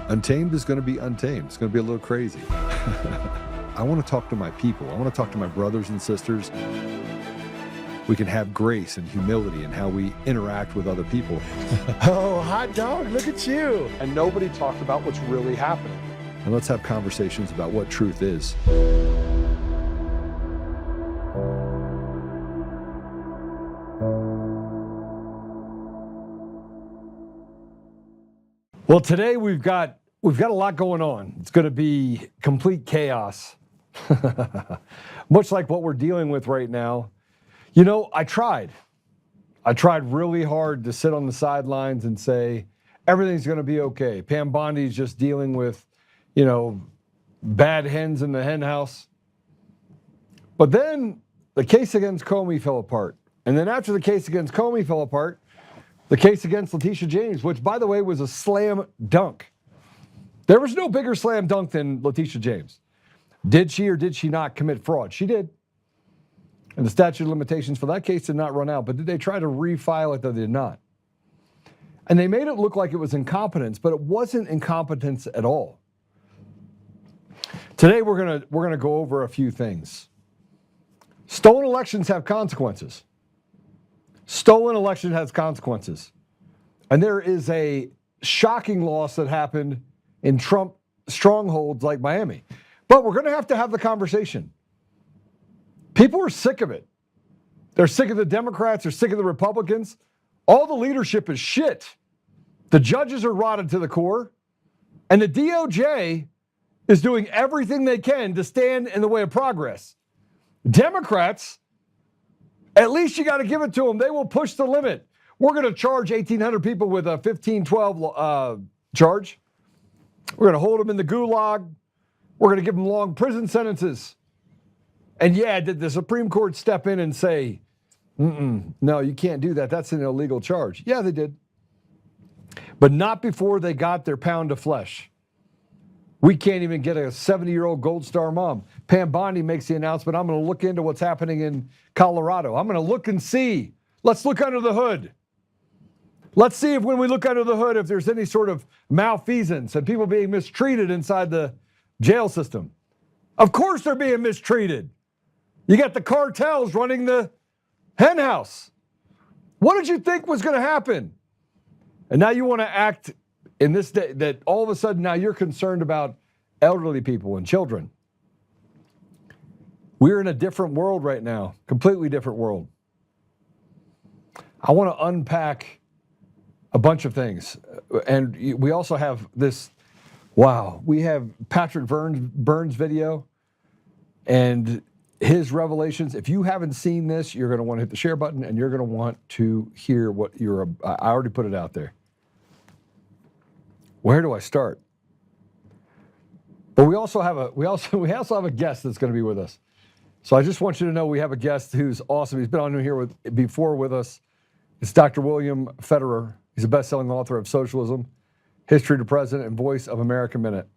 Untamed is going to be untamed. It's going to be a little crazy. I want to talk to my people. I want to talk to my brothers and sisters. We can have grace and humility in how we interact with other people. Oh, hot dog, look at you. And nobody talked about what's really happening. And let's have conversations about what truth is. Well, today we've got a lot going on. It's going to be complete chaos, much like what we're dealing with right now. You know, I tried really hard to sit on the sidelines and say everything's going to be okay. Pam Bondi's just dealing with, you know, bad hens in the hen house. But then the case against Comey fell apart, and then after the case against Comey fell apart, the case against Letitia James, which, by the way, was a slam dunk. There was no bigger slam dunk than Letitia James. Did she or did she not commit fraud? She did. And the statute of limitations for that case did not run out. But did they try to refile it? They did not. And they made it look like it was incompetence, but it wasn't incompetence at all. Today we're gonna go over a few things. Stolen elections have consequences. Stolen election has consequences. And there is a shocking loss that happened in Trump strongholds like Miami. But we're going to have the conversation. People are sick of it. They're sick of the Democrats. They're sick of the Republicans. All the leadership is shit. The judges are rotted to the core. And the DOJ is doing everything they can to stand in the way of progress. Democrats, at least you got to give it to them. They will push the limit. We're going to charge 1,800 people with a 1512 charge. We're going to hold them in the gulag. We're going to give them long prison sentences. And yeah, did the Supreme Court step in and say, no, you can't do that. That's an illegal charge. Yeah, they did. But not before they got their pound of flesh. We can't even get a 70-year-old Gold Star mom. Pam Bondi makes the announcement, I'm going to look into what's happening in Colorado. I'm going to look and see. Let's look under the hood. Let's see if when we look under the hood, if there's any sort of malfeasance and people being mistreated inside the jail system. Of course they're being mistreated. You got the cartels running the hen house. What did you think was going to happen? And now you want to act in this day that all of a sudden now you're concerned about elderly people and children. We're in a different world right now, completely different world. I want to unpack a bunch of things. And we also have this, we have Patrick Byrne's video and his revelations. If you haven't seen this, you're going to want to hit the share button and you're going to want to hear what I already put it out there. Where do I start? But we also have a guest that's going to be with us. So I just want you to know we have a guest who's awesome. He's been on here before with us. It's Dr. William Federer. He's a best-selling author of Socialism, History to Present, and Voice of America Minute.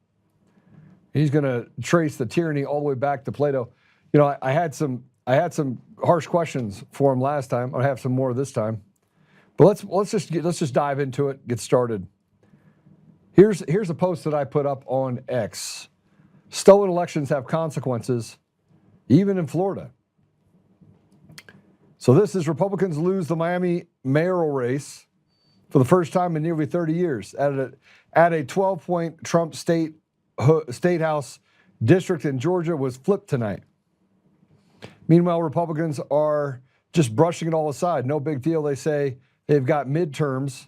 He's going to trace the tyranny all the way back to Plato. You know, I had some harsh questions for him last time. I have some more this time. But let's just dive into it. Get started. Here's a post that I put up on X. Stolen elections have consequences, even in Florida. So this is Republicans lose the Miami mayoral race for the first time in nearly 30 years at a 12-point Trump state house district in Georgia was flipped tonight. Meanwhile, Republicans are just brushing it all aside. No big deal, they say. They've got midterms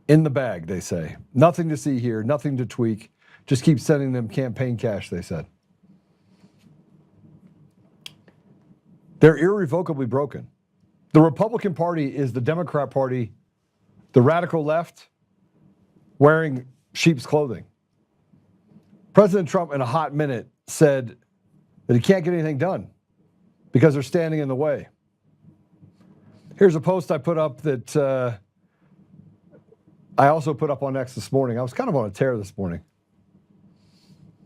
in the bag, they say. Nothing to see here, nothing to tweak. Just keep sending them campaign cash, they said. They're irrevocably broken. The Republican Party is the Democrat Party, the radical left, wearing sheep's clothing. President Trump, in a hot minute, said that he can't get anything done because they're standing in the way. Here's a post I put up that I also put up on X this morning. I was kind of on a tear this morning.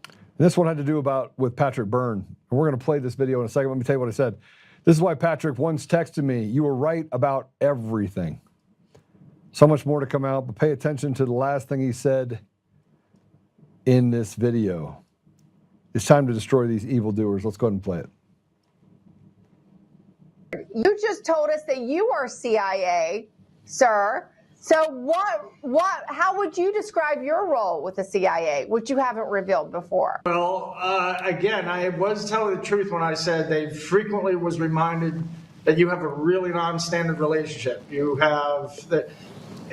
And this one had to do with Patrick Byrne. And we're going to play this video in a second. Let me tell you what I said. This is why Patrick once texted me, you were right about everything. So much more to come out, but pay attention to the last thing he said in this video. It's time to destroy these evildoers. Let's go ahead and play it. You just told us that you are CIA, sir. So how would you describe your role with the CIA, which you haven't revealed before? Well, again, I was telling the truth when I said they frequently was reminded that you have a really non-standard relationship. You have that.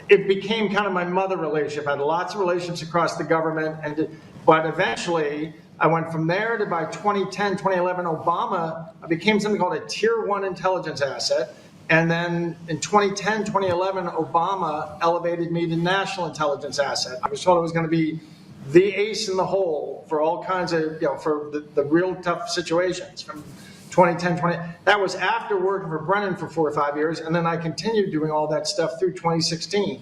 It became kind of my mother relationship. I had lots of relationships across the government, but eventually I went from there to by 2010, 2011, Obama, I became something called a tier 1 intelligence asset. And then in 2010, 2011, Obama elevated me to national intelligence asset. I was told I was going to be the ace in the hole for all kinds of, for the real tough situations from 2010, that was after working for Brennan for 4 or 5 years. And then I continued doing all that stuff through 2016.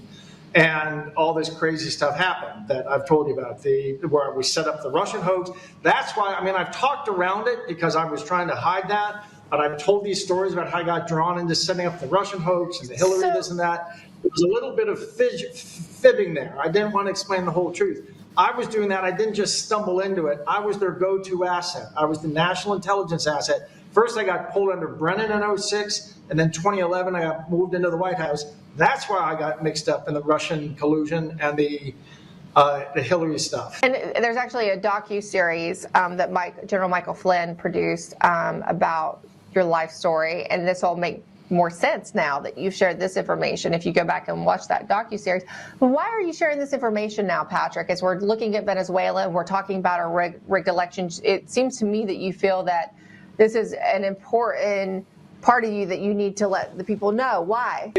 And all this crazy stuff happened that I've told you about, where we set up the Russian hoax. That's why, I've talked around it because I was trying to hide that. But I've told these stories about how I got drawn into setting up the Russian hoax and the Hillary this and that. There was a little bit of fibbing there. I didn't want to explain the whole truth. I was doing that. I didn't just stumble into it. I was their go-to asset. I was the national intelligence asset. First, I got pulled under Brennan in 2006, and then 2011, I got moved into the White House. That's why I got mixed up in the Russian collusion and the Hillary stuff. And there's actually a docu-series that General Michael Flynn produced about your life story, and this will make more sense now that you've shared this information if you go back and watch that docu-series. But why are you sharing this information now, Patrick? As we're looking at Venezuela, we're talking about a rigged election. It seems to me that you feel that this is an important part of you that you need to let the people know. Why?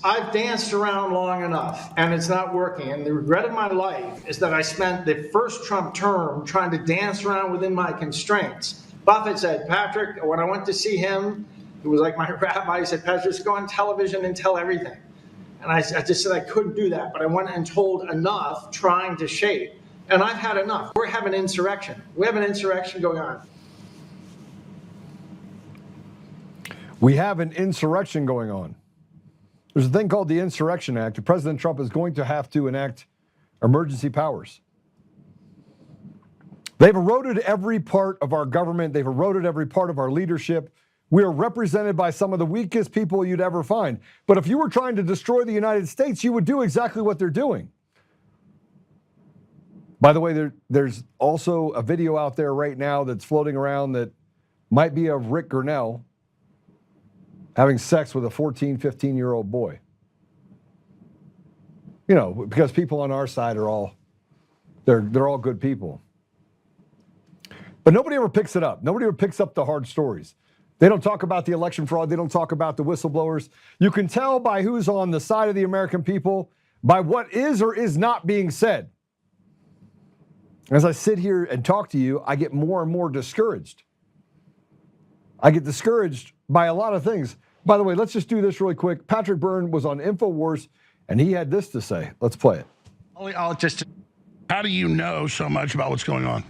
I've danced around long enough, and it's not working. And the regret of my life is that I spent the first Trump term trying to dance around within my constraints. Buffett said, Patrick, when I went to see him, who was like my rabbi, he said, Patrick, just go on television and tell everything. And I just said I couldn't do that, but I went and told enough trying to shape. And I've had enough. We're having insurrection. We have an insurrection going on. We have an insurrection going on. There's a thing called the Insurrection Act. President Trump is going to have to enact emergency powers. They've eroded every part of our government. They've eroded every part of our leadership. We are represented by some of the weakest people you'd ever find. But if you were trying to destroy the United States, you would do exactly what they're doing. By the way, there's also a video out there right now that's floating around that might be of Rick Gurnell having sex with a 14, 15-year-old boy. Because people on our side are all, they're all good people. But nobody ever picks it up. Nobody ever picks up the hard stories. They don't talk about the election fraud. They don't talk about the whistleblowers. You can tell by who's on the side of the American people by what is or is not being said. As I sit here and talk to you, I get more and more discouraged. I get discouraged by a lot of things. By the way, let's just do this really quick. Patrick Byrne was on InfoWars, and he had this to say. Let's play it. How do you know so much about what's going on?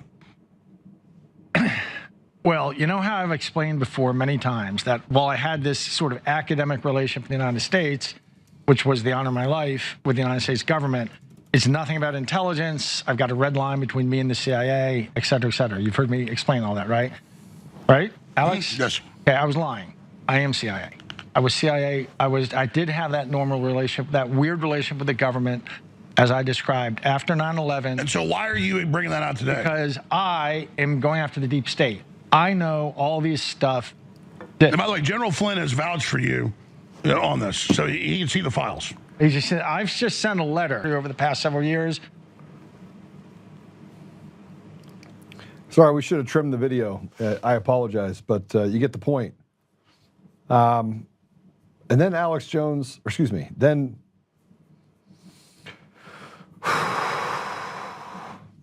Well, you know how I've explained before many times that while I had this sort of academic relationship with the United States, which was the honor of my life with the United States government, it's nothing about intelligence. I've got a red line between me and the CIA, et cetera, et cetera. You've heard me explain all that, right? Right, Alex? Yes. Okay, I was lying. I am CIA. I was CIA. I did have that normal relationship, that weird relationship with the government, as I described, after 9/11. And so why are you bringing that out today? Because I am going after the deep state. I know all these stuff. And by the way, General Flynn has vouched for you on this, so he can see the files. I've just sent a letter over the past several years. Sorry, we should have trimmed the video. I apologize, but you get the point. And then Alex Jones, or excuse me, then,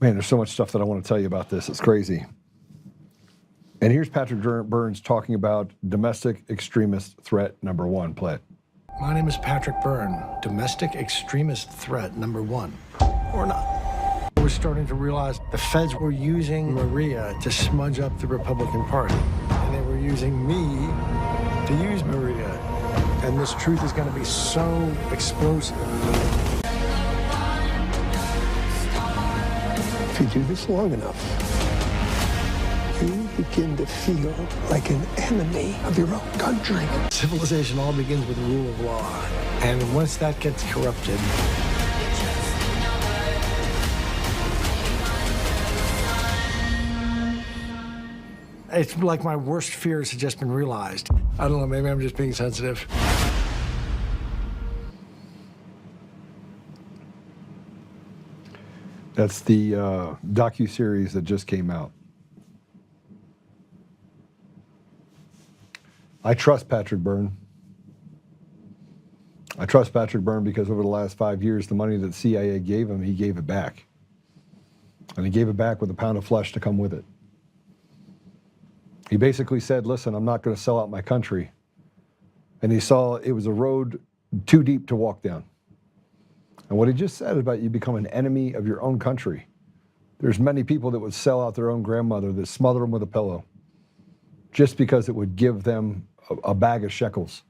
man, there's so much stuff that I want to tell you about this. It's crazy. And here's Patrick Burns talking about domestic extremist threat number one. Play it. My name is Patrick Byrne, domestic extremist threat number one, or not. We're starting to realize the feds were using Maria to smudge up the Republican Party, and they were using me to use Maria. And this truth is going to be so explosive. If you do this long enough, you begin to feel like an enemy of your own country. Civilization all begins with the rule of law. And once that gets corrupted, it's like my worst fears have just been realized. I don't know, maybe I'm just being sensitive. That's the docuseries that just came out. I trust Patrick Byrne. I trust Patrick Byrne because over the last 5 years, the money that the CIA gave him, he gave it back. And he gave it back with a pound of flesh to come with it. He basically said, listen, I'm not going to sell out my country. And he saw it was a road too deep to walk down. And what he just said about you become an enemy of your own country. There's many people that would sell out their own grandmother, that smother them with a pillow, just because it would give them a bag of shekels.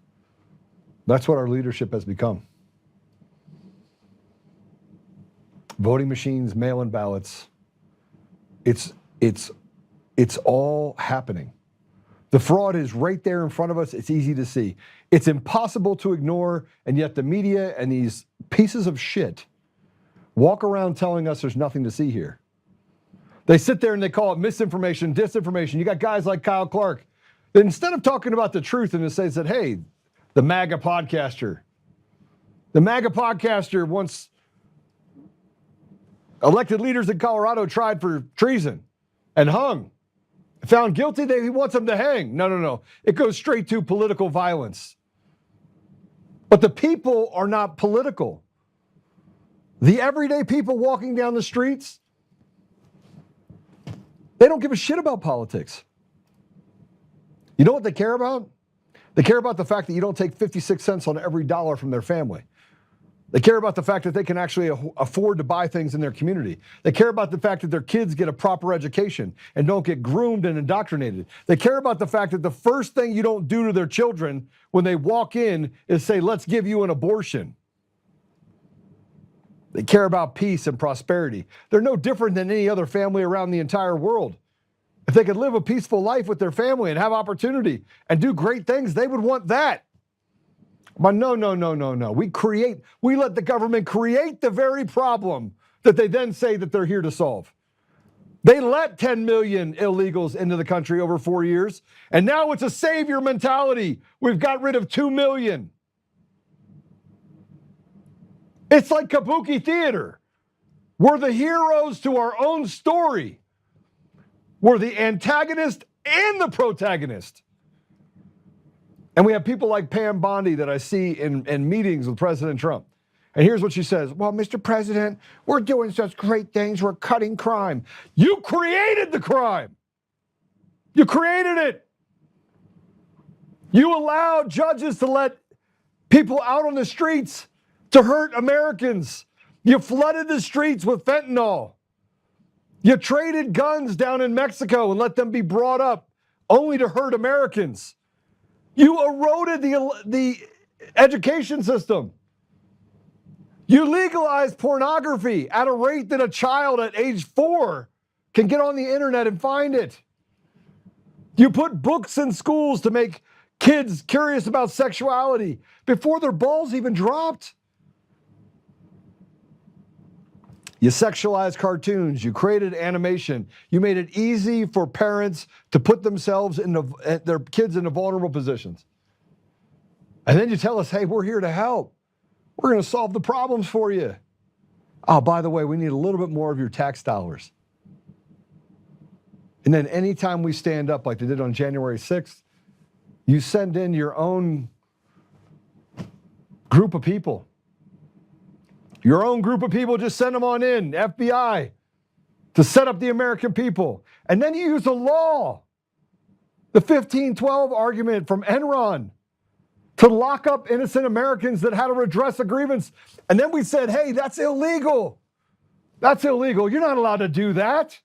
That's what our leadership has become. Voting machines, mail-in ballots. It's all happening. The fraud is right there in front of us. It's easy to see. It's impossible to ignore, and yet the media and these pieces of shit walk around telling us there's nothing to see here. They sit there and they call it misinformation, disinformation. You got guys like Kyle Clark that instead of talking about the truth and say that, hey, the MAGA podcaster once elected leaders in Colorado tried for treason and hung. Found guilty, he wants them to hang. No. It goes straight to political violence. But the people are not political. The everyday people walking down the streets, they don't give a shit about politics. You know what they care about? They care about the fact that you don't take 56 cents on every dollar from their family. They care about the fact that they can actually afford to buy things in their community. They care about the fact that their kids get a proper education and don't get groomed and indoctrinated. They care about the fact that the first thing you don't do to their children when they walk in is say, let's give you an abortion. They care about peace and prosperity. They're no different than any other family around the entire world. If they could live a peaceful life with their family and have opportunity and do great things, they would want that. But no. We let the government create the very problem that they then say that they're here to solve. They let 10 million illegals into the country over 4 years, and now it's a savior mentality. We've got rid of 2 million. It's like Kabuki theater. We're the heroes to our own story. We're the antagonist and the protagonist. And we have people like Pam Bondi that I see in meetings with President Trump. And here's what she says. Well, Mr. President, we're doing such great things. We're cutting crime. You created the crime. You created it. You allowed judges to let people out on the streets to hurt Americans. You flooded the streets with fentanyl. You traded guns down in Mexico and let them be brought up only to hurt Americans. You eroded the education system. You legalized pornography at a rate that a child at age 4 can get on the internet and find it. You put books in schools to make kids curious about sexuality before their balls even dropped. You sexualized cartoons. You created animation. You made it easy for parents to put themselves their kids into vulnerable positions. And then you tell us, hey, we're here to help. We're going to solve the problems for you. Oh, by the way, we need a little bit more of your tax dollars. And then anytime we stand up like they did on January 6th, you send in your own group of people. Your own group of people, just send them on in, FBI, to set up the American people. And then you use the law, the 1512 argument from Enron, to lock up innocent Americans that had to redress a grievance. And then we said, hey, that's illegal. That's illegal. You're not allowed to do that.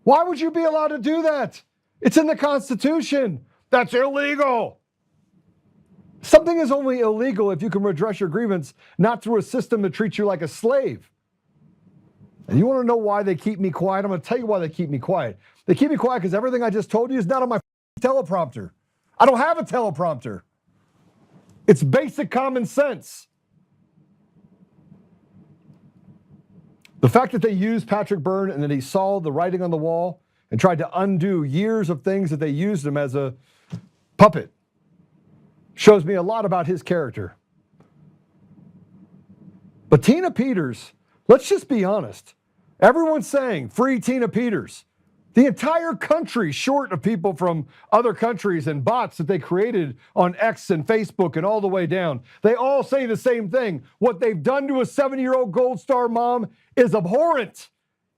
Why would you be allowed to do that? It's in the Constitution. That's illegal. Something is only illegal if you can redress your grievance, not through a system that treats you like a slave. And you want to know why they keep me quiet? I'm going to tell you why they keep me quiet. They keep me quiet because everything I just told you is not on my teleprompter. I don't have a teleprompter. It's basic common sense. The fact that they used Patrick Byrne and that he saw the writing on the wall and tried to undo years of things that they used him as a puppet shows me a lot about his character. But Tina Peters, let's just be honest. Everyone's saying, free Tina Peters. The entire country, short of people from other countries and bots that they created on X and Facebook and all the way down, they all say the same thing. What they've done to a 7-year-old Gold Star mom is abhorrent.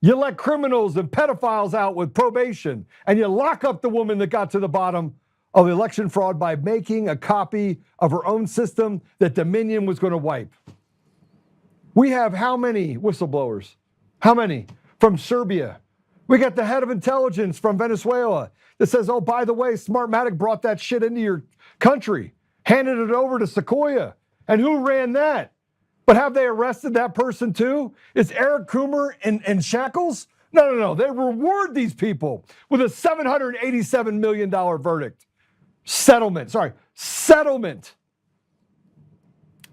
You let criminals and pedophiles out with probation, and you lock up the woman that got to the bottom of election fraud by making a copy of her own system that Dominion was going to wipe. We have how many whistleblowers? How many? From Serbia. We got the head of intelligence from Venezuela that says, oh, by the way, Smartmatic brought that shit into your country, handed it over to Sequoia. And who ran that? But have they arrested that person too? Is Eric Coomer in shackles? No. They reward these people with a $787 million verdict. Settlement.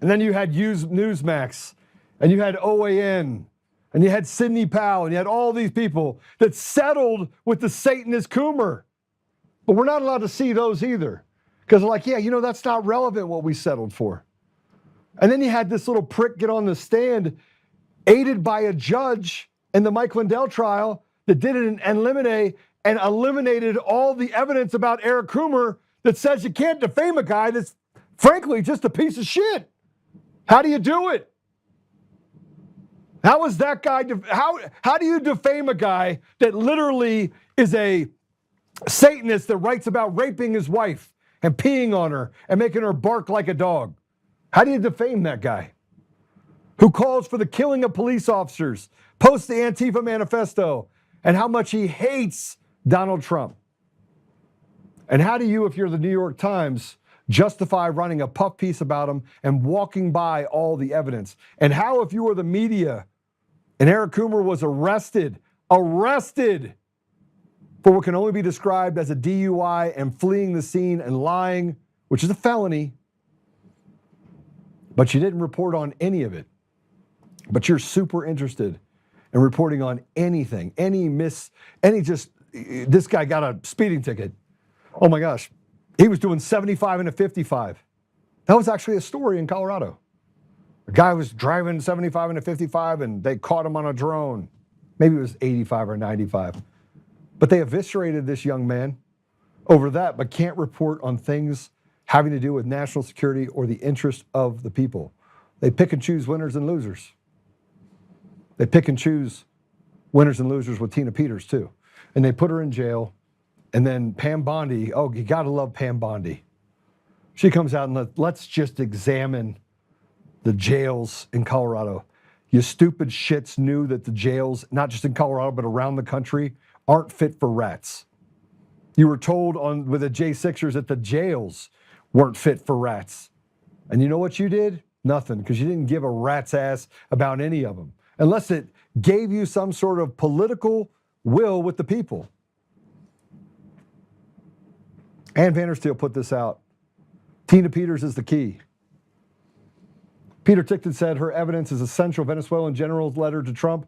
And then you had Newsmax, and you had OAN, and you had Sidney Powell, and you had all these people that settled with the Satanist Coomer. But we're not allowed to see those either. Because they're like, yeah, that's not relevant what we settled for. And then you had this little prick get on the stand, aided by a judge in the Mike Lindell trial that did it in limine and eliminated all the evidence about Eric Coomer that says you can't defame a guy that's, frankly, just a piece of shit. How do you do it? How is that guy, how do you defame a guy that literally is a Satanist that writes about raping his wife and peeing on her and making her bark like a dog? How do you defame that guy? Who calls for the killing of police officers, posts the Antifa manifesto, and how much he hates Donald Trump? And how do you, if you're the New York Times, justify running a puff piece about him and walking by all the evidence? And how, if you were the media, and Eric Coomer was arrested for what can only be described as a DUI and fleeing the scene and lying, which is a felony, but you didn't report on any of it. But you're super interested in reporting on anything, this guy got a speeding ticket. Oh my gosh, he was doing 75 and a 55. That was actually a story in Colorado. A guy was driving 75 and a 55 and they caught him on a drone. Maybe it was 85 or 95. But they eviscerated this young man over that, but can't report on things having to do with national security or the interest of the people. They pick and choose winners and losers. They pick and choose winners and losers with Tina Peters too. And they put her in jail. And then Pam Bondi, oh, you gotta love Pam Bondi. She comes out and let's just examine the jails in Colorado. You stupid shits knew that the jails, not just in Colorado, but around the country, aren't fit for rats. You were told with the J6ers that the jails weren't fit for rats. And you know what you did? Nothing, because you didn't give a rat's ass about any of them, unless it gave you some sort of political will with the people. And Vandersteel put this out. Tina Peters is the key. Peter Tickton said her evidence is essential. Venezuelan general's letter to Trump.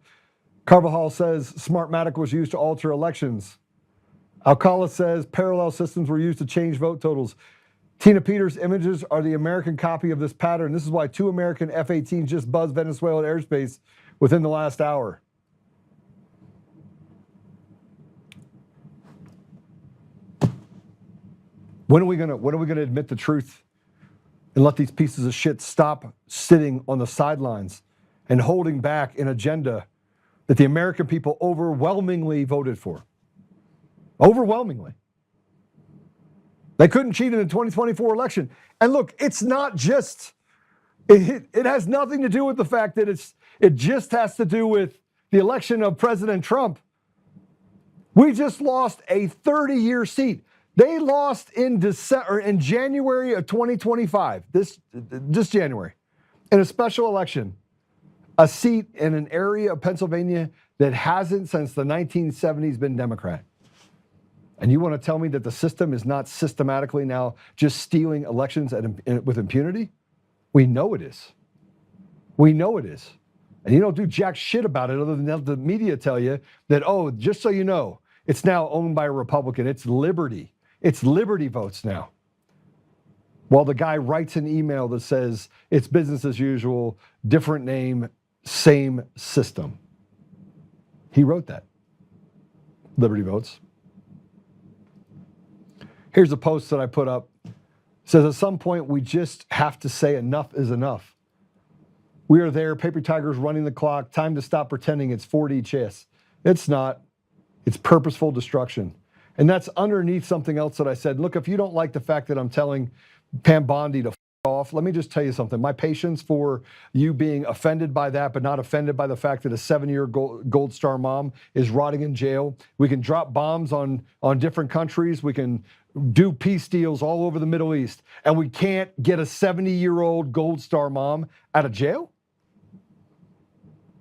Carvajal says Smartmatic was used to alter elections. Alcala says parallel systems were used to change vote totals. Tina Peters' images are the American copy of this pattern. This is why 2 American F-18s just buzzed Venezuelan airspace within the last hour. When are we gonna admit the truth and let these pieces of shit stop sitting on the sidelines and holding back an agenda that the American people overwhelmingly voted for? Overwhelmingly. They couldn't cheat in the 2024 election. And look, it's not just, it has nothing to do with the fact that it just has to do with the election of President Trump. We just lost a 30-year seat. They lost in January of 2025, this January, in a special election, a seat in an area of Pennsylvania that hasn't since the 1970s been Democrat. And you want to tell me that the system is not systematically now just stealing elections with impunity? We know it is. We know it is. And you don't do jack shit about it other than let the media tell you that, oh, just so you know, it's now owned by a Republican. It's Liberty. It's Liberty votes now. While the guy writes an email that says it's business as usual, different name, same system. He wrote that. Liberty votes. Here's a post that I put up. It says, at some point, we just have to say enough is enough. We are there, paper tigers running the clock, time to stop pretending it's 4D chess. It's not. It's purposeful destruction. And that's underneath something else that I said. Look, if you don't like the fact that I'm telling Pam Bondi to f off, let me just tell you something. My patience for you being offended by that, but not offended by the fact that a 7-year Gold Star mom is rotting in jail. We can drop bombs on different countries. We can do peace deals all over the Middle East. And we can't get a 70-year-old Gold Star mom out of jail?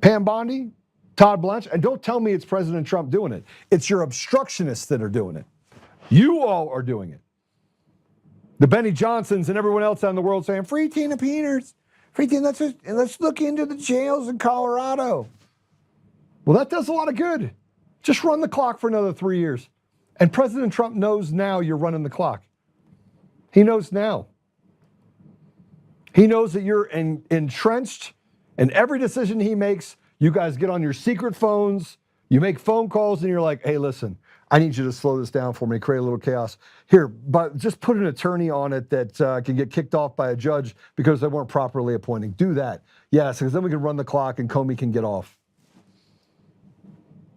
Pam Bondi, Todd Blanche, and don't tell me it's President Trump doing it. It's your obstructionists that are doing it. You all are doing it. The Benny Johnsons and everyone else out in the world saying, free Tina Peters. Free Tina, let's look into the jails in Colorado. Well, that does a lot of good. Just run the clock for another 3 years. And President Trump knows now you're running the clock. He knows now. He knows that you're entrenched, and every decision he makes, you guys get on your secret phones, you make phone calls, and you're like, hey, listen, I need you to slow this down for me, create a little chaos. Here, but just put an attorney on it that can get kicked off by a judge because they weren't properly appointed. Do that. Yes, because then we can run the clock and Comey can get off.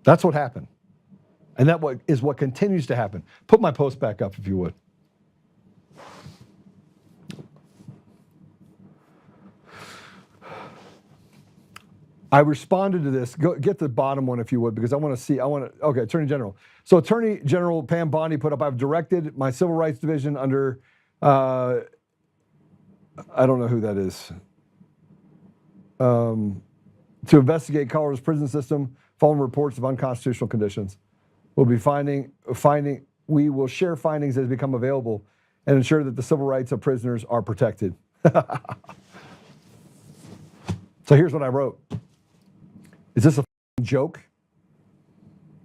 That's what happened. And that is what continues to happen. Put my post back up if you would. I responded to this. Get the bottom one if you would, because I want to see. Okay, Attorney General. So Attorney General Pam Bondi put up, I've directed my Civil Rights Division under, I don't know who that is, to investigate Colorado's prison system following reports of unconstitutional conditions. We'll be we will share findings as they become available and ensure that the civil rights of prisoners are protected. So here's what I wrote. Is this a joke?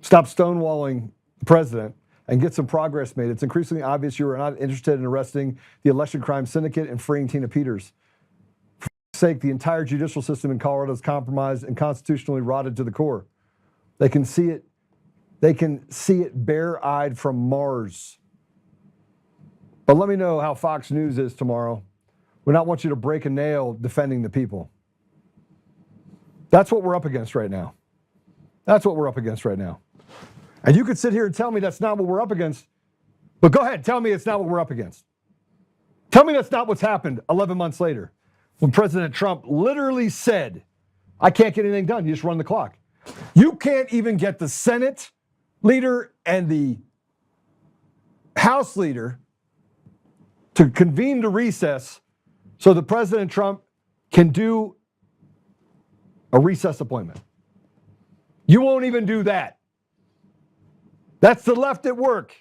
Stop stonewalling the president and get some progress made. It's increasingly obvious you are not interested in arresting the election crime syndicate and freeing Tina Peters. For sake, the entire judicial system in Colorado is compromised and constitutionally rotted to the core. They can see it. They can see it bare-eyed from Mars. But let me know how Fox News is tomorrow. We not want you to break a nail defending the people. That's what we're up against right now. That's what we're up against right now. And you could sit here and tell me that's not what we're up against, but go ahead, tell me it's not what we're up against. Tell me that's not what's happened 11 months later when President Trump literally said, I can't get anything done, you just run the clock. You can't even get the Senate leader and the House leader to convene to recess so that President Trump can do a recess appointment. You won't even do that. That's the left at work.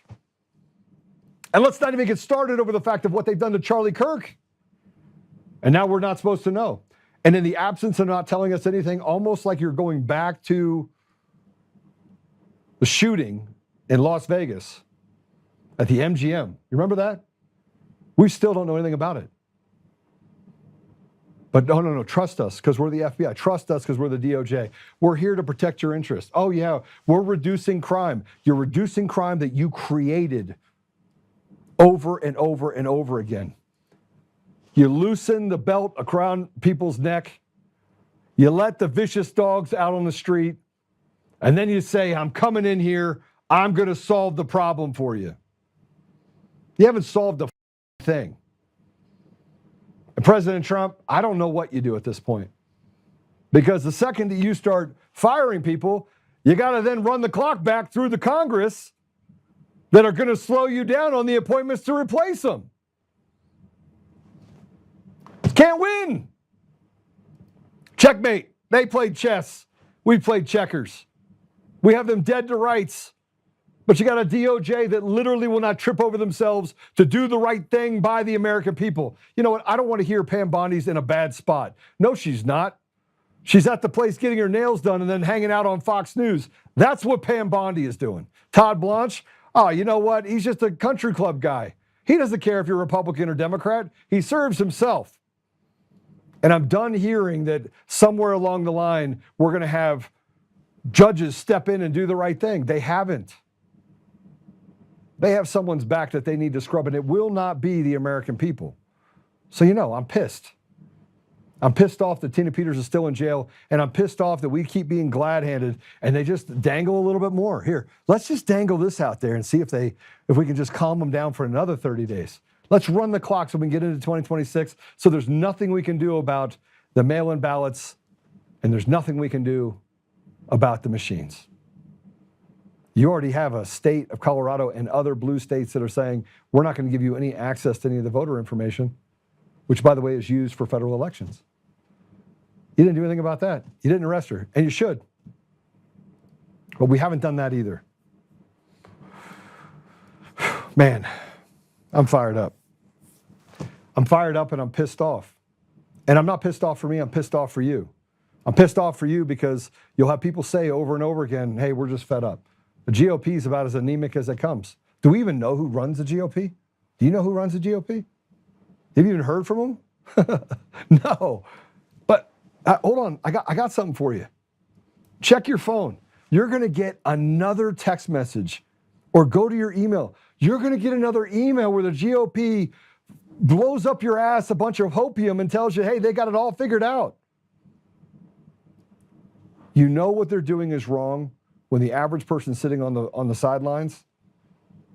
And let's not even get started over the fact of what they've done to Charlie Kirk. And now we're not supposed to know. And in the absence of not telling us anything, almost like you're going back to the shooting in Las Vegas at the MGM. You remember that? We still don't know anything about it. But no, trust us because we're the FBI. Trust us because we're the DOJ. We're here to protect your interests. Oh yeah, we're reducing crime. You're reducing crime that you created over and over and over again. You loosen the belt around people's neck. You let the vicious dogs out on the street. And then you say, I'm coming in here. I'm going to solve the problem for you. You haven't solved a thing. And President Trump, I don't know what you do at this point. Because the second that you start firing people, you got to then run the clock back through the Congress that are going to slow you down on the appointments to replace them. Can't win. Checkmate. They played chess. We played checkers. We have them dead to rights. But you got a DOJ that literally will not trip over themselves to do the right thing by the American people. You know what? I don't want to hear Pam Bondi's in a bad spot. No, she's not. She's at the place getting her nails done and then hanging out on Fox News. That's what Pam Bondi is doing. Todd Blanche, oh, you know what? He's just a country club guy. He doesn't care if you're Republican or Democrat. He serves himself. And I'm done hearing that somewhere along the line, we're going to have judges step in and do the right thing. They haven't. They have someone's back that they need to scrub, and it will not be the American people. So, you know, I'm pissed. I'm pissed off that Tina Peters is still in jail, and I'm pissed off that we keep being glad-handed and they just dangle a little bit more. Here, let's just dangle this out there and see if we can just calm them down for another 30 days. Let's run the clock so we can get into 2026 so there's nothing we can do about the mail-in ballots, and there's nothing we can do about the machines. You already have a state of Colorado and other blue states that are saying, we're not going to give you any access to any of the voter information, which, by the way, is used for federal elections. You didn't do anything about that. You didn't arrest her, and you should. But we haven't done that either. Man, I'm fired up. I'm fired up and I'm pissed off. And I'm not pissed off for me, I'm pissed off for you. I'm pissed off for you because you'll have people say over and over again, hey, we're just fed up. The GOP is about as anemic as it comes. Do we even know who runs the GOP? Do you know who runs the GOP? Have you even heard from them? No. But hold on, I got something for you. Check your phone. You're going to get another text message or go to your email. You're going to get another email where the GOP blows up your ass a bunch of hopium and tells you, hey, they got it all figured out. You know what they're doing is wrong when the average person sitting on the sidelines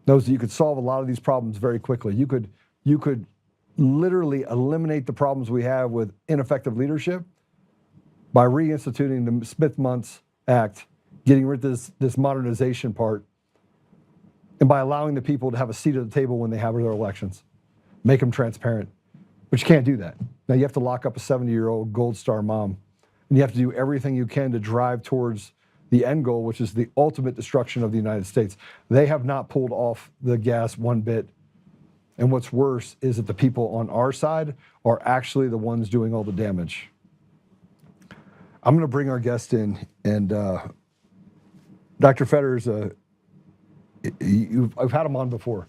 knows that you could solve a lot of these problems very quickly. You could literally eliminate the problems we have with ineffective leadership by reinstituting the Smith-Muntz Act, getting rid of this modernization part, and by allowing the people to have a seat at the table when they have their elections. Make them transparent. But you can't do that. Now you have to lock up a 70-year-old Gold Star mom, and you have to do everything you can to drive towards the end goal, which is the ultimate destruction of the United States. They have not pulled off the gas one bit. And what's worse is that the people on our side are actually the ones doing all the damage. I'm going to bring our guest in, and Dr. Federer I've had him on before.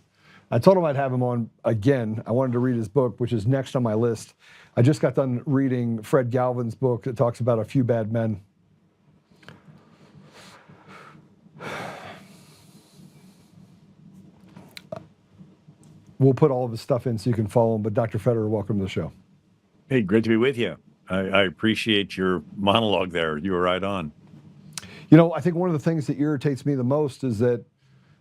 I told him I'd have him on again. I wanted to read his book, which is next on my list. I just got done reading Fred Galvin's book that talks about a few bad men. We'll put all of his stuff in so you can follow him. But Dr. Federer, welcome to the show. Hey, great to be with you. I appreciate your monologue there. You were right on. You know, I think one of the things that irritates me the most is that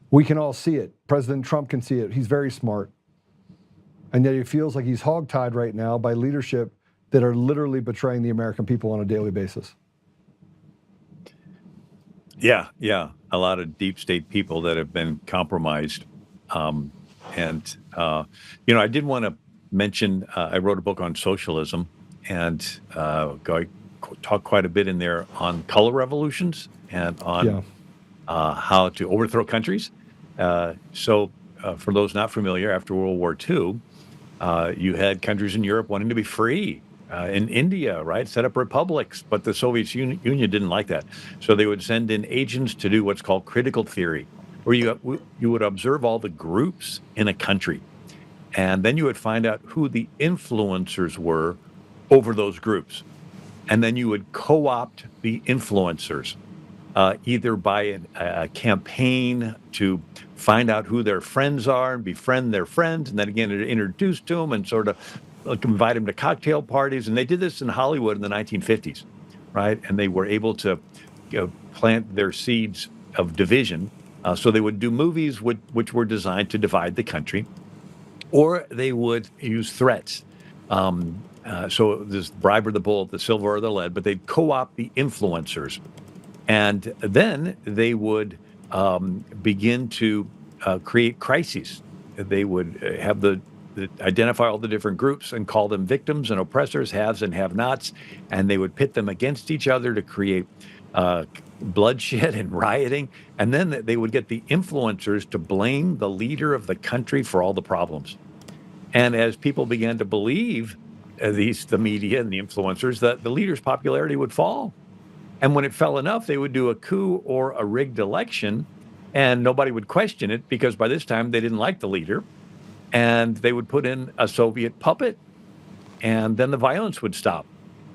we can all see it. President Trump can see it. He's very smart. And yet he feels like he's hogtied right now by leadership that are literally betraying the American people on a daily basis. Yeah. A lot of deep state people that have been compromised. I did want to mention, I wrote a book on socialism, and I talk quite a bit in there on color revolutions and on how to overthrow countries. So for those not familiar, after World War II, you had countries in Europe wanting to be free. In India, right, set up republics, but the Soviet Union didn't like that. So they would send in agents to do what's called critical theory, where you would observe all the groups in a country, and then you would find out who the influencers were over those groups. And then you would co-opt the influencers, either by a campaign to find out who their friends are and befriend their friends, and then again introduce to them and sort of invite them to cocktail parties. And they did this in Hollywood in the 1950s, right? And they were able to plant their seeds of division. So they would do movies which were designed to divide the country, or they would use threats. So this bribe or the bullet, the silver or the lead, but they'd co-opt the influencers. And then they would begin to create crises. They would have the identify all the different groups and call them victims and oppressors, haves and have-nots, and they would pit them against each other to create bloodshed and rioting. And then they would get the influencers to blame the leader of the country for all the problems. And as people began to believe the media and the influencers, that the leader's popularity would fall. And when it fell enough, they would do a coup or a rigged election, and nobody would question it because by this time they didn't like the leader. And they would put in a Soviet puppet, and then the violence would stop,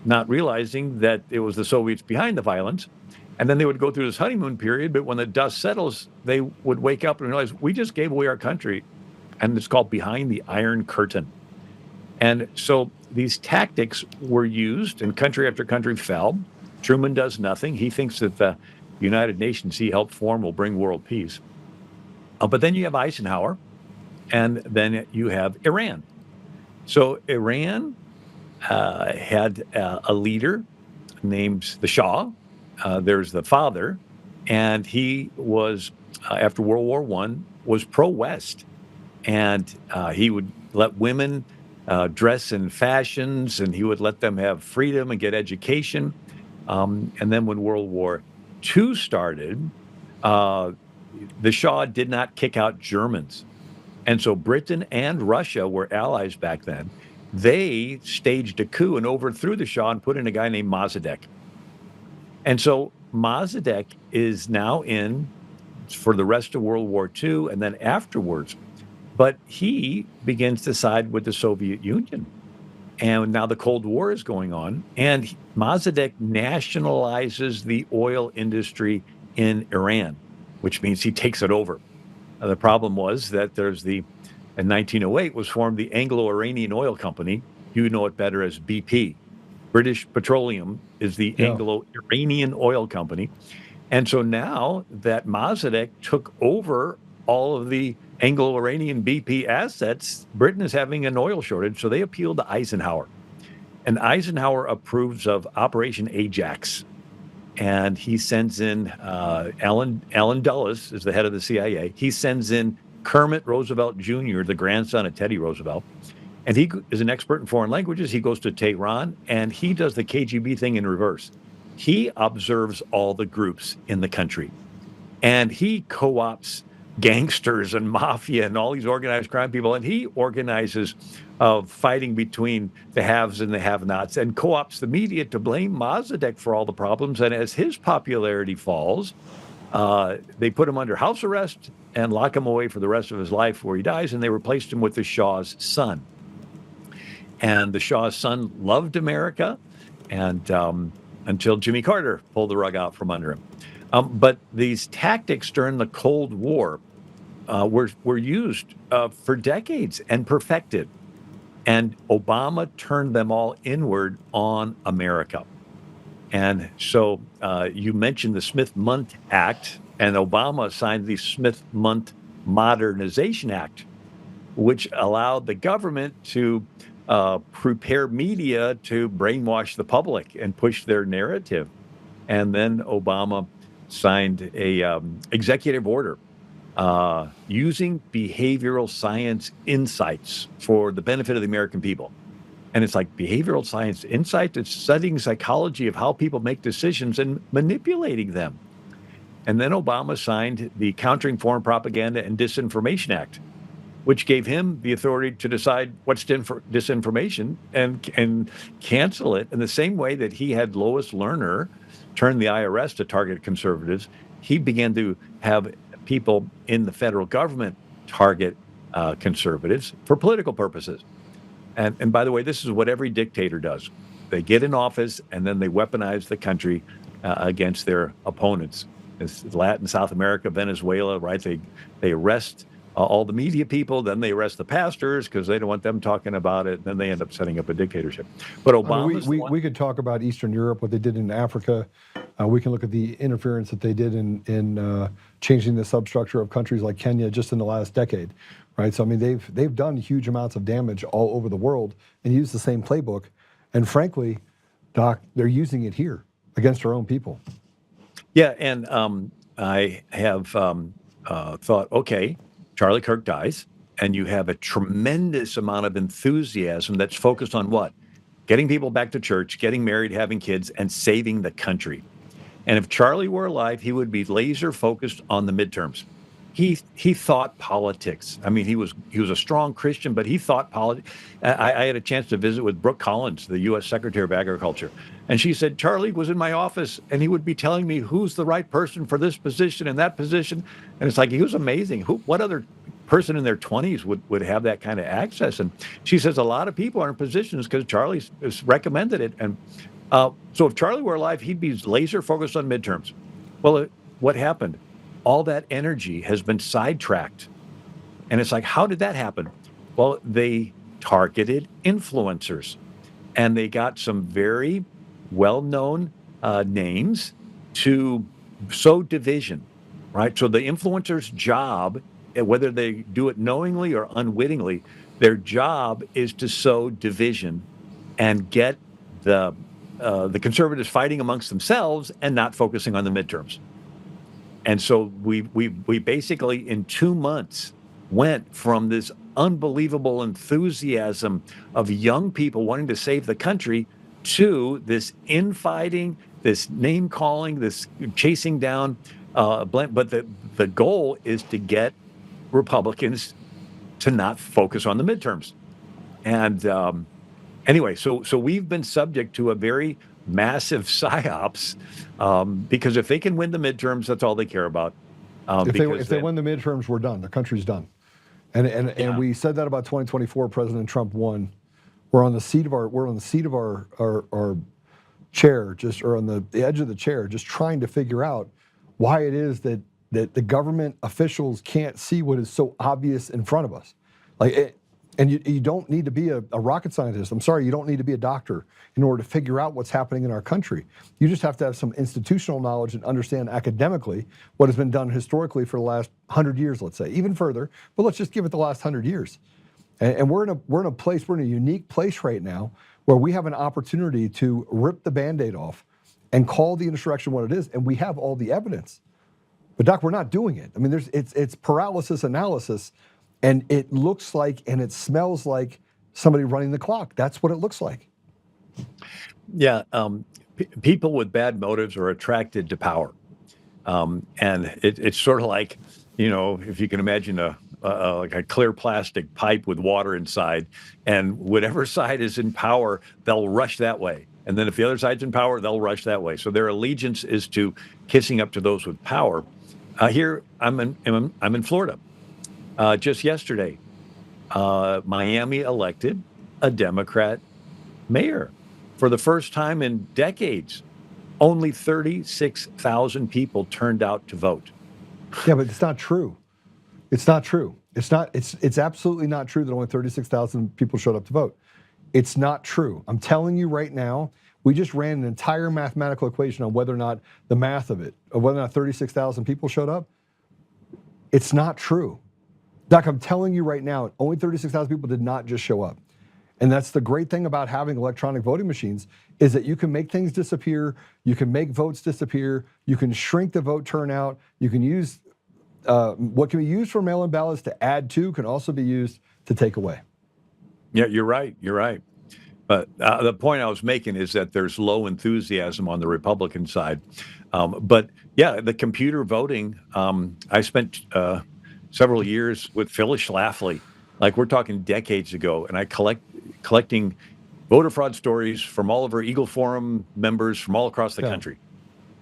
not realizing that it was the Soviets behind the violence. And then they would go through this honeymoon period, but when the dust settles, they would wake up and realize, we just gave away our country. And it's called behind the Iron Curtain. And so these tactics were used, and country after country fell. Truman does nothing. He thinks that the United Nations he helped form will bring world peace. But then you have Eisenhower, and then you have Iran. So Iran had a leader named the Shah. There's the father, and he was, after World War I, was pro-West. And he would let women dress in fashions, and he would let them have freedom and get education. And then when World War II started, the Shah did not kick out Germans. And so Britain and Russia were allies back then. They staged a coup and overthrew the Shah and put in a guy named Mossadegh. And so Mossadegh is now in for the rest of World War II and then afterwards. But he begins to side with the Soviet Union. And now the Cold War is going on. And Mossadegh nationalizes the oil industry in Iran, which means he takes it over. The problem was that in 1908 was formed the Anglo-Iranian Oil Company. You know it better as BP. British Petroleum is the Anglo-Iranian Oil Company. And so now that Mossadegh took over all of the Anglo-Iranian BP assets, Britain is having an oil shortage, so they appeal to Eisenhower. And Eisenhower approves of Operation Ajax. And he sends in Allen Dulles is the head of the CIA. He sends in Kermit Roosevelt Jr., the grandson of Teddy Roosevelt. And he is an expert in foreign languages. He goes to Tehran, and he does the KGB thing in reverse. He observes all the groups in the country. And he co-opts gangsters and mafia and all these organized crime people. And he organizes fighting between the haves and the have-nots and co-opts the media to blame Mossadegh for all the problems. And as his popularity falls, they put him under house arrest and lock him away for the rest of his life where he dies. And they replaced him with the Shah's son. And the Shah's son loved America and until Jimmy Carter pulled the rug out from under him. But these tactics during the Cold War were used for decades and perfected. And Obama turned them all inward on America. And so you mentioned the Smith-Mundt Act, and Obama signed the Smith-Mundt Modernization Act, which allowed the government to prepare media to brainwash the public and push their narrative. And then Obama signed a executive order using behavioral science insights for the benefit of the American people. And it's like behavioral science insights, it's studying psychology of how people make decisions and manipulating them. And then Obama signed the Countering Foreign Propaganda and Disinformation Act, which gave him the authority to decide what's disinformation and cancel it in the same way that he had Lois Lerner turn the IRS to target conservatives. He began to have people in the federal government target conservatives for political purposes. And by the way, this is what every dictator does. They get in office and then they weaponize the country against their opponents. It's Latin, South America, Venezuela, right? They arrest all the media people, then they arrest the pastors because they don't want them talking about it, and then they end up setting up a dictatorship. But Obama, we could talk about Eastern Europe, what they did in Africa. We can look at the interference that they did in changing the substructure of countries like Kenya just in the last decade, right? So I mean, they've done huge amounts of damage all over the world and used the same playbook. And frankly, Doc, they're using it here against our own people. Yeah, and I have thought, okay, Charlie Kirk dies. and you have a tremendous amount of enthusiasm that's focused on what? Getting people back to church, getting married, having kids, and saving the country. And if Charlie were alive, he would be laser focused on the midterms. He thought politics. I mean, he was a strong Christian, but he thought politics. I had a chance to visit with Brooke Collins, the U.S. Secretary of Agriculture, and she said Charlie was in my office, and he would be telling me who's the right person for this position and that position, and it's like he was amazing. What other person in their 20s would have that kind of access? And she says a lot of people are in positions because Charlie has recommended it. And so if Charlie were alive, he'd be laser focused on midterms. Well, what happened? All that energy has been sidetracked. And it's like, how did that happen? Well, they targeted influencers, and they got some very well-known names to sow division, right? So the influencer's job, whether they do it knowingly or unwittingly, their job is to sow division and get the conservatives fighting amongst themselves and not focusing on the midterms. And so we basically in 2 months went from this unbelievable enthusiasm of young people wanting to save the country to this infighting, this name calling, this chasing down. But the goal is to get Republicans to not focus on the midterms. And anyway, so we've been subject to a very massive psyops, because if they can win the midterms, that's all they care about. If they win the midterms, we're done. The country's done. And we said that about 2024. President Trump won. We're on the seat of our chair, or on the edge of the chair, just trying to figure out why it is that the government officials can't see what is so obvious in front of us. And you don't need to be a rocket scientist. I'm sorry, you don't need to be a doctor in order to figure out what's happening in our country. You just have to have some institutional knowledge and understand academically what has been done historically for the last 100 years, let's say, even further. But let's just give it the last 100 years. And we're in a unique place right now where we have an opportunity to rip the Band-Aid off and call the insurrection what it is, and we have all the evidence. But Doc, we're not doing it. I mean, it's paralysis analysis. And it looks like and it smells like somebody running the clock. That's what it looks like. Yeah. People with bad motives are attracted to power. And it's sort of like, if you can imagine like a clear plastic pipe with water inside, and whatever side is in power, they'll rush that way. And then if the other side's in power, they'll rush that way. So their allegiance is to kissing up to those with power. Here, I'm in Florida. Just yesterday, Miami elected a Democrat mayor for the first time in decades. Only 36,000 people turned out to vote. Yeah, but it's not true. It's not true. It's absolutely not true that only 36,000 people showed up to vote. It's not true. I'm telling you right now, we just ran an entire mathematical equation on whether or not the math of it, or whether or not 36,000 people showed up. It's not true. Doc, I'm telling you right now, only 36,000 people did not just show up. And that's the great thing about having electronic voting machines, is that you can make things disappear, you can make votes disappear, you can shrink the vote turnout, you can use, what can be used for mail-in ballots to add to can also be used to take away. Yeah, you're right. But the point I was making is that there's low enthusiasm on the Republican side. But yeah, the computer voting, I spent several years with Phyllis Schlafly, like we're talking decades ago, and I collecting voter fraud stories from all of our Eagle Forum members from all across the country.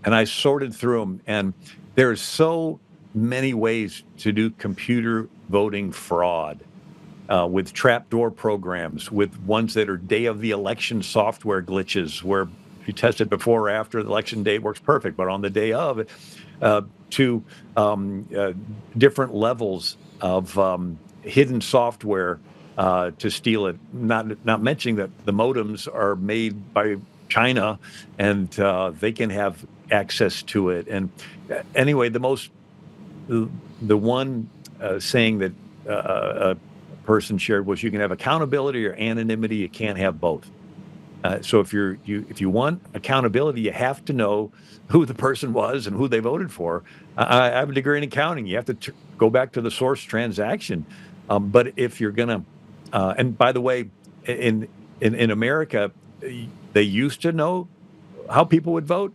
And I sorted through them, and there's so many ways to do computer voting fraud, with trapdoor programs, with ones that are day of the election software glitches, where you test it before or after the election day, it works perfect, but on the day of, to different levels of hidden software to steal it. Not mentioning that the modems are made by China, and they can have access to it. And anyway, the one saying that a person shared was, you can have accountability or anonymity. You can't have both. So if you want accountability, you have to know who the person was and who they voted for. I have a degree in accounting. You have to go back to the source transaction. But if you're gonna, and by the way, in America, they used to know how people would vote,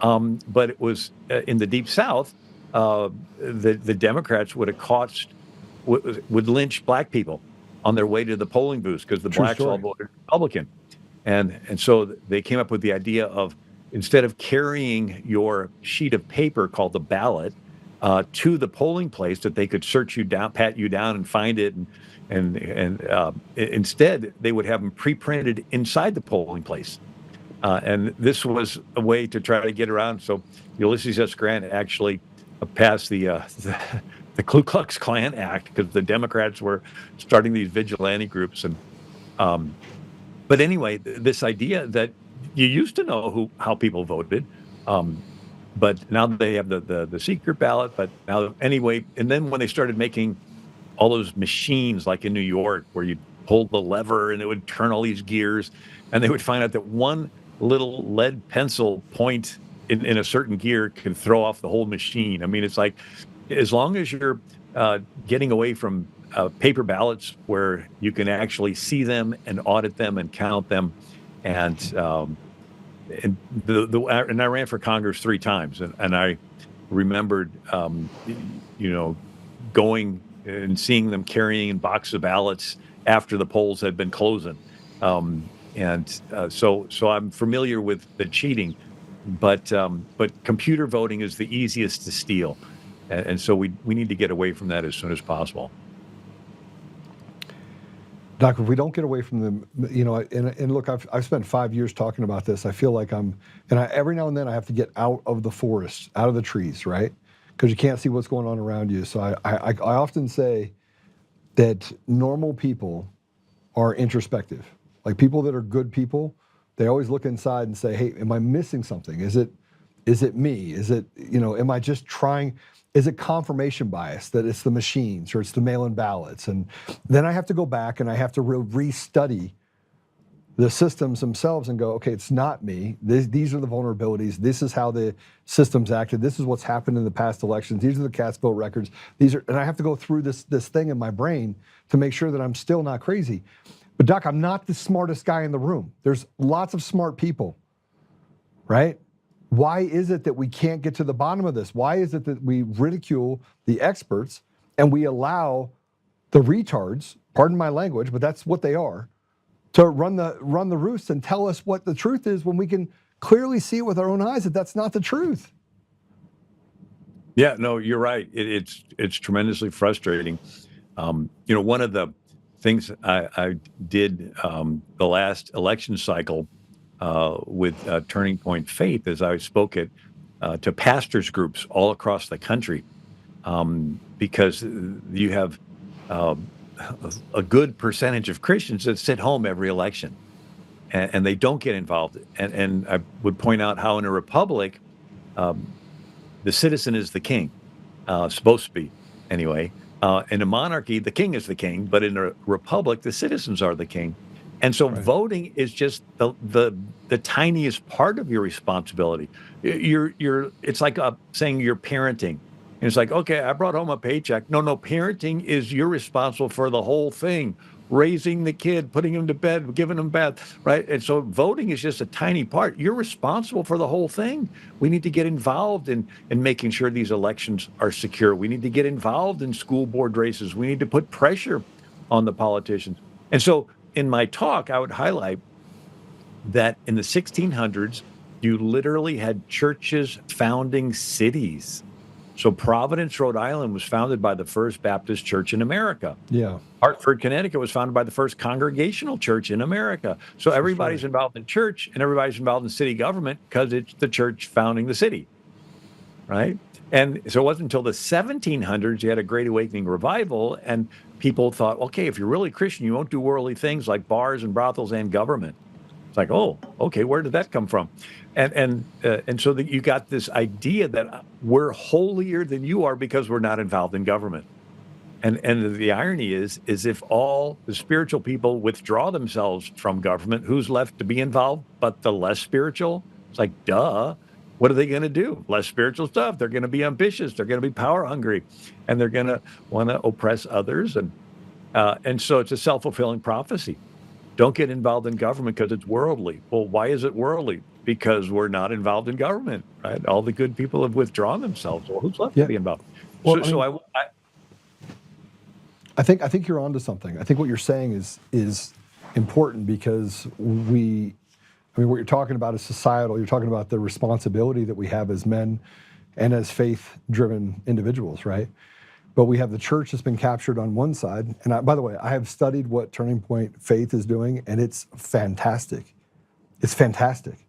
but it was in the Deep South, the Democrats would lynch black people on their way to the polling booths because the blacks all voted Republican, and so they came up with the idea of, instead of carrying your sheet of paper called the ballot to the polling place, that they could search you down, pat you down, and find it, and instead they would have them pre-printed inside the polling place. And this was a way to try to get around. So Ulysses S. Grant actually passed the Ku Klux Klan Act because the Democrats were starting these vigilante groups. And but anyway, this idea that you used to know how people voted, but now they have the secret ballot. But now anyway, and then when they started making all those machines like in New York where you pulled the lever and it would turn all these gears, and they would find out that one little lead pencil point in a certain gear can throw off the whole machine. I mean, it's like, as long as you're getting away from paper ballots where you can actually see them and audit them and count them, and I ran for Congress 3 times, and I remembered, going and seeing them carrying in boxes of ballots after the polls had been closing. So I'm familiar with the cheating, but computer voting is the easiest to steal. And so we need to get away from that as soon as possible. Doc, if we don't get away from them, and look, I've spent 5 years talking about this. I feel like every now and then I have to get out of the forest, out of the trees, right? Because you can't see what's going on around you. So I often say that normal people are introspective. Like, people that are good people, they always look inside and say, hey, am I missing something? Is it me? Is it, am I just trying? Is it confirmation bias that it's the machines or it's the mail-in ballots? And then I have to go back and I have to re-study the systems themselves and go, okay, it's not me. These are the vulnerabilities. This is how the systems acted. This is what's happened in the past elections. These are the Catskill records. And I have to go through this thing in my brain to make sure that I'm still not crazy. But Doc, I'm not the smartest guy in the room. There's lots of smart people, right? Why is it that we can't get to the bottom of this? Why is it that we ridicule the experts and we allow the retards, pardon my language, but that's what they are, to run the roost and tell us what the truth is when we can clearly see it with our own eyes that that's not the truth? Yeah, no, you're right. It's tremendously frustrating. One of the things I did the last election cycle with Turning Point Faith is I spoke to pastors groups all across the country, because you have a good percentage of Christians that sit home every election and they don't get involved. And I would point out how in a republic, the citizen is the king, supposed to be anyway. In a monarchy, the king is the king, but in a republic, the citizens are the king. And so voting is just the tiniest part of your responsibility. It's like saying you're parenting. And it's like, okay, I brought home a paycheck. No, parenting is you're responsible for the whole thing. Raising the kid, putting him to bed, giving him bath, right? And so voting is just a tiny part. You're responsible for the whole thing. We need to get involved in making sure these elections are secure. We need to get involved in school board races. We need to put pressure on the politicians. And so in my talk, I would highlight that in the 1600s, you literally had churches founding cities. So Providence, Rhode Island was founded by the first Baptist church in America. Yeah. Hartford, Connecticut was founded by the first Congregational church in America. So everybody's involved in church and everybody's involved in city government because it's the church founding the city, right? And so it wasn't until the 1700s you had a Great Awakening revival, and people thought, okay, if you're really Christian, you won't do worldly things like bars and brothels and government. It's like, oh, okay, where did that come from? And so that you got this idea that we're holier than you are because we're not involved in government. And the irony is if all the spiritual people withdraw themselves from government, who's left to be involved but the less spiritual? It's like, duh. What are they going to do? Less spiritual stuff. They're going to be ambitious. They're going to be power hungry, and they're going to want to oppress others. And And so it's a self-fulfilling prophecy. Don't get involved in government because it's worldly. Well, why is it worldly? Because we're not involved in government, right? All the good people have withdrawn themselves. Well, who's left to be involved? Well, I think you're onto something. I think what you're saying is important because what you're talking about is societal. You're talking about the responsibility that we have as men and as faith-driven individuals, right? But we have the church that's been captured on one side. And by the way, I have studied what Turning Point Faith is doing, and it's fantastic. It's fantastic.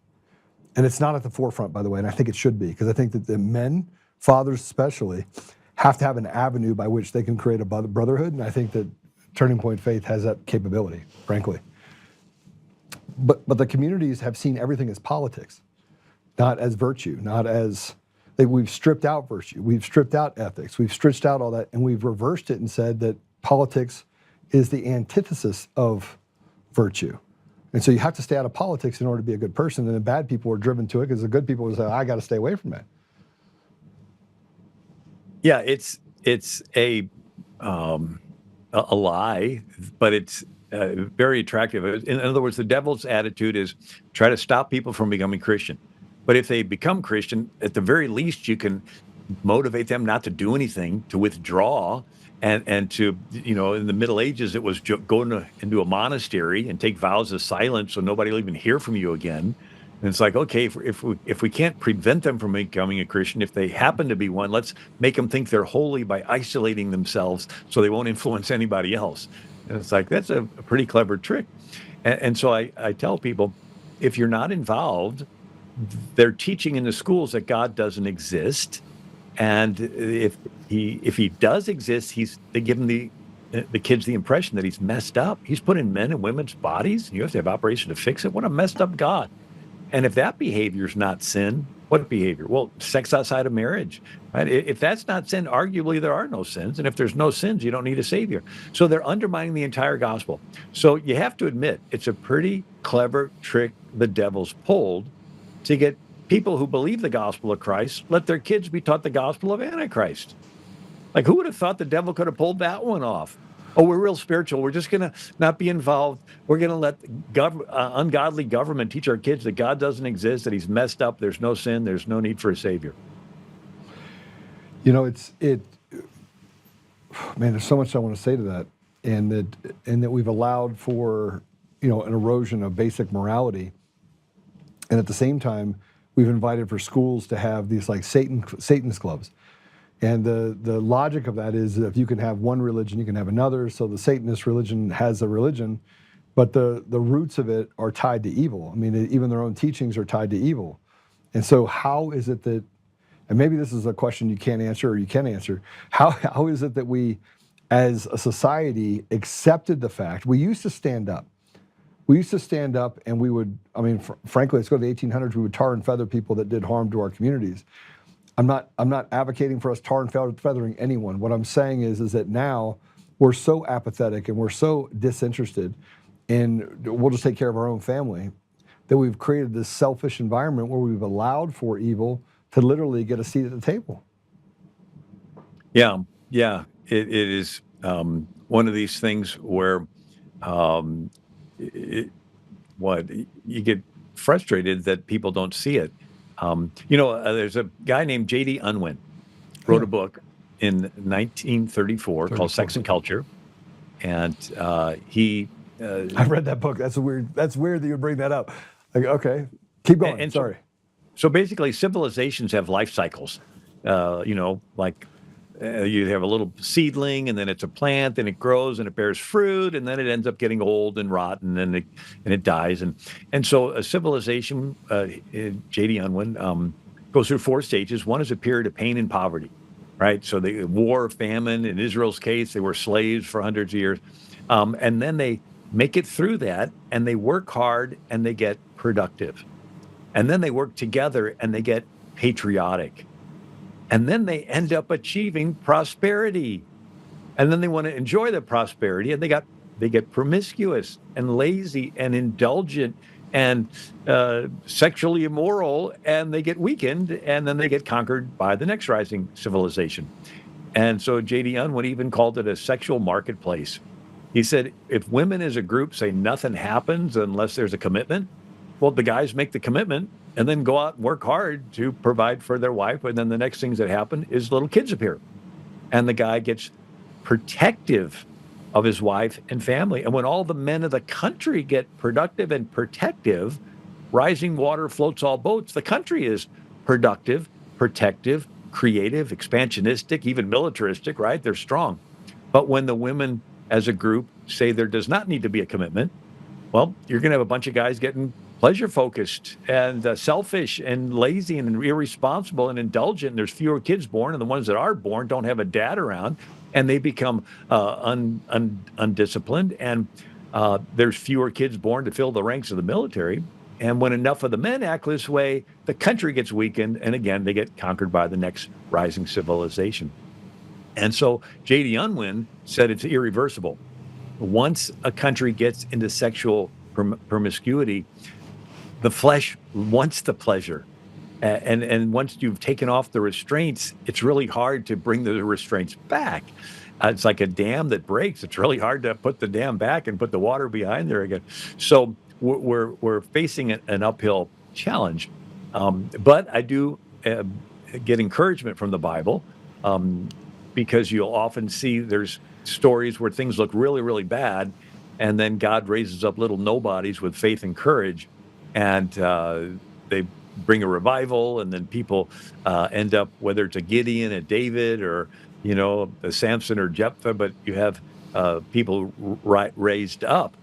And it's not at the forefront, by the way, and I think it should be, because I think that the men, fathers especially, have to have an avenue by which they can create a brotherhood, and I think that Turning Point Faith has that capability, frankly. But the communities have seen everything as politics, not as virtue, not as... We've stripped out virtue, we've stripped out ethics, we've stripped out all that, and we've reversed it and said that politics is the antithesis of virtue. And so you have to stay out of politics in order to be a good person, and the bad people are driven to it because the good people will say, I got to stay away from it. Yeah, it's a lie, but it's very attractive. In other words, the devil's attitude is try to stop people from becoming Christian. But if they become Christian, at the very least, you can motivate them not to do anything, to withdraw, and to, in the Middle Ages, it was go into a monastery and take vows of silence so nobody will even hear from you again. And it's like, okay, if we can't prevent them from becoming a Christian, if they happen to be one, let's make them think they're holy by isolating themselves so they won't influence anybody else. And it's like, that's a pretty clever trick. And so I tell people, if you're not involved, they're teaching in the schools that God doesn't exist, and if he does exist, they give him the kids the impression that he's messed up. He's put in men and women's bodies. You have to have operation to fix it. What a messed up God! And if that behavior is not sin, what behavior? Well, sex outside of marriage, right? If that's not sin, arguably there are no sins. And if there's no sins, you don't need a savior. So they're undermining the entire gospel. So you have to admit, it's a pretty clever trick the devil's pulled to get people who believe the gospel of Christ, let their kids be taught the gospel of Antichrist. Like, who would have thought the devil could have pulled that one off? Oh, we're real spiritual. We're just going to not be involved. We're going to let ungodly government teach our kids that God doesn't exist, that he's messed up, there's no sin, there's no need for a savior. Man, there's so much I want to say to that, and that we've allowed for, an erosion of basic morality. And at the same time, we've invited for schools to have these like Satanist clubs. And the logic of that is that if you can have one religion, you can have another. So the Satanist religion has a religion, but the roots of it are tied to evil. I mean, even their own teachings are tied to evil. And so how is it that, and maybe this is a question you can't answer or you can answer, how is it that we as a society accepted the fact, we used to stand up. We used to stand up and we would, frankly, let's go to the 1800s, we would tar and feather people that did harm to our communities. I'm not advocating for us tar and feathering anyone. What I'm saying is that now we're so apathetic and we're so disinterested and we'll just take care of our own family that we've created this selfish environment where we've allowed for evil to literally get a seat at the table. Yeah. It is one of these things where you get frustrated that people don't see it. There's a guy named J.D. Unwin, wrote a book in 1934 called Sex and Culture, and he. I've read that book. That's weird that you bring that up. Like, okay, keep going. And sorry. So basically, civilizations have life cycles. You have a little seedling, and then it's a plant, and it grows, and it bears fruit, and then it ends up getting old and rotten, and it dies. And so a civilization, J.D. Unwin, goes through 4 stages. One is a period of pain and poverty, right? So the war, famine. In Israel's case, they were slaves for hundreds of years, and then they make it through that, and they work hard, and they get productive, and then they work together, and they get patriotic. And then they end up achieving prosperity. And then they want to enjoy the prosperity, and they get promiscuous and lazy and indulgent and sexually immoral, and they get weakened, and then they get conquered by the next rising civilization. And so J.D. Unwin even called it a sexual marketplace. He said, if women as a group say nothing happens unless there's a commitment, well, the guys make the commitment and then go out and work hard to provide for their wife. And then the next things that happen is little kids appear. And the guy gets protective of his wife and family. And when all the men of the country get productive and protective, rising water floats all boats. The country is productive, protective, creative, expansionistic, even militaristic, right? They're strong. But when the women as a group say there does not need to be a commitment, well, you're going to have a bunch of guys getting pleasure focused and selfish and lazy and irresponsible and indulgent. And there's fewer kids born, and the ones that are born don't have a dad around, and they become undisciplined. And there's fewer kids born to fill the ranks of the military. And when enough of the men act this way, the country gets weakened, and again, they get conquered by the next rising civilization. And so J.D. Unwin said it's irreversible. Once a country gets into sexual promiscuity, the flesh wants the pleasure. And once you've taken off the restraints, it's really hard to bring the restraints back. It's like a dam that breaks. It's really hard to put the dam back and put the water behind there again. So we're facing an uphill challenge. But I do get encouragement from the Bible, because you'll often see there's stories where things look really, really bad, and then God raises up little nobodies with faith and courage, and they bring a revival, and then people end up, whether it's a Gideon, a David, or a Samson or Jephthah, but you have people raised up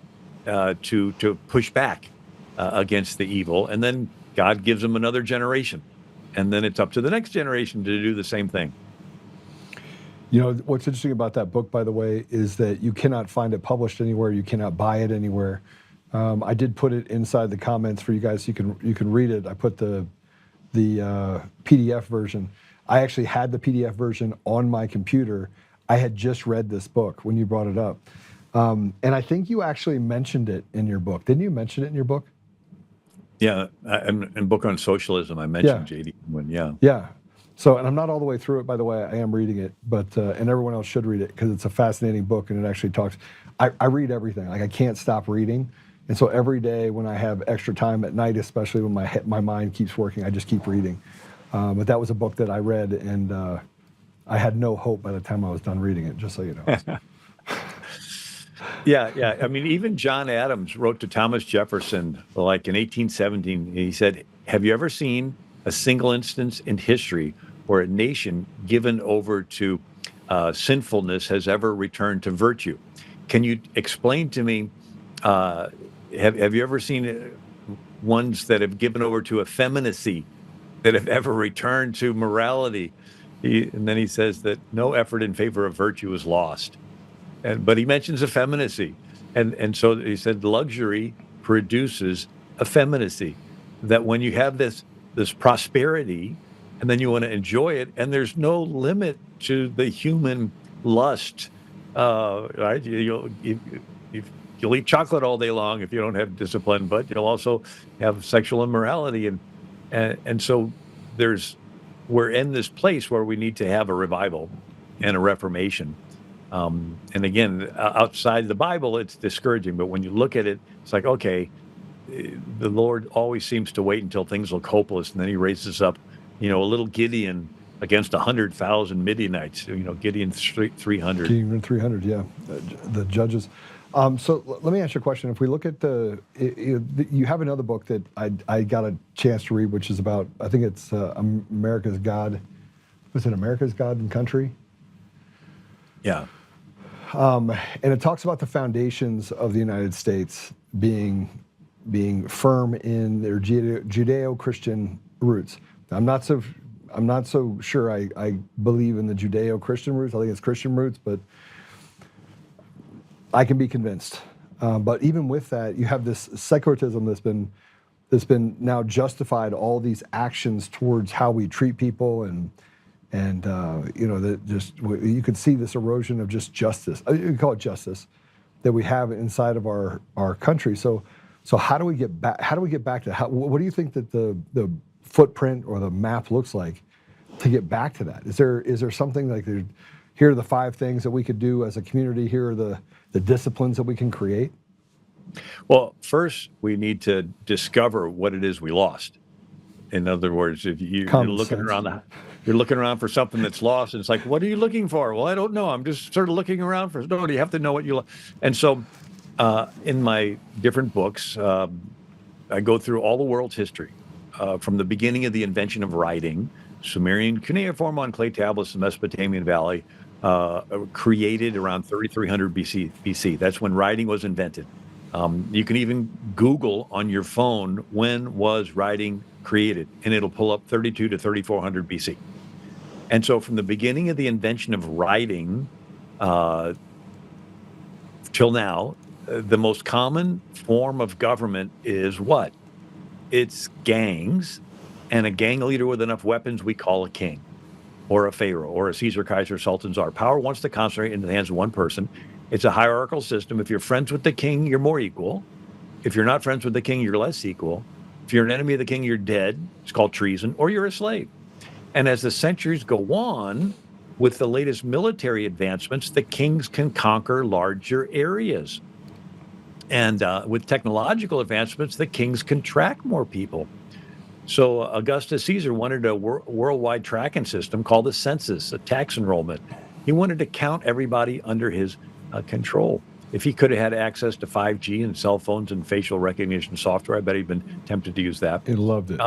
to push back against the evil, and then God gives them another generation, and then it's up to the next generation to do the same thing. What's interesting about that book, by the way, is that you cannot find it published anywhere. You cannot buy it anywhere. I did put it inside the comments for you guys. You can read it. I put the PDF version. I actually had the PDF version on my computer. I had just read this book when you brought it up. And I think you actually mentioned it in your book. Didn't you mention it in your book? Yeah, in book on socialism, I mentioned J.D. Unwin. Yeah. So, and I'm not all the way through it, by the way. I am reading it, but and everyone else should read it because it's a fascinating book, and it actually talks. I read everything. Like, I can't stop reading, and so every day when I have extra time at night, especially when my mind keeps working, I just keep reading. But that was a book that I read, and I had no hope by the time I was done reading it. Just so you know. Yeah. I mean, even John Adams wrote to Thomas Jefferson, like in 1817. He said, "Have you ever seen a single instance in history where a nation given over to sinfulness has ever returned to virtue? Can you explain to me, have you ever seen ones that have given over to effeminacy that have ever returned to morality?" And then he says that no effort in favor of virtue is lost. But he mentions effeminacy. And so he said luxury produces effeminacy, that when you have this prosperity, and then you want to enjoy it, and there's no limit to the human lust, right? You'll eat chocolate all day long if you don't have discipline, but you'll also have sexual immorality, and so we're in this place where we need to have a revival and a reformation. And again, outside the Bible, it's discouraging, but when you look at it, it's like, okay, the Lord always seems to wait until things look hopeless, and then he raises up, a little Gideon against 100,000 Midianites. Gideon's 300. Gideon 300, yeah. The judges. So let me ask you a question. If we look at you have another book that I got a chance to read, which is about, I think it's America's God. Was it America's God and Country? Yeah. And it talks about the foundations of the United States being firm in their Judeo-Christian roots. I'm not so sure I believe in the Judeo-Christian roots. I think it's Christian roots, but I can be convinced. But even with that, you have this secularism that's been now justified, all these actions towards how we treat people, and you can see this erosion of just justice. You call it justice that we have inside of our country. So how do we get back? How do we get back to what do you think that the footprint or the map looks like to get back to that? Is there something like here are the 5 things that we could do as a community. Here are the disciplines that we can create? Well, first, we need to discover what it is we lost. In other words, if you're looking around for something that's lost, and it's like, what are you looking for? Well, I don't know. I'm just sort of looking around for. No, you have to know what you lost. And so, in my different books, I go through all the world's history, from the beginning of the invention of writing, Sumerian cuneiform on clay tablets in the Mesopotamian Valley, created around 3300 BC. That's when writing was invented. You can even Google on your phone, when was writing created, and it'll pull up 32 to 3400 BC. And so from the beginning of the invention of writing till now, the most common form of government is what? It's gangs, and a gang leader with enough weapons we call a king, or a pharaoh, or a Caesar, Kaiser, Sultan, Czar. Power wants to concentrate in the hands of one person. It's a hierarchical system. If you're friends with the king, you're more equal. If you're not friends with the king, you're less equal. If you're an enemy of the king, you're dead. It's called treason, or you're a slave. And as the centuries go on, with the latest military advancements, the kings can conquer larger areas. And with technological advancements, the kings can track more people. So Augustus Caesar wanted a worldwide tracking system called the census, a tax enrollment. He wanted to count everybody under his control. If he could have had access to 5G and cell phones and facial recognition software, I bet he'd been tempted to use that. He loved it.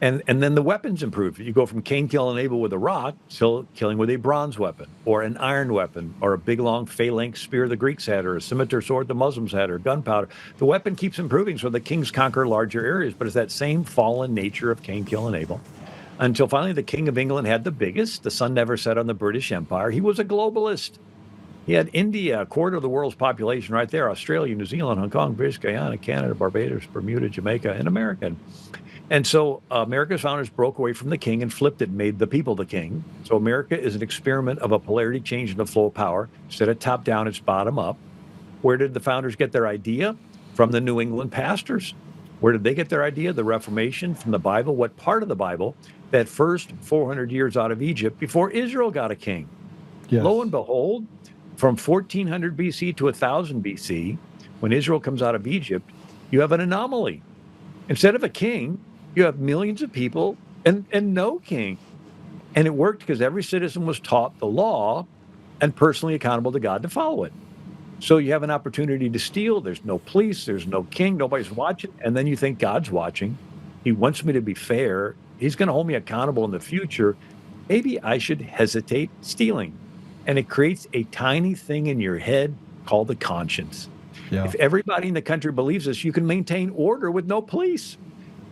And then the weapons improved. You go from Cain killing Abel with a rock to killing with a bronze weapon, or an iron weapon, or a big long phalanx spear the Greeks had, or a scimitar sword the Muslims had, or gunpowder. The weapon keeps improving, so the kings conquer larger areas, but it's that same fallen nature of Cain killing Abel. Until finally the King of England had the biggest. The sun never set on the British Empire. He was a globalist. He had India, a quarter of the world's population right there, Australia, New Zealand, Hong Kong, British Guyana, Canada, Barbados, Bermuda, Jamaica, and America. And so America's founders broke away from the king and flipped it and made the people the king. So America is an experiment of a polarity change in the flow of power. Instead of top down, it's bottom up. Where did the founders get their idea? From the New England pastors. Where did they get their idea? The Reformation, from the Bible. What part of the Bible? That first 400 years out of Egypt before Israel got a king. Yes. Lo and behold, from 1400 BC to 1000 BC, when Israel comes out of Egypt, you have an anomaly. Instead of a king, you have millions of people and no king. And it worked because every citizen was taught the law and personally accountable to God to follow it. So you have an opportunity to steal. There's no police. There's no king. Nobody's watching. And then you think God's watching. He wants me to be fair. He's going to hold me accountable in the future. Maybe I should hesitate stealing. And it creates a tiny thing in your head called the conscience. Yeah. If everybody in the country believes this, you can maintain order with no police.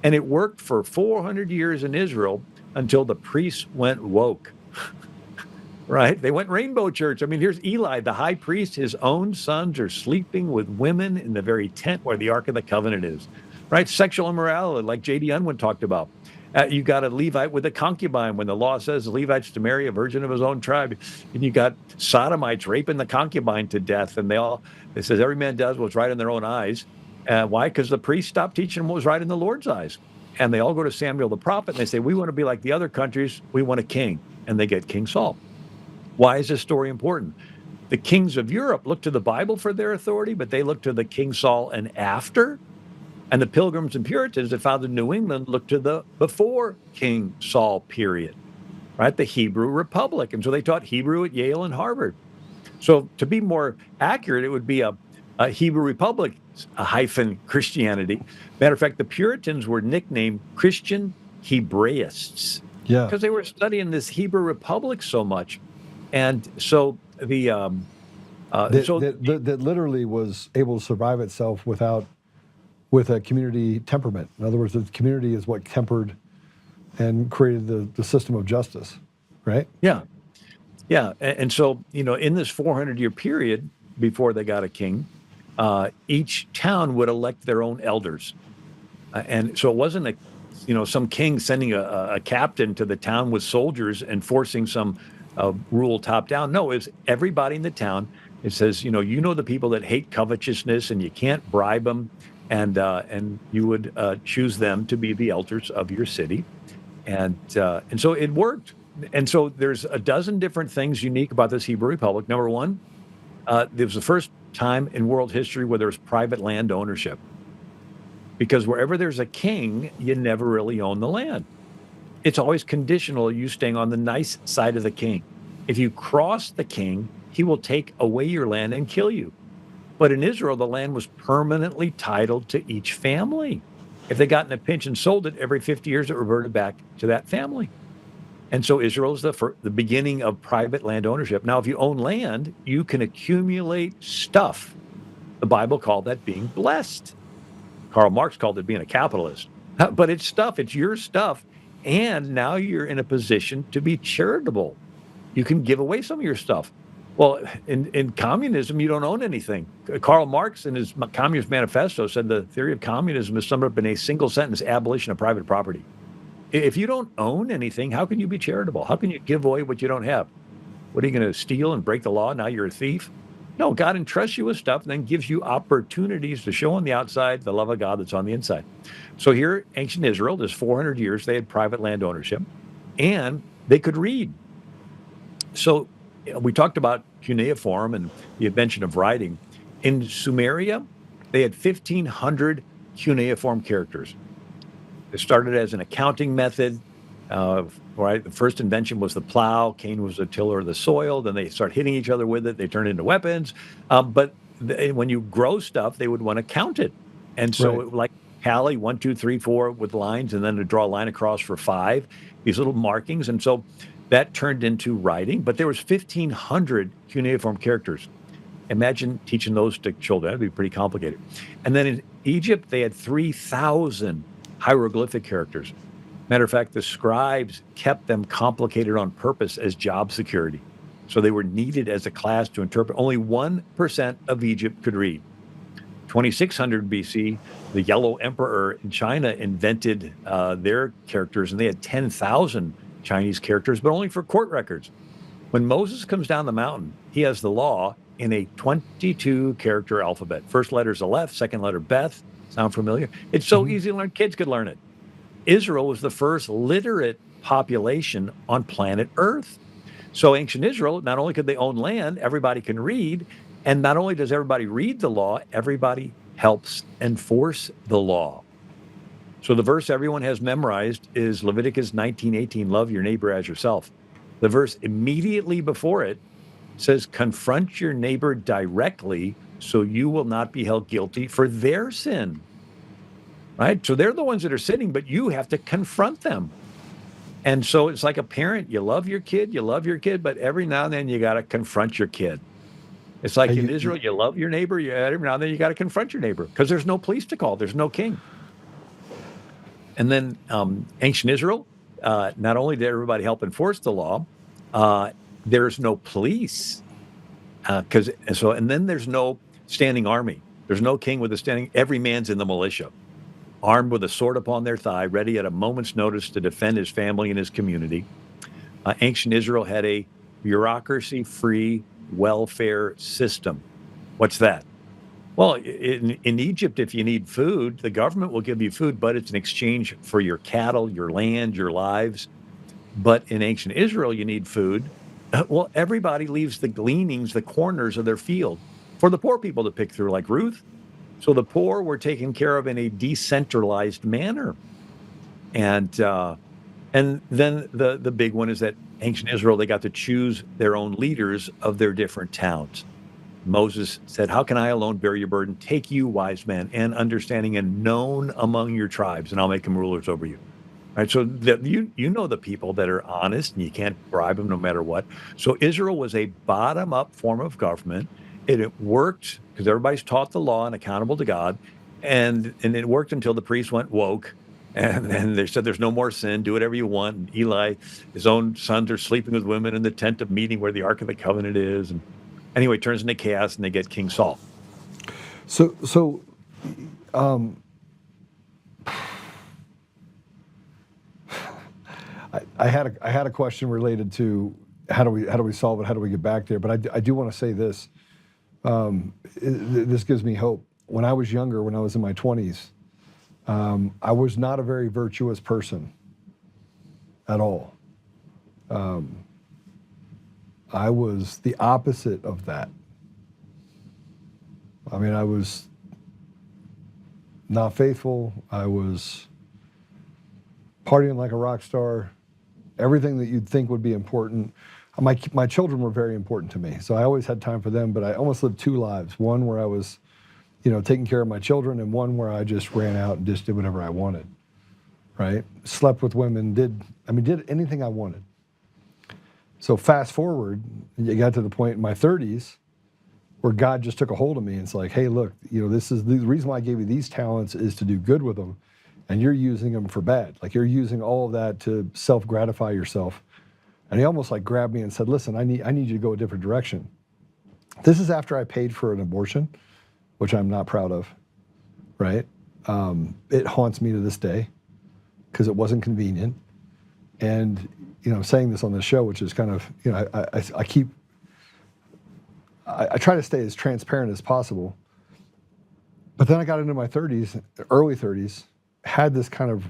And it worked for 400 years in Israel until the priests went woke. Right? They went rainbow church. I mean, here's Eli, the high priest. His own sons are sleeping with women in the very tent where the Ark of the Covenant is. Right? Sexual immorality, like J.D. Unwin talked about. You got a Levite with a concubine when the law says the Levite's to marry a virgin of his own tribe. And you got sodomites raping the concubine to death. And it says every man does what's right in their own eyes. Why? Because the priest stopped teaching them what was right in the Lord's eyes. And they all go to Samuel the prophet and they say, we want to be like the other countries. We want a king. And they get King Saul. Why is this story important? The kings of Europe look to the Bible for their authority, but they look to the King Saul and after. And the Pilgrims and Puritans that founded New England looked to the before King Saul period, right? The Hebrew Republic. And so they taught Hebrew at Yale and Harvard. So to be more accurate, it would be a Hebrew Republic hyphen Christianity. Matter of fact, the Puritans were nicknamed Christian Hebraists. Yeah. Because they were studying this Hebrew Republic so much. And so that literally was able to survive itself with a community temperament. In other words, the community is what tempered and created the system of justice, right? Yeah. Yeah. And so, in this 400-year period before they got a king, each town would elect their own elders. And so it wasn't some king sending a captain to the town with soldiers and forcing some rule top down. No, it's everybody in the town. It says, the people that hate covetousness and you can't bribe them. And you would choose them to be the elders of your city. And so it worked. and so there's a dozen different things unique about this Hebrew Republic. Number one, it was the first time in world history where there was private land ownership. Because wherever there's a king, you never really own the land. It's always conditional, you staying on the nice side of the king. If you cross the king, he will take away your land and kill you. But in Israel, the land was permanently titled to each family. If they got in a pinch and sold it, every 50 years it reverted back to that family. And so Israel is the beginning of private land ownership. Now, if you own land, you can accumulate stuff. The Bible called that being blessed. Karl Marx called it being a capitalist. But it's stuff, it's your stuff. And now you're in a position to be charitable. You can give away some of your stuff. Well, in communism, you don't own anything. Karl Marx, in his Communist Manifesto, said the theory of communism is summed up in a single sentence: abolition of private property. If you don't own anything, how can you be charitable? How can you give away what you don't have? What, are you going to steal and break the law? Now you're a thief? No, God entrusts you with stuff and then gives you opportunities to show on the outside the love of God that's on the inside. So here, ancient Israel, there's 400 years, they had private land ownership, and they could read. So we talked about cuneiform and the invention of writing. In Sumeria, they had 1,500 cuneiform characters. It started as an accounting method. Right, the first invention was the plow. Cain was the tiller of the soil. Then they start hitting each other with it. They turn into weapons. But when you grow stuff, they would want to count it. And so, like tally 1, 2, 3, 4 with lines, and then to draw a line across for 5. These little markings, and so that turned into writing. But there was 1,500 cuneiform characters. Imagine teaching those to children. That'd be pretty complicated. And then in Egypt, they had 3,000 hieroglyphic characters. Matter of fact, the scribes kept them complicated on purpose as job security. So they were needed as a class to interpret. Only 1% of Egypt could read. 2600 BC, the Yellow Emperor in China invented their characters, and they had 10,000 Chinese characters, but only for court records. When Moses comes down the mountain, he has the law in a 22-character alphabet. First letter's Aleph, second letter Beth. Sound familiar? It's so easy to learn. Kids could learn it. Israel was the first literate population on planet Earth. So ancient Israel, not only could they own land, everybody can read, and not only does everybody read the law, everybody helps enforce the law. So the verse everyone has memorized is Leviticus 19:18, love your neighbor as yourself. The verse immediately before it says, confront your neighbor directly so you will not be held guilty for their sin. Right? So they're the ones that are sinning, but you have to confront them. And so it's like a parent. You love your kid, but every now and then you got to confront your kid. It's like in Israel, you love your neighbor. Every now and then you got to confront your neighbor because there's no police to call. There's no king. And then ancient Israel, not only did everybody help enforce the law, there's no police. And then there's no standing army. There's no king with a standing. Every man's in the militia, armed with a sword upon their thigh, ready at a moment's notice to defend his family and his community. Ancient Israel had a bureaucracy-free welfare system. What's that? Well, in Egypt, if you need food, the government will give you food, but it's in exchange for your cattle, your land, your lives. But in ancient Israel, you need food. Well, everybody leaves the gleanings, the corners of their field for the poor people to pick through, like Ruth. So the poor were taken care of in a decentralized manner. And then the big one is that ancient Israel, they got to choose their own leaders of their different towns. Moses said, how can I alone bear your burden? Take you, wise men, and understanding and known among your tribes, and I'll make them rulers over you. All right, so you know the people that are honest, and you can't bribe them no matter what. So Israel was a bottom-up form of government. It worked because everybody's taught the law and accountable to God, and it worked until the priests went woke, and then they said there's no more sin, do whatever you want. And Eli, his own sons are sleeping with women in the tent of meeting where the Ark of the Covenant is, and anyway, it turns into chaos, and they get King Saul. I had a question related to how do we solve it? How do we get back there? But I do want to say this. This gives me hope. When I was younger, when I was in my 20s, I was not a very virtuous person at all. I was the opposite of that. I mean, I was not faithful. I was partying like a rock star. Everything that you'd think would be important. My children were very important to me, so I always had time for them, but I almost lived two lives. One where I was, taking care of my children, and one where I just ran out and just did whatever I wanted, right? Slept with women, did anything I wanted. So fast forward, you got to the point in my 30s where God just took a hold of me and it's like, hey, look, this is the reason why I gave you these talents is to do good with them, and you're using them for bad. Like, you're using all of that to self-gratify yourself. And he almost like grabbed me and said, listen, I need you to go a different direction. This is after I paid for an abortion, which I'm not proud of, right? It haunts me to this day because it wasn't convenient. And, saying this on the show, which is kind of, I try to stay as transparent as possible. But then I got into my 30s, early 30s, had this kind of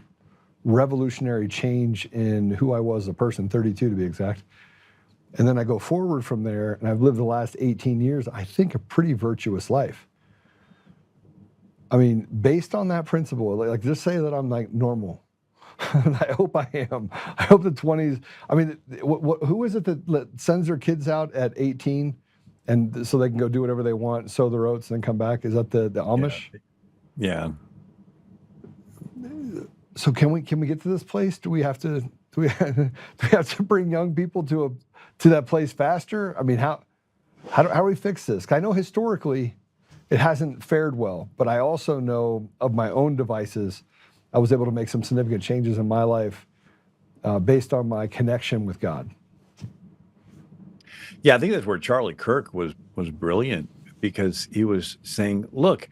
revolutionary change in who I was as a person, 32 to be exact. And then I go forward from there, and I've lived the last 18 years, I think, a pretty virtuous life. I mean, based on that principle, like just say that I'm like normal. And I hope I am. I hope the 20s, I mean, who is it that sends their kids out at 18 and so they can go do whatever they want, sow their oats, and then come back? Is that the Amish? Yeah. So can we get to this place? Do we have to bring young people to that place faster? I mean, how do we fix this? 'Cause I know historically it hasn't fared well, but I also know of my own devices, I was able to make some significant changes in my life based on my connection with God. Yeah, I think that's where Charlie Kirk was brilliant, because he was saying, look,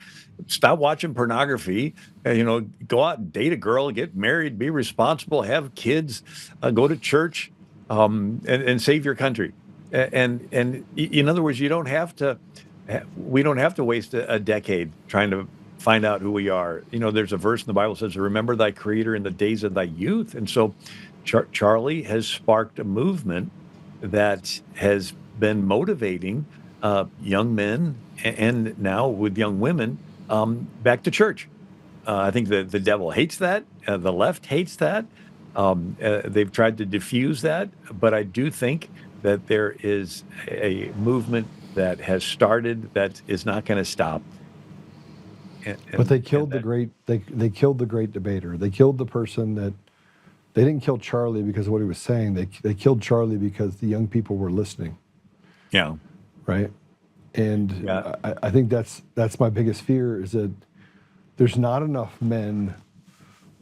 stop watching pornography, go out and date a girl, get married, be responsible, have kids, go to church, and save your country. And in other words, we don't have to waste a decade trying to find out who we are. There's a verse in the Bible that says, remember thy creator in the days of thy youth. And so Charlie has sparked a movement that has been motivating young men and now with young women back to church. I think the devil hates that. The left hates that. They've tried to diffuse that. But I do think that there is a movement that has started that is not going to stop. But they killed the great. They killed the great debater. They killed the person that. They didn't kill Charlie because of what he was saying. They killed Charlie because the young people were listening. Yeah. Right. And I think that's my biggest fear, is that there's not enough men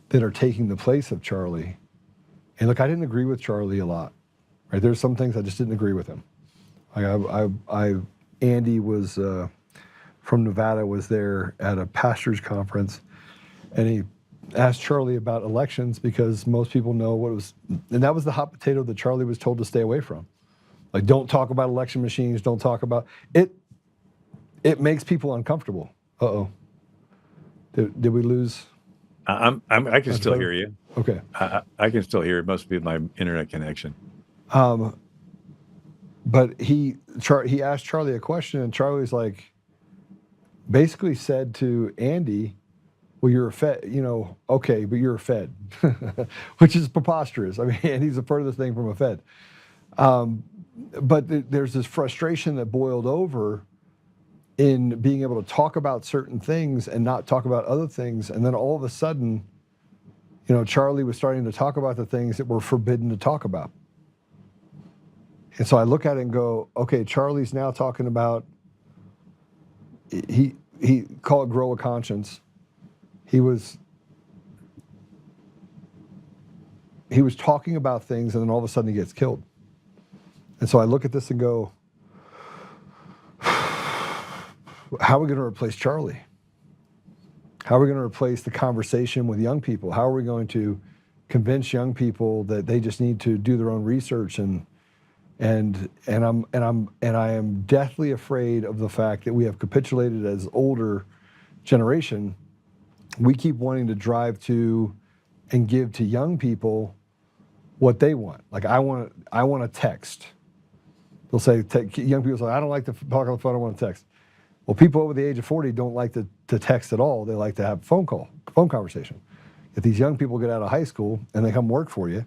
that are taking the place of Charlie. And look, I didn't agree with Charlie a lot. Right. There's some things I just didn't agree with him. Andy was from Nevada, was there at a pastors conference, and he asked Charlie about elections because most people know what it was, and that was the hot potato that Charlie was told to stay away from. Like, don't talk about election machines, don't talk about it. It makes people uncomfortable. Uh-oh. Did we lose? I can still hear you. Okay. I can still hear. It must be my internet connection. But he asked Charlie a question, and Charlie's like, basically said to Andy, well, you're a Fed, okay, but you're a Fed, which is preposterous. I mean, Andy's the furthest thing from a Fed. But there's this frustration that boiled over in being able to talk about certain things and not talk about other things. And then all of a sudden, Charlie was starting to talk about the things that were forbidden to talk about. And so I look at it and go, okay, Charlie's now talking about, he call it grow a conscience. He was talking about things, and then all of a sudden he gets killed. And so I look at this and go, how are we going to replace Charlie? How are we going to replace the conversation with young people? How are we going to convince young people that they just need to do their own research? And I am deathly afraid of the fact that we have capitulated as older generation. We keep wanting to drive to and give to young people what they want. Like I want to text. They'll say, young people say, I don't like to talk on the phone, I want to text. Well, people over the age of 40 don't like to text at all. They like to have phone conversation. If these young people get out of high school and they come work for you,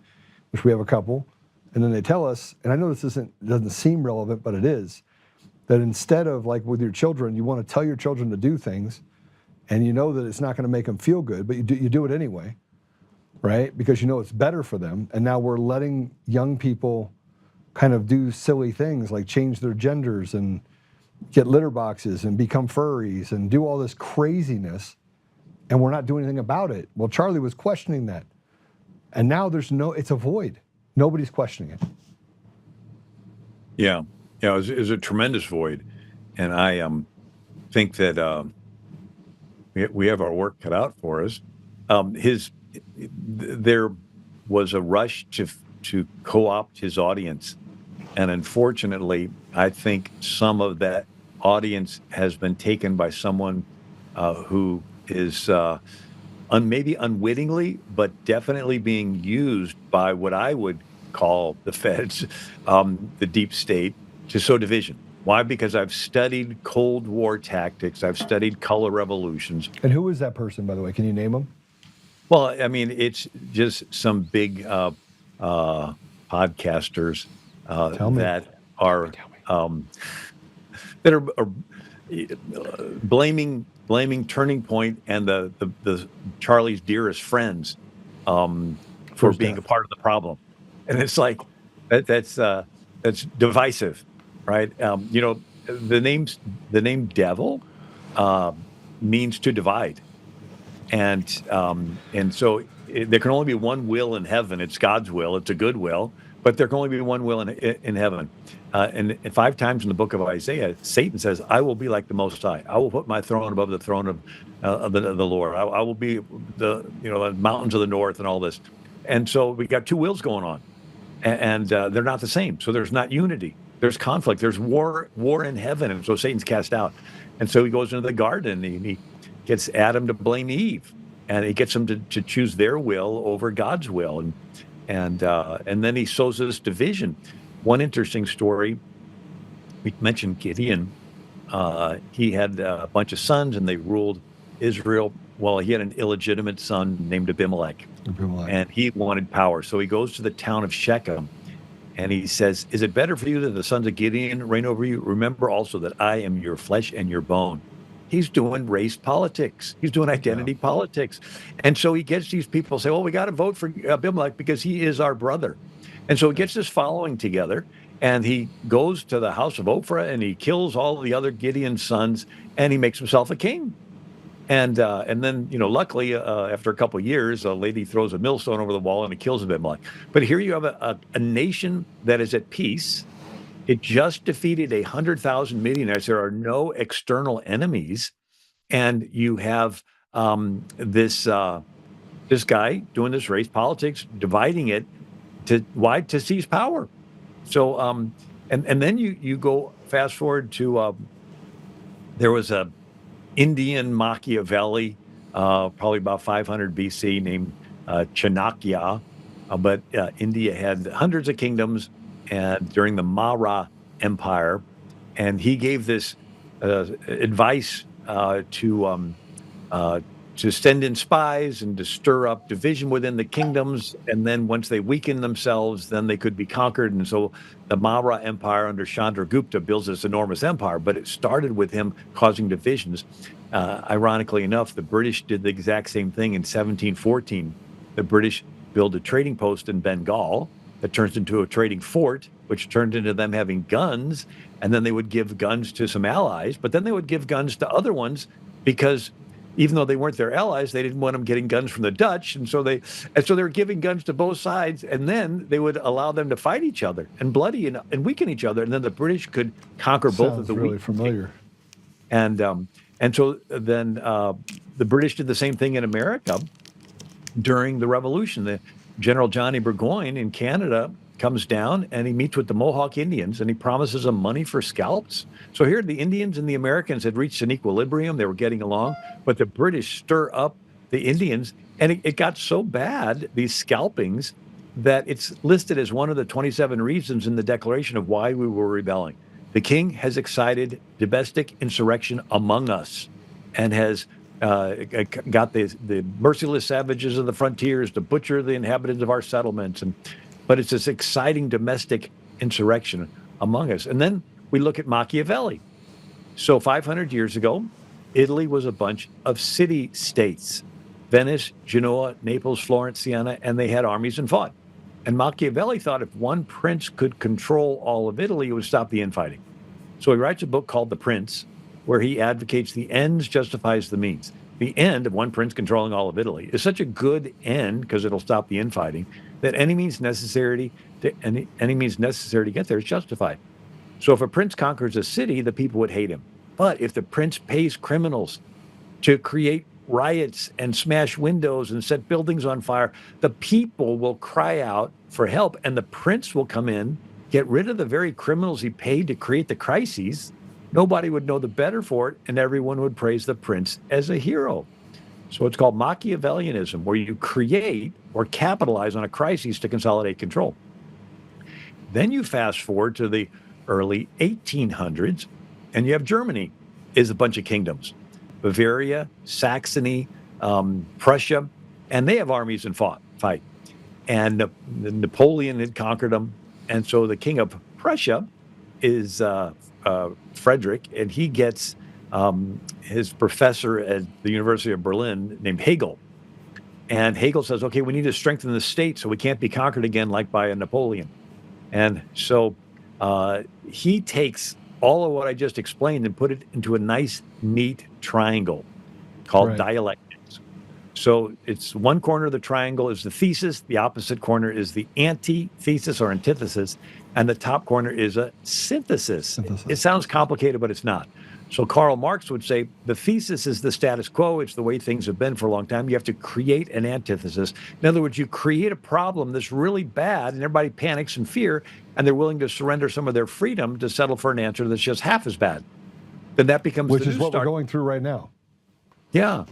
which we have a couple, and then they tell us, and I know this doesn't seem relevant, but it is, that instead of like with your children, you want to tell your children to do things, and you know that it's not going to make them feel good, but you do it anyway, right? Because you know it's better for them. And now we're letting young people kind of do silly things like change their genders and get litter boxes and become furries and do all this craziness, and we're not doing anything about it. Well, Charlie was questioning that. And now it's a void. Nobody's questioning it. Yeah. Yeah, it's a tremendous void. And I think that we have our work cut out for us. There was a rush to co-opt his audience. And unfortunately, I think some of that audience has been taken by someone who is maybe unwittingly, but definitely being used by what I would call the feds, the deep state, to sow division. Why? Because I've studied Cold War tactics. I've studied color revolutions. And who is that person, by the way? Can you name him? Well, I mean, it's just some big podcasters that are blaming Turning Point and the Charlie's dearest friends for being a part of the problem, and it's like that's divisive, right? You know, the name devil means to divide, and so there can only be one will in heaven. It's God's will. It's a good will. But there can only be one will in heaven. And 5 times in the book of Isaiah, Satan says, I will be like the Most High. I will put my throne above the throne of the Lord. I will be the mountains of the north and all this. And so we got 2 wills going on. And they're not the same. So there's not unity. There's conflict. There's war in heaven. And so Satan's cast out. And so he goes into the garden and he gets Adam to blame Eve. And he gets them to choose their will over God's will. And then he sows this division. One interesting story, we mentioned Gideon. He had a bunch of sons and they ruled Israel. Well, he had an illegitimate son named Abimelech. And he wanted power. So he goes to the town of Shechem and he says, is it better for you that the sons of Gideon reign over you? Remember also that I am your flesh and your bone. He's doing race politics. He's doing identity politics. And so he gets these people say, well, we got to vote for Abimelech because he is our brother. And so he gets this following together and he goes to the house of Ophrah and he kills all the other Gideon's sons and he makes himself a king. And then, luckily, after a couple of years, a lady throws a millstone over the wall and it kills Abimelech. But here you have a nation that is at peace. It just defeated 100,000 Midianites. There are no external enemies, and you have this guy doing this race politics, dividing it to seize power. So and then you go fast forward to there was a Indian Machiavelli, probably about 500 BC, named Chanakya, but India had hundreds of kingdoms. And during the Maurya Empire, and he gave this advice to send in spies and to stir up division within the kingdoms. And then once they weakened themselves, then they could be conquered. And so the Maurya Empire under Chandragupta builds this enormous empire, but it started with him causing divisions. Ironically enough, the British did the exact same thing in 1714. The British built a trading post in Bengal that turns into a trading fort, which turned into them having guns. And then they would give guns to some allies, but then they would give guns to other ones because even though they weren't their allies, they didn't want them getting guns from the Dutch. And so they were giving guns to both sides. And then they would allow them to fight each other and bloody and weaken each other. And then the British could conquer both of the really familiar. And so then the British did the same thing in America during the Revolution. The General Johnny Burgoyne in Canada comes down and he meets with the Mohawk Indians and he promises them money for scalps. So here the Indians and the Americans had reached an equilibrium. They were getting along, but the British stir up the Indians and it got so bad, these scalpings, that it's listed as one of the 27 reasons in the Declaration of why we were rebelling. The king has excited domestic insurrection among us and has got the merciless savages of the frontiers to butcher the inhabitants of our settlements. But it's this exciting domestic insurrection among us. And then we look at Machiavelli. So 500 years ago, Italy was a bunch of city-states. Venice, Genoa, Naples, Florence, Siena, and they had armies and fought. And Machiavelli thought if one prince could control all of Italy, it would stop the infighting. So he writes a book called The Prince, where he advocates the ends justifies the means. The end of one prince controlling all of Italy is such a good end, because it'll stop the infighting, that any means necessary to get there is justified. So if a prince conquers a city, the people would hate him. But if the prince pays criminals to create riots and smash windows and set buildings on fire, the people will cry out for help, and the prince will come in, get rid of the very criminals he paid to create the crises. Nobody would know the better for it, and everyone would praise the prince as a hero. So it's called Machiavellianism, where you create or capitalize on a crisis to consolidate control. Then you fast forward to the early 1800s, and you have Germany is a bunch of kingdoms. Bavaria, Saxony, Prussia, and they have armies and fight. And Napoleon had conquered them. And so the king of Prussia is Frederick, and he gets his professor at the University of Berlin named Hegel. And Hegel says, okay, we need to strengthen the state so we can't be conquered again like by a Napoleon. And so he takes all of what I just explained and put it into a nice, neat triangle called dialectics. So it's one corner of the triangle is the thesis, the opposite corner is the antithesis or antithesis, and the top corner is a synthesis. It sounds complicated, but it's not. So Karl Marx would say the thesis is the status quo. It's the way things have been for a long time. You have to create an antithesis. In other words, you create a problem that's really bad, and everybody panics in fear, and they're willing to surrender some of their freedom to settle for an answer that's just half as bad. Then that becomes which is what we're going through right now. Yeah.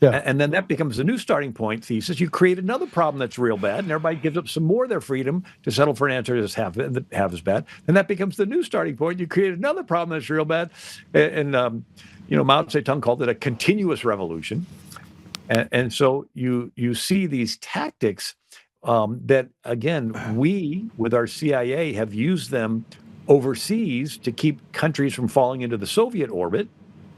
And then that becomes the new starting point thesis. You create another problem that's real bad, and everybody gives up some more of their freedom to settle for an answer that's half as bad. And that becomes the new starting point. You create another problem that's real bad. And Mao Zedong called it a continuous revolution. And so you see these tactics that, again, we, with our CIA, have used them overseas to keep countries from falling into the Soviet orbit.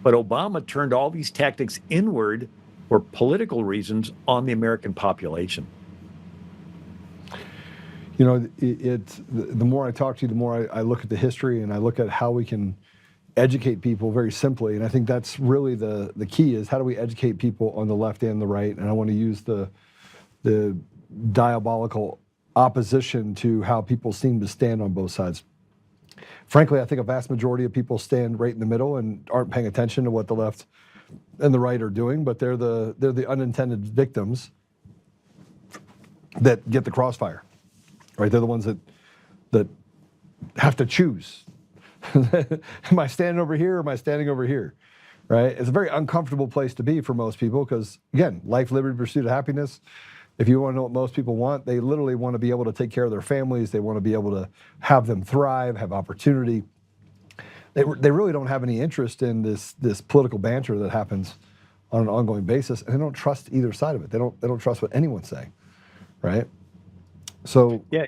But Obama turned all these tactics inward for political reasons on the American population. You know, the more I talk to you, the more I look at the history and I look at how we can educate people very simply. And I think that's really the key is how do we educate people on the left and the right? And I want to use the diabolical opposition to how people seem to stand on both sides. Frankly, I think a vast majority of people stand right in the middle and aren't paying attention to what the left and the right are doing, but they're the unintended victims that get the crossfire, right? They're the ones that have to choose. Am I standing over here or am I standing over here, right? It's a very uncomfortable place to be for most people because, again, life, liberty, pursuit of happiness. If you want to know what most people want, they literally want to be able to take care of their families. They want to be able to have them thrive, have opportunity. They really don't have any interest in this political banter that happens on an ongoing basis, and they don't trust either side of it. They don't trust what anyone's saying, right? So yeah,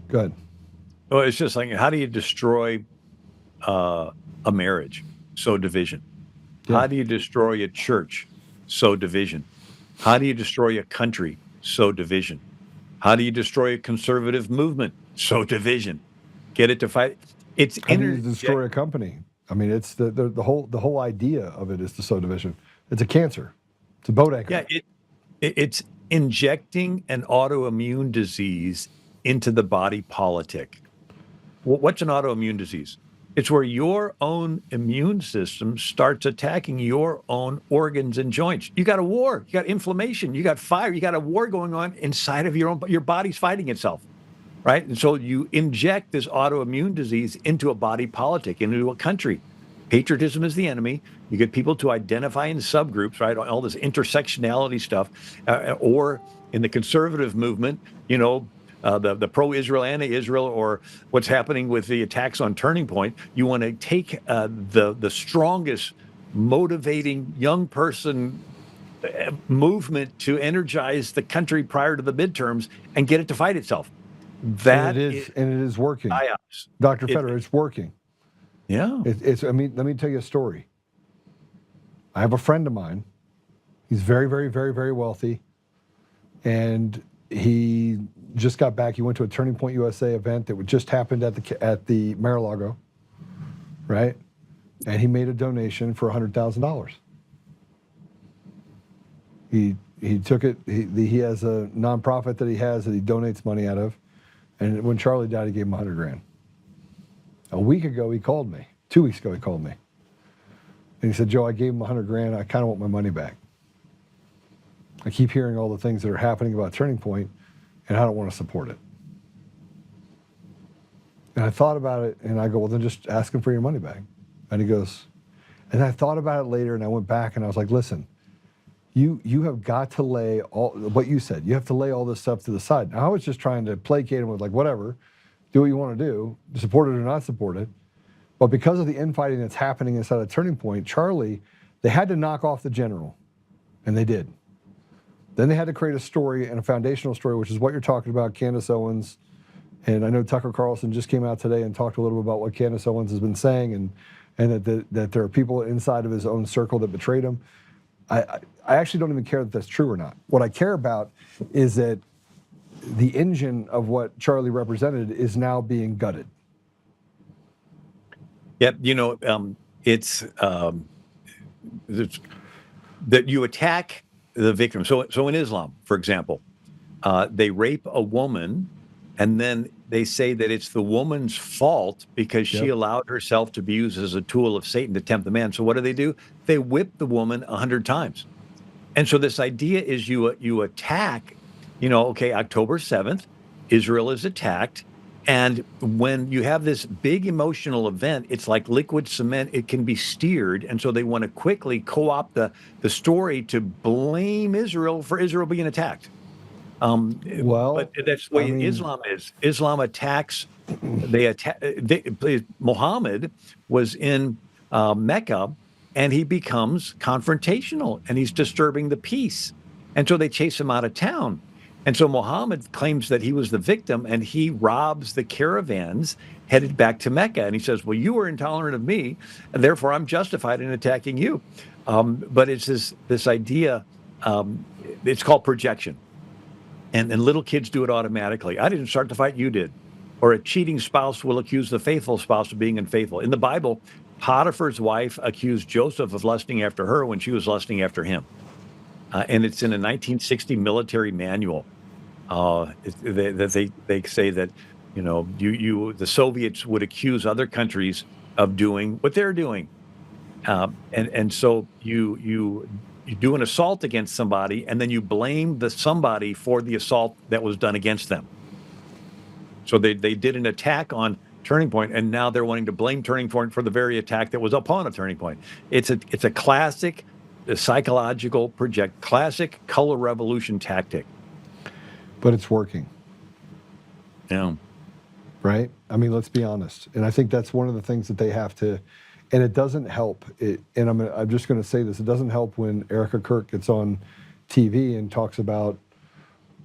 go ahead. Well, it's just like, how do you destroy a marriage? Sow division. Yeah. How do you destroy a church? Sow division. How do you destroy a country? Sow division. How do you destroy a conservative movement? Sow division. Get it to fight. It's how do you destroy a company? I mean, it's the whole idea of it is to sow division. It's a cancer. It's a boat anchor. Yeah, it's injecting an autoimmune disease into the body politic. What's an autoimmune disease? It's where your own immune system starts attacking your own organs and joints. You got a war, you got inflammation, you got fire, you got a war going on inside of your body's fighting itself, right? And so you inject this autoimmune disease into a body politic, into a country. Patriotism is the enemy. You get people to identify in subgroups, right? All this intersectionality stuff, or in the conservative movement, the pro-Israel, anti-Israel, or what's happening with the attacks on Turning Point. You want to take the strongest motivating young person movement to energize the country prior to the midterms and get it to fight itself. And it is working. Dr. Federer, it's working. Yeah. I mean, let me tell you a story. I have a friend of mine. He's very, very, very, very wealthy. And he just got back. He went to a Turning Point USA event that just happened at the Mar-a-Lago, right? And he made a donation for $100,000. He took it. He has a nonprofit that he donates money out of. And when Charlie died, he gave him $100,000. A week ago, he called me. 2 weeks ago, he called me. And he said, Joe, I gave him $100,000. I kind of want my money back. I keep hearing all the things that are happening about Turning Point, and I don't want to support it. And I thought about it, and I go, well, then just ask him for your money back. And he goes, and I thought about it later, and I went back, and I was like, listen, you have got to lay all, what you said, you have to lay all this stuff to the side. Now, I was just trying to placate him with like, whatever, do what you want to do, support it or not support it. But because of the infighting that's happening inside of Turning Point, Charlie, they had to knock off the general, and they did. Then they had to create a story and a foundational story, which is what you're talking about, Candace Owens. And I know Tucker Carlson just came out today and talked a little bit about what Candace Owens has been saying, and that there are people inside of his own circle that betrayed him. I actually don't even care that that's true or not. What I care about is that the engine of what Charlie represented is now being gutted. Yeah, it's that you attack the victim. So in Islam, for example, they rape a woman, and then they say that it's the woman's fault because she allowed herself to be used as a tool of Satan to tempt the man. So what do? They whip the woman 100 times. And so this idea is you attack, October 7th, Israel is attacked. And when you have this big emotional event, it's like liquid cement. It can be steered. And so they want to quickly co-opt the story to blame Israel for Israel being attacked. But that's the way Islam is. Islam attacks. Muhammad was in Mecca, and he becomes confrontational, and he's disturbing the peace. And so they chase him out of town. And so Muhammad claims that he was the victim, and he robs the caravans headed back to Mecca. And he says, well, you were intolerant of me, and therefore I'm justified in attacking you. But it's this idea, it's called projection. And little kids do it automatically. I didn't start the fight, you did. Or a cheating spouse will accuse the faithful spouse of being unfaithful. In the Bible, Potiphar's wife accused Joseph of lusting after her when she was lusting after him. And it's in a 1960 military manual that they say that, the Soviets would accuse other countries of doing what they're doing. And so you do an assault against somebody, and then you blame the somebody for the assault that was done against them. So they did an attack on Turning Point, and now they're wanting to blame Turning Point for the very attack that was upon a Turning Point. It's a classic psychological classic color revolution tactic. But it's working. Yeah. Right? I mean, let's be honest. And I think that's one of the things that they have to, and it doesn't help. And I'm just going to say this. It doesn't help when Erica Kirk gets on TV and talks about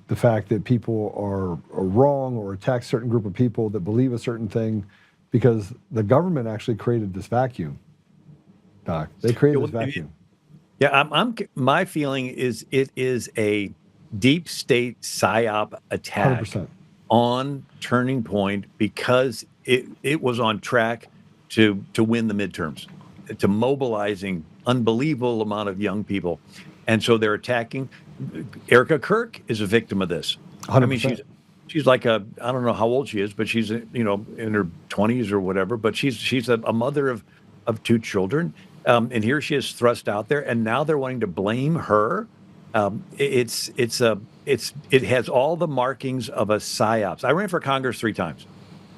the fact that people are wrong or attack a certain group of people that believe a certain thing, because the government actually created this vacuum, Doc. They created this vacuum. Yeah, my feeling is it is a deep state psyop attack 100%. On Turning Point because it was on track to win the midterms, to mobilizing unbelievable amount of young people. And so they're attacking. Erica Kirk is a victim of this. 100%. I mean, she's like I don't know how old she is, but she's, in her 20s or whatever, but she's a mother of two children. And here she is thrust out there, and now they're wanting to blame her. It has all the markings of a psyops. I ran for Congress 3 times.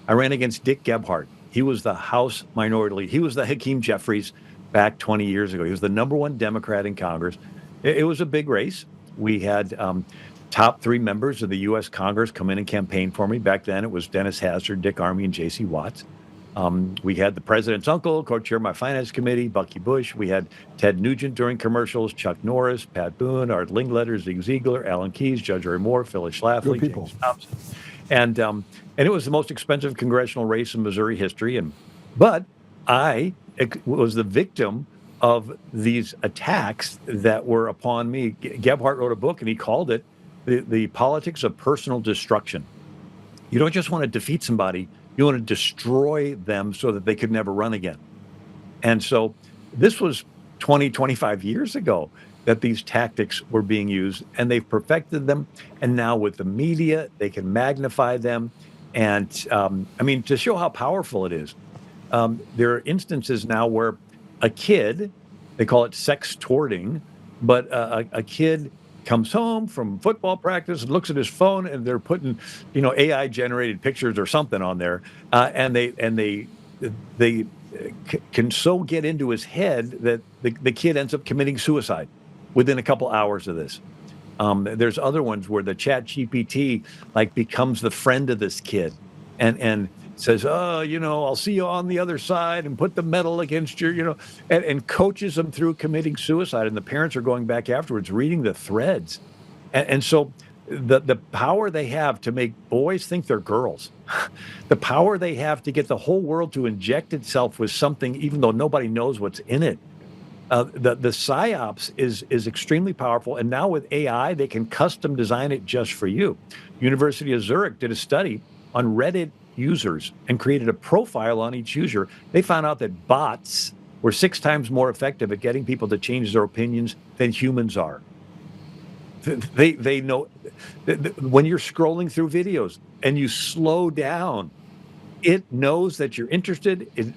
I ran against Dick Gebhardt. He was the House Minority Leader. He was the Hakeem Jeffries back 20 years ago. He was the #1 Democrat in Congress. It was a big race. We had top 3 members of the U.S. Congress come in and campaign for me. Back then, it was Dennis Hastert, Dick Armey, and J.C. Watts. We had the president's uncle, co-chair of my finance committee, Bucky Bush. We had Ted Nugent during commercials, Chuck Norris, Pat Boone, Art Linkletter, Zig Ziegler, Alan Keyes, Judge Roy Moore, Phyllis Schlafly, James Thompson. And it was the most expensive congressional race in Missouri history. But I was the victim of these attacks that were upon me. Gebhardt wrote a book, and he called it the Politics of Personal Destruction. You don't just want to defeat somebody, you want to destroy them so that they could never run again. And so this was 20, 25 years ago that these tactics were being used, and they've perfected them. And now with the media, they can magnify them. And I mean, to show how powerful it is, there are instances now where a kid, they call it sextorting, but a kid comes home from football practice and looks at his phone, and they're putting, AI generated pictures or something on there, and they can so get into his head that the kid ends up committing suicide within a couple hours of this. There's other ones where the Chat GPT becomes the friend of this kid, and says, I'll see you on the other side, and put the metal against your, and coaches them through committing suicide. And the parents are going back afterwards, reading the threads. And so the power they have to make boys think they're girls, the power they have to get the whole world to inject itself with something, even though nobody knows what's in it. The psyops is extremely powerful. And now with AI, they can custom design it just for you. University of Zurich did a study on Reddit users and created a profile on each user. They found out that bots were 6 times more effective at getting people to change their opinions than humans are. They know when you're scrolling through videos and you slow down, it knows that you're interested. It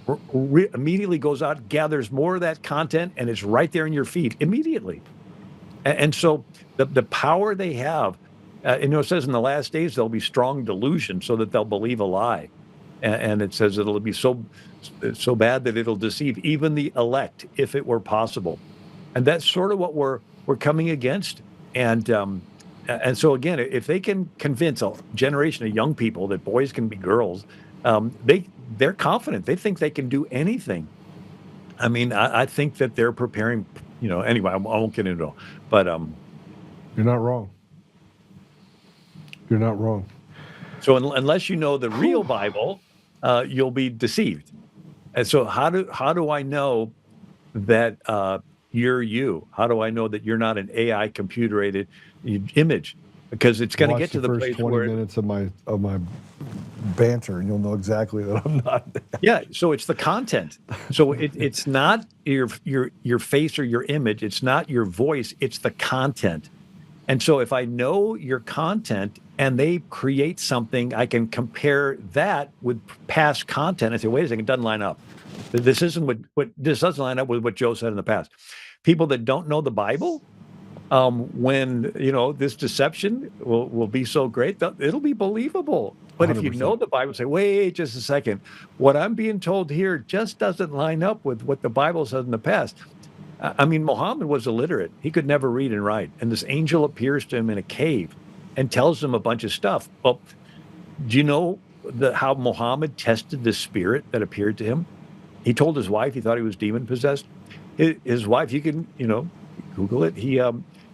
immediately goes out, gathers more of that content, and it's right there in your feed immediately. And so the power they have, it says in the last days there'll be strong delusion so that they'll believe a lie. And it says it'll be so bad that it'll deceive even the elect if it were possible. And that's sort of what we're coming against. And so again, if they can convince a generation of young people that boys can be girls, they're confident. They think they can do anything. I mean, I think that they're preparing, anyway, I won't get into it. But you're not wrong. You're not wrong. So unless you know the real Bible, you'll be deceived. And so how do I know that you're you? How do I know that you're not an AI computer-aided image? Because it's going to get to the place where 20 minutes of my banter, and you'll know exactly that I'm not. Yeah. So it's the content. So it's not your face or your image. It's not your voice. It's the content. And so if I know your content and they create something, I can compare that with past content and say, wait a second, it doesn't line up. This doesn't line up with what Joe said in the past. People that don't know the Bible, when this deception will be so great, it'll be believable. But 100%. If you know the Bible, say, wait just a second, what I'm being told here just doesn't line up with what the Bible says in the past. I mean, Muhammad was illiterate. He could never read and write. And this angel appears to him in a cave and tells him a bunch of stuff. Well, do you know how Muhammad tested the spirit that appeared to him? He told his wife he thought he was demon possessed. His wife, you can, Google it.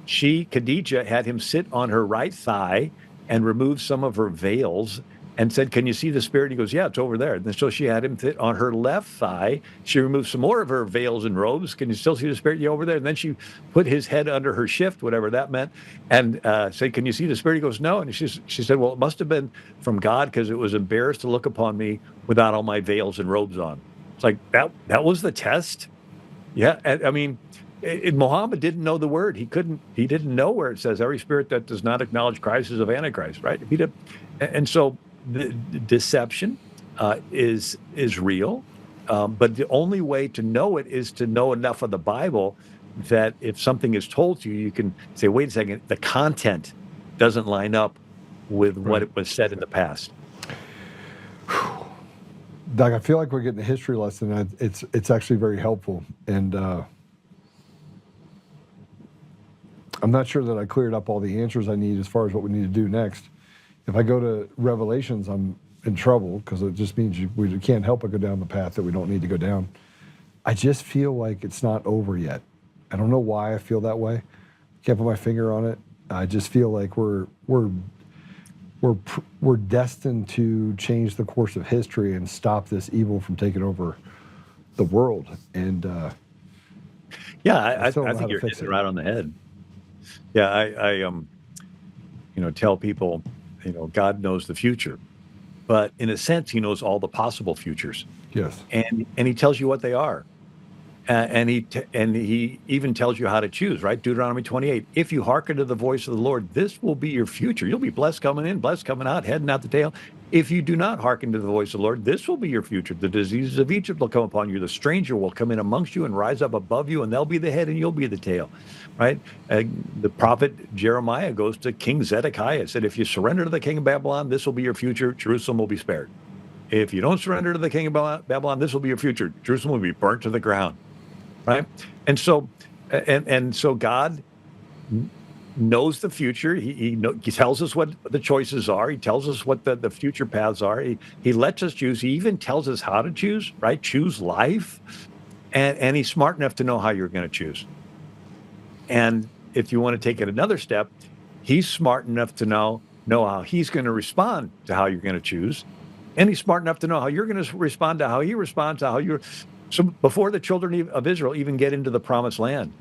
Khadijah had him sit on her right thigh and remove some of her veils and said, can you see the spirit? He goes, yeah, it's over there. And so she had him sit on her left thigh. She removed some more of her veils and robes. Can you still see the spirit? Yeah, over there. And then she put his head under her shift, whatever that meant, and said, can you see the spirit? He goes, no. And she said, well, it must have been from God because it was embarrassed to look upon me without all my veils and robes on. It's like, that was the test? Yeah, I mean, Muhammad didn't know the word. He didn't know where it says every spirit that does not acknowledge Christ is of Antichrist, right? And so the deception is real, but the only way to know it is to know enough of the Bible that if something is told to you, you can say, wait a second, the content doesn't line up with what it was said in the past. Doug, I feel like we're getting a history lesson. It's actually very helpful. And I'm not sure that I cleared up all the answers I need as far as what we need to do next. If I go to Revelations, I'm in trouble because it just means we can't help but go down the path that we don't need to go down. I just feel like it's not over yet. I don't know why I feel that way. Can't put my finger on it. I just feel like we're destined to change the course of history and stop this evil from taking over the world. And I think you're hitting it right on the head. Yeah, I tell people, God knows the future, but in a sense, He knows all the possible futures. Yes. And He tells you what they are. And he even tells you how to choose, right? Deuteronomy 28. If you hearken to the voice of the Lord, this will be your future. You'll be blessed coming in, blessed coming out, heading out the tail. If you do not hearken to the voice of the Lord, this will be your future. The diseases of Egypt will come upon you. The stranger will come in amongst you and rise up above you, and they'll be the head and you'll be the tail, right? The prophet Jeremiah goes to King Zedekiah and said, if you surrender to the king of Babylon, this will be your future. Jerusalem will be spared. If you don't surrender to the king of Babylon, this will be your future. Jerusalem will be burnt to the ground. Right, and so God knows the future. He tells us what the choices are. He tells us what the future paths are. He lets us choose. He even tells us how to choose. Right, choose life, and He's smart enough to know how you're going to choose. And if you want to take it another step, He's smart enough to know how He's going to respond to how you're going to choose, and He's smart enough to know how you're going to respond to how He responds to how you're. So before the children of Israel even get into the promised land,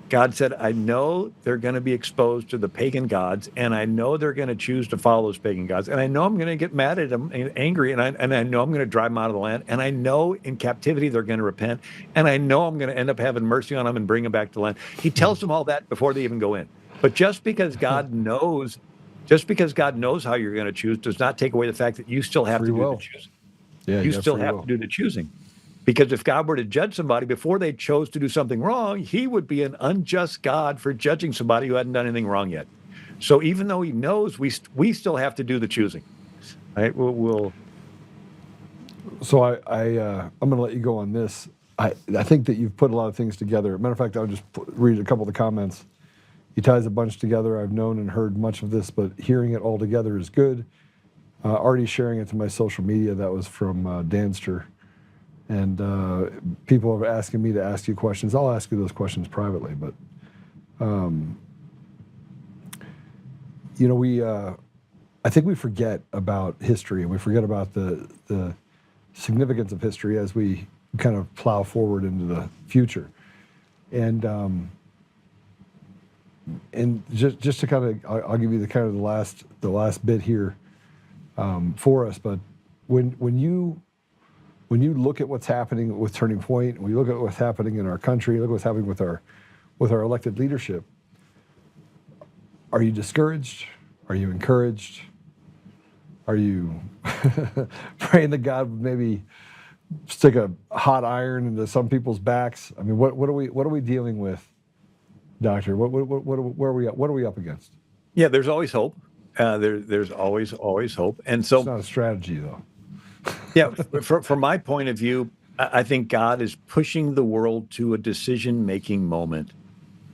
God said, I know they're going to be exposed to the pagan gods, and I know they're going to choose to follow those pagan gods, and I know I'm going to get mad at them and angry, and I know I'm going to drive them out of the land, and I know in captivity they're going to repent, and I know I'm going to end up having mercy on them and bring them back to the land. He tells them all that before they even go in. But just because God knows how you're going to choose does not take away the fact that you still have to do the choosing. Yeah, you still have to do the choosing. Because if God were to judge somebody before they chose to do something wrong, He would be an unjust God for judging somebody who hadn't done anything wrong yet. So even though He knows, we still have to do the choosing. Right? So I'm going to let you go on this. I think that you've put a lot of things together. Matter of fact, I'll just read a couple of the comments. He ties a bunch together. I've known and heard much of this, but hearing it all together is good. Already sharing it to my social media. That was from Danster. And people are asking me to ask you questions. I'll ask you those questions privately, but I think we forget about history, and we forget about the significance of history as we kind of plow forward into the future. And just to kind of, I'll give you the last bit here for us. But when you look at what's happening with Turning Point, when you look at what's happening in our country, look at what's happening with our elected leadership, are you discouraged? Are you encouraged? Are you praying that God would maybe stick a hot iron into some people's backs? I mean, what are we dealing with, Doctor? Where are we up against? Yeah, there's always hope. There's always hope, and so it's not a strategy though. Yeah, from my point of view, I think God is pushing the world to a decision-making moment.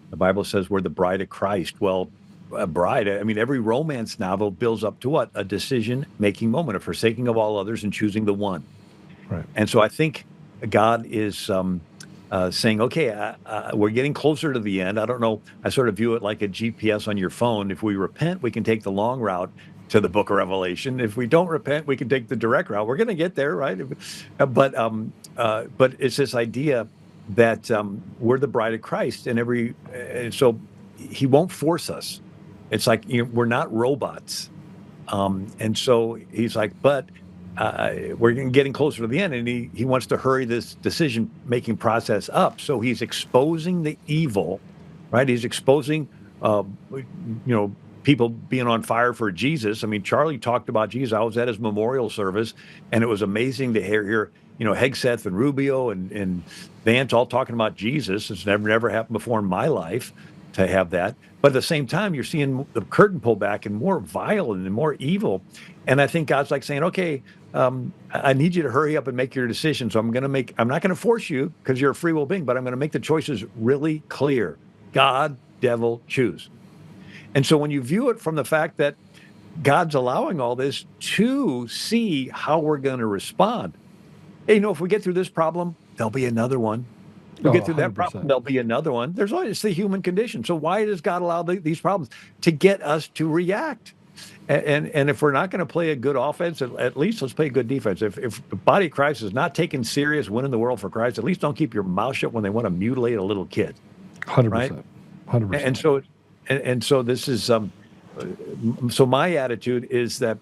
The Bible says we're the bride of Christ. Well, a bride, I mean, every romance novel builds up to what? A decision-making moment, a forsaking of all others and choosing the one. Right. And so I think God is saying, okay, we're getting closer to the end. I don't know. I sort of view it like a GPS on your phone. If we repent, we can take the long route to the book of Revelation. If we don't repent, we can take the direct route. We're going to get there, right? But it's this idea that we're the bride of Christ, and so He won't force us. It's like we're not robots, and so He's like, but we're getting closer to the end, and He wants to hurry this decision-making process up. So He's exposing the evil, right? He's exposing, people being on fire for Jesus. I mean, Charlie talked about Jesus. I was at his memorial service, and it was amazing to hear Hegseth and Rubio and Vance all talking about Jesus. It's never happened before in my life to have that. But at the same time, you're seeing the curtain pull back and more violent and more evil. And I think God's like saying, okay, I need you to hurry up and make your decision. So I'm not going to force you because you're a free will being, but I'm going to make the choices really clear. God, devil, choose. And so when you view it from the fact that God's allowing all this to see how we're going to respond, hey, if we get through this problem, there'll be another one. We get through that 100%. problem, there'll be another one. There's always, it's the human condition. So why does God allow these problems? To get us to react. And if we're not going to play a good offense, at least let's play a good defense. If the body of Christ is not taken serious, winning the world for Christ, at least don't keep your mouth shut when they want to mutilate a little kid. 100%. Right? 100%. And so this is so my attitude is that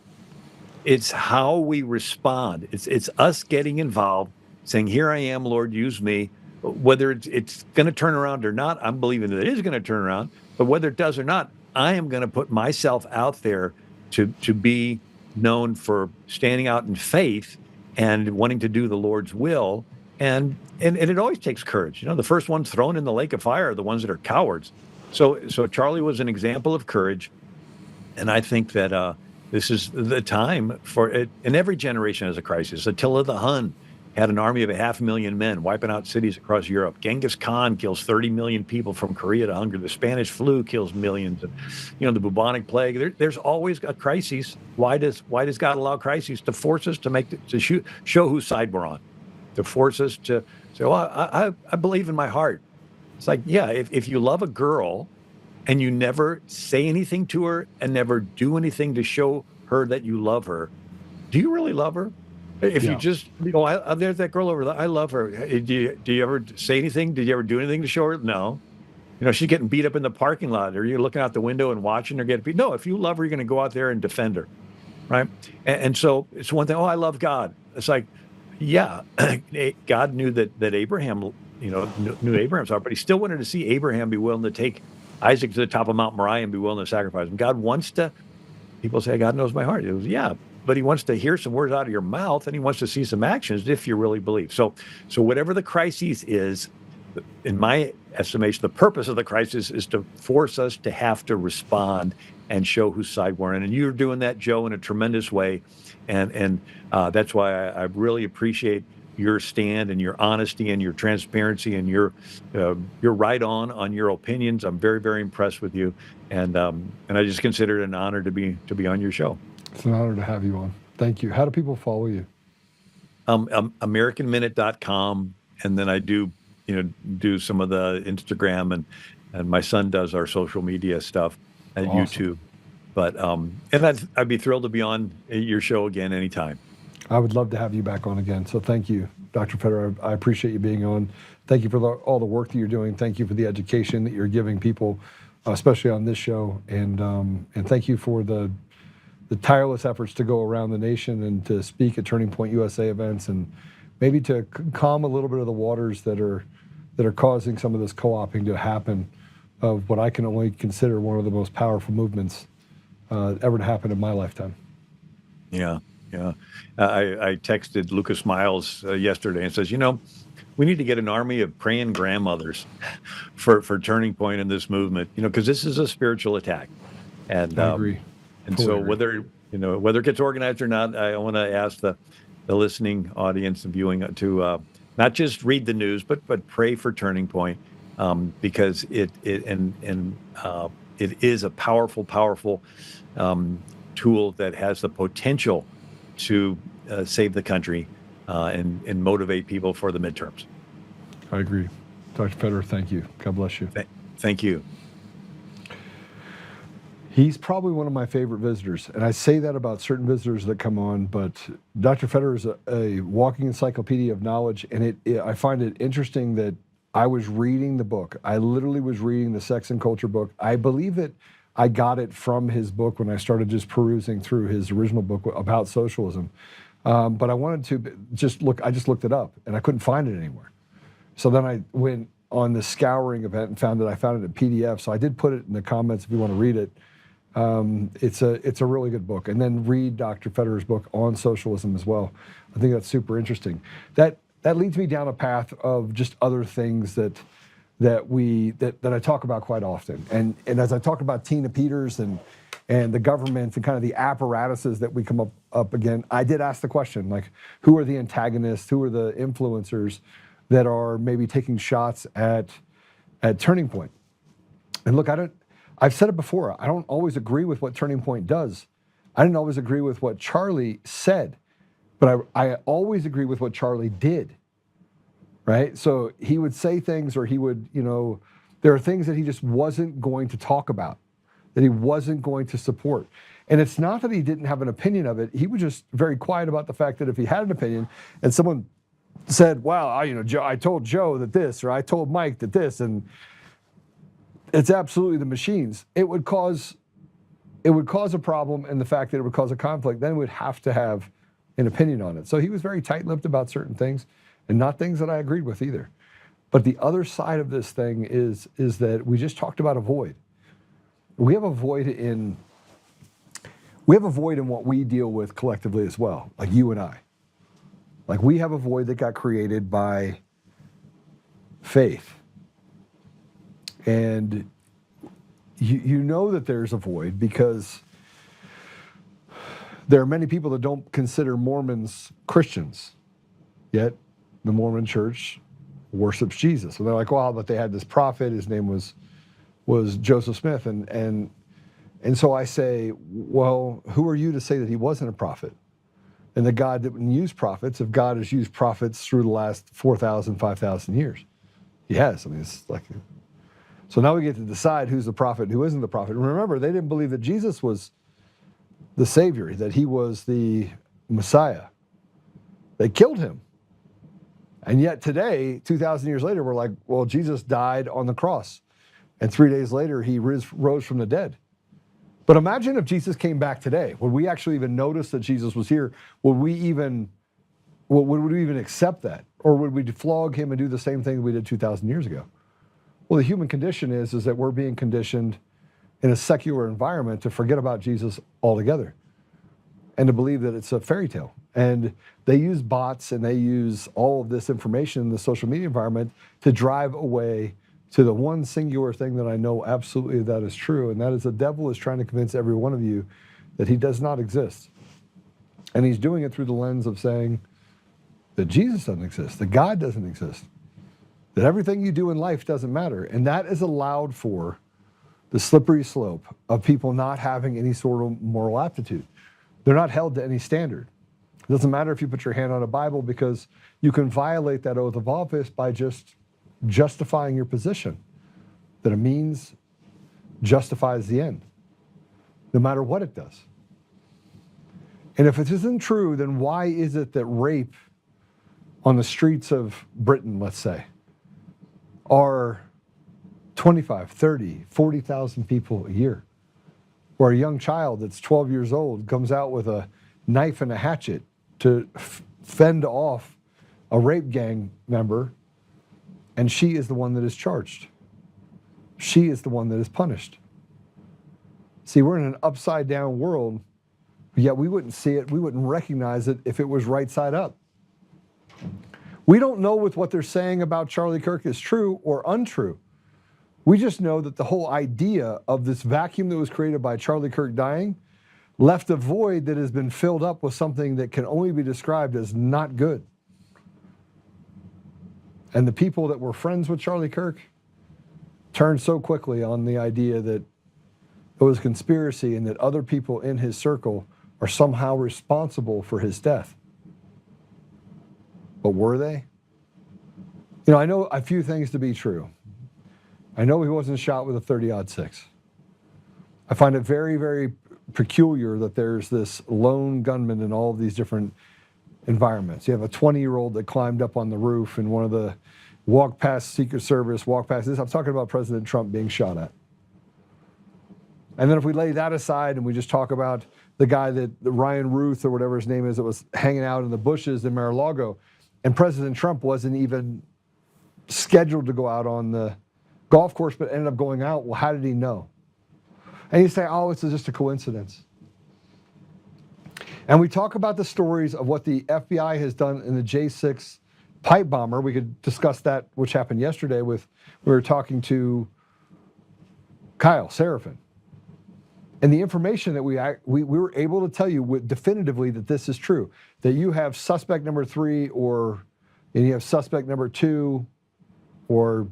it's how we respond. It's us getting involved, saying, "Here I am, Lord, use me." Whether it's going to turn around or not, I'm believing that it is going to turn around. But whether it does or not, I am going to put myself out there to be known for standing out in faith and wanting to do the Lord's will. And it always takes courage. The first ones thrown in the lake of fire are the ones that are cowards. So Charlie was an example of courage. And I think that this is the time for it. And every generation has a crisis. Attila the Hun had an army of 500,000 men wiping out cities across Europe. Genghis Khan kills 30 million people from Korea to hunger. The Spanish flu kills millions. And, the bubonic plague. There's always a crisis. Why does God allow crises? To force us to show whose side we're on. To force us to say, well, I believe in my heart. It's like, yeah, if you love a girl and you never say anything to her and never do anything to show her that you love her, do you really love her? If you just, there's that girl over there, I love her. Do you ever say anything? Did you ever do anything to show her? No. She's getting beat up in the parking lot. Or you're looking out the window and watching her get beat. No, if you love her, you're going to go out there and defend her, right? And so it's one thing, I love God. It's like, yeah, God knew that Abraham, knew Abraham's heart, but he still wanted to see Abraham be willing to take Isaac to the top of Mount Moriah and be willing to sacrifice him. God wants to, people say, God knows my heart. It was, yeah. But he wants to hear some words out of your mouth, and he wants to see some actions if you really believe. So whatever the crisis is, in my estimation, the purpose of the crisis is to force us to have to respond and show whose side we're in. And you're doing that, Joe, in a tremendous way. And that's why I really appreciate your stand and your honesty and your transparency and your right on your opinions. I'm very, very impressed with you. And I just consider it an honor to be on your show. It's an honor to have you on. Thank you. How do people follow you? AmericanMinute.com, and then I do some of the Instagram, and my son does our social media stuff at YouTube. But and I'd be thrilled to be on your show again anytime. I would love to have you back on again. So thank you, Dr. Federer. I appreciate you being on. Thank you for all the work that you're doing. Thank you for the education that you're giving people, especially on this show. And thank you for the tireless efforts to go around the nation and to speak at Turning Point USA events, and maybe to calm a little bit of the waters that are causing some of this co-opting to happen of what I can only consider one of the most powerful movements ever to happen in my lifetime. Yeah. I texted Lucas Miles yesterday and says, we need to get an army of praying grandmothers for Turning Point in this movement, because this is a spiritual attack. And I agree. And so whether it gets organized or not, I want to ask the listening audience and viewing to not just read the news, but pray for Turning Point, because it is a powerful tool that has the potential to save the country and motivate people for the midterms. I agree. Dr. Federer, thank you. God bless you. Thank you. He's probably one of my favorite visitors, and I say that about certain visitors that come on, but Dr. Federer is a walking encyclopedia of knowledge, and I find it interesting that I was reading the book. I literally was reading the Sex and Culture book. I believe that I got it from his book when I started just perusing through his original book about socialism. But I wanted to I just looked it up, and I couldn't find it anywhere. So then I went on the scouring event and found it in PDF. So I did put it in the comments if you want to read it. It's a really good book. And then read Dr. Federer's book on socialism as well. I think that's super interesting. That leads me down a path of just other things that I talk about quite often. And as I talk about Tina Peters and the government and kind of the apparatuses that we come up again, I did ask the question, like, who are the antagonists? Who are the influencers that are maybe taking shots at Turning Point? And look, I I've said it before, I don't always agree with what Turning Point does. I didn't always agree with what Charlie said, but I always agree with what Charlie did, right? So he would say things, or he would, there are things that he just wasn't going to talk about, that he wasn't going to support. And it's not that he didn't have an opinion of it. He was just very quiet about the fact that if he had an opinion and someone said, well, I told Joe that this, or I told Mike that this, and it's absolutely the machines, it would cause a problem, and the fact that it would cause a conflict, then we'd have to have an opinion on it. So he was very tight-lipped about certain things, and not things that I agreed with either. But the other side of this thing is that we just talked about a void. We have a void in what we deal with collectively as well, like you and I. Like, we have a void that got created by faith. And you know that there's a void because there are many people that don't consider Mormons Christians, yet the Mormon church worships Jesus. So they're like, well, but they had this prophet, his name was Joseph Smith, and so I say, well, who are you to say that he wasn't a prophet? And the God that would use prophets, if God has used prophets through the last 4,000, 5,000 years, he has. I mean, it's like, so now we get to decide who's the prophet and who isn't the prophet. And remember, they didn't believe that Jesus was the Savior, that he was the Messiah. They killed him. And yet today, 2,000 years later, we're like, well, Jesus died on the cross. And 3 days later, he rose from the dead. But imagine if Jesus came back today. Would we actually even notice that Jesus was here? Would we even accept that? Or would we flog him and do the same thing that we did 2,000 years ago? Well, the human condition is that we're being conditioned in a secular environment to forget about Jesus altogether and to believe that it's a fairy tale. And they use bots and they use all of this information in the social media environment to drive away to the one singular thing that I know absolutely that is true, and that is the devil is trying to convince every one of you that he does not exist. And he's doing it through the lens of saying that Jesus doesn't exist, that God doesn't exist, that everything you do in life doesn't matter. And that is allowed for the slippery slope of people not having any sort of moral aptitude. They're not held to any standard. It doesn't matter if you put your hand on a Bible, because you can violate that oath of office by just justifying your position, that a means justifies the end, no matter what it does. And if it isn't true, then why is it that rape on the streets of Britain, let's say, are 25, 30, 40,000 people a year? Or a young child that's 12 years old comes out with a knife and a hatchet to fend off a rape gang member, and she is the one that is charged. She is the one that is punished. See, we're in an upside down world, yet we wouldn't see it, we wouldn't recognize it if it was right side up. We don't know if what they're saying about Charlie Kirk is true or untrue. We just know that the whole idea of this vacuum that was created by Charlie Kirk dying left a void that has been filled up with something that can only be described as not good. And the people that were friends with Charlie Kirk turned so quickly on the idea that it was conspiracy and that other people in his circle are somehow responsible for his death. But were they? I know a few things to be true. I know he wasn't shot with a .30-06. I find it very, very peculiar that there's this lone gunman in all of these different environments. You have a 20-year-old that climbed up on the roof in one of the walk past Secret Service, walk past this. I'm talking about President Trump being shot at. And then if we lay that aside and we just talk about the guy that Ryan Ruth or whatever his name is that was hanging out in the bushes in Mar-a-Lago, and President Trump wasn't even scheduled to go out on the golf course but ended up going out, well, how did he know? And you say, oh, it's just a coincidence. And we talk about the stories of what the FBI has done in the J6 pipe bomber. We could discuss that, which happened yesterday we were talking to Kyle Seraphin. And the information that we were able to tell you definitively that this is true, that you have suspect number 3 and you have suspect number 2 or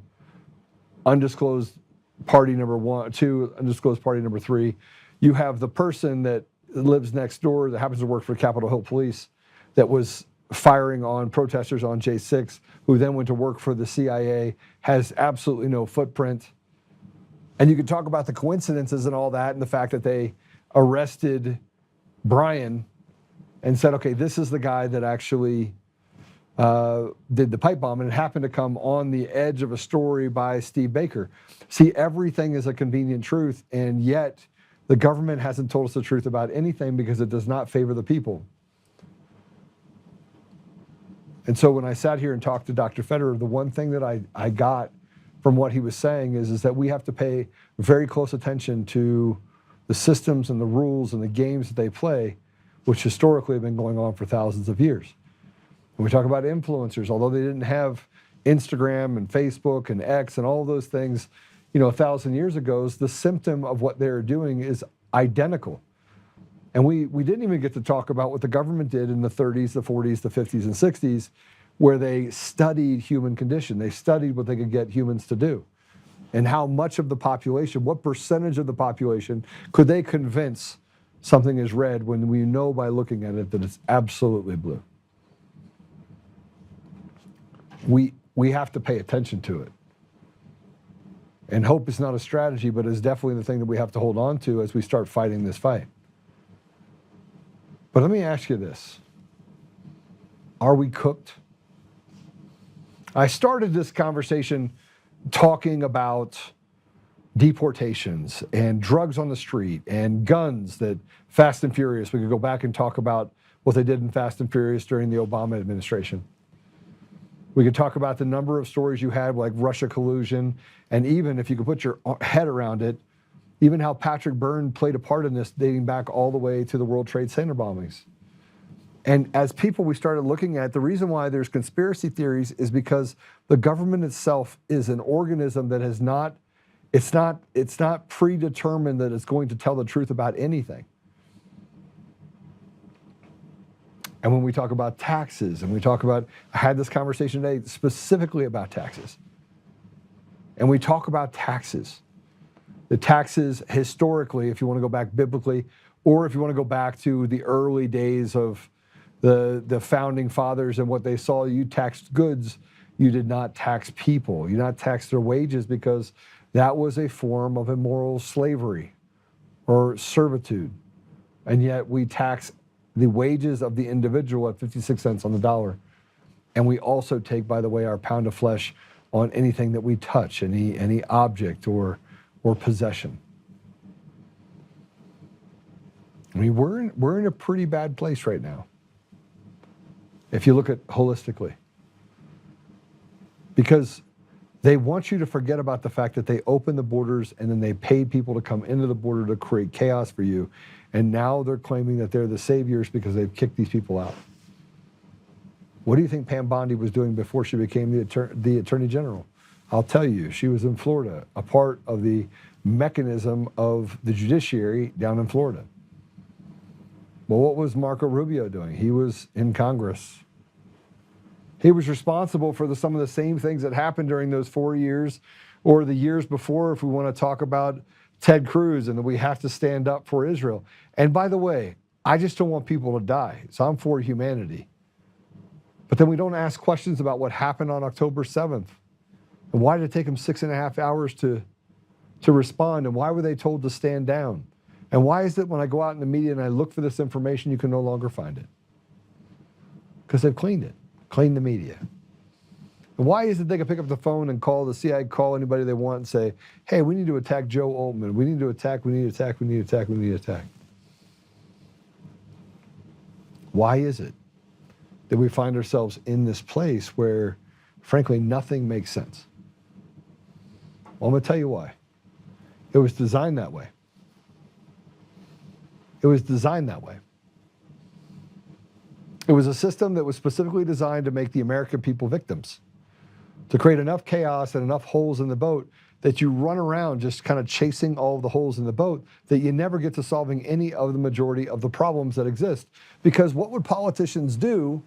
undisclosed party number 1, 2, undisclosed party number 3. You have the person that lives next door that happens to work for Capitol Hill Police that was firing on protesters on J6, who then went to work for the CIA, has absolutely no footprint. And you can talk about the coincidences and all that, and the fact that they arrested Brian and said, okay, this is the guy that actually did the pipe bomb, and it happened to come on the edge of a story by Steve Baker. See, everything is a convenient truth, and yet the government hasn't told us the truth about anything because it does not favor the people. And so when I sat here and talked to Dr. Federer, the one thing that I got from what he was saying is that we have to pay very close attention to the systems and the rules and the games that they play, which historically have been going on for thousands of years. When we talk about influencers, although they didn't have Instagram and Facebook and X and all those things, 1,000 years ago, the symptom of what they're doing is identical. And we didn't even get to talk about what the government did in the 30s, the 40s, the 50s, and 60s, where they studied human condition. They studied what they could get humans to do. And how much of the population, what percentage of the population could they convince something is red when we know by looking at it that it's absolutely blue. We have to pay attention to it. And hope is not a strategy, but is definitely the thing that we have to hold on to as we start fighting this fight. But let me ask you this. Are we cooked? I started this conversation talking about deportations and drugs on the street and guns that Fast and Furious. We could go back and talk about what they did in Fast and Furious during the Obama administration. We could talk about the number of stories you had, like Russia collusion, and even if you could put your head around it, even how Patrick Byrne played a part in this dating back all the way to the World Trade Center bombings. And as people, we started looking at the reason why there's conspiracy theories is because the government itself is an organism that has not, it's not predetermined that it's going to tell the truth about anything. And when we talk about taxes, and we talk about, I had this conversation today specifically about taxes. And we talk about taxes. The taxes historically, if you want to go back biblically, or if you want to go back to the early days of the founding fathers and what they saw, you taxed goods, you did not tax people. You did not tax their wages because that was a form of immoral slavery or servitude. And yet we tax the wages of the individual at 56 cents on the dollar. And we also take, by the way, our pound of flesh on anything that we touch, any object or possession. I mean, we're in a pretty bad place right now, if you look at holistically. Because they want you to forget about the fact that they opened the borders and then they paid people to come into the border to create chaos for you. And now they're claiming that they're the saviors because they've kicked these people out. What do you think Pam Bondi was doing before she became the Attorney General? I'll tell you, she was in Florida, a part of the mechanism of the judiciary down in Florida. Well, what was Marco Rubio doing? He was in Congress. He was responsible for some of the same things that happened during those 4 years or the years before, if we want to talk about Ted Cruz and that we have to stand up for Israel. And by the way, I just don't want people to die, so I'm for humanity. But then we don't ask questions about what happened on October 7th. And why did it take them 6.5 hours to respond? And why were they told to stand down? And why is it when I go out in the media and I look for this information, you can no longer find it? Because they've cleaned it, cleaned the media. And why is it they can pick up the phone and call the CIA, call anybody they want and say, hey, we need to attack Joe Oltmann. We need to attack, we need to attack, we need to attack, we need to attack. Why is it that we find ourselves in this place where, frankly, nothing makes sense? Well, I'm going to tell you why. It was designed that way. It was designed that way. It was a system that was specifically designed to make the American people victims, to create enough chaos and enough holes in the boat that you run around just kind of chasing all of the holes in the boat, that you never get to solving any of the majority of the problems that exist. Because what would politicians do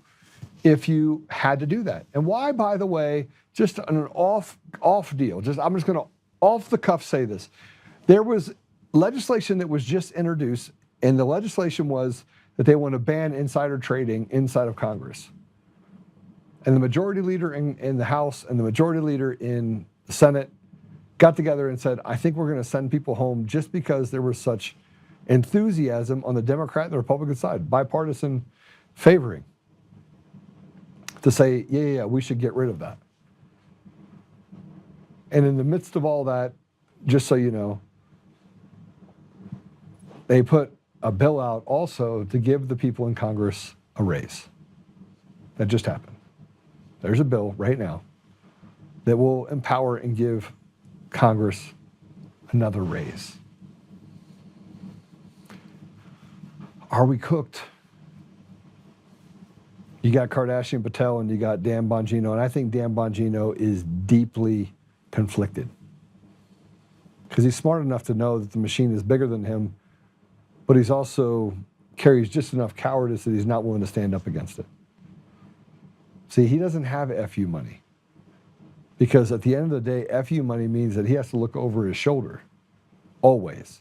if you had to do that? And why, by the way, just an off deal, I'm just going to off the cuff say this. There was legislation that was just introduced, and the legislation was that they want to ban insider trading inside of Congress. And the majority leader in the House and the majority leader in the Senate got together and said, I think we're going to send people home just because there was such enthusiasm on the Democrat and the Republican side, bipartisan favoring, to say, yeah, we should get rid of that. And in the midst of all that, just so you know, they put a bill out also to give the people in Congress a raise. That just happened. There's a bill right now that will empower and give Congress another raise. Are we cooked? You got Kardashian Patel and you got Dan Bongino, and I think Dan Bongino is deeply conflicted because he's smart enough to know that the machine is bigger than him, but he's also carries just enough cowardice that he's not willing to stand up against it. See, he doesn't have FU money because at the end of the day, FU money means that he has to look over his shoulder always.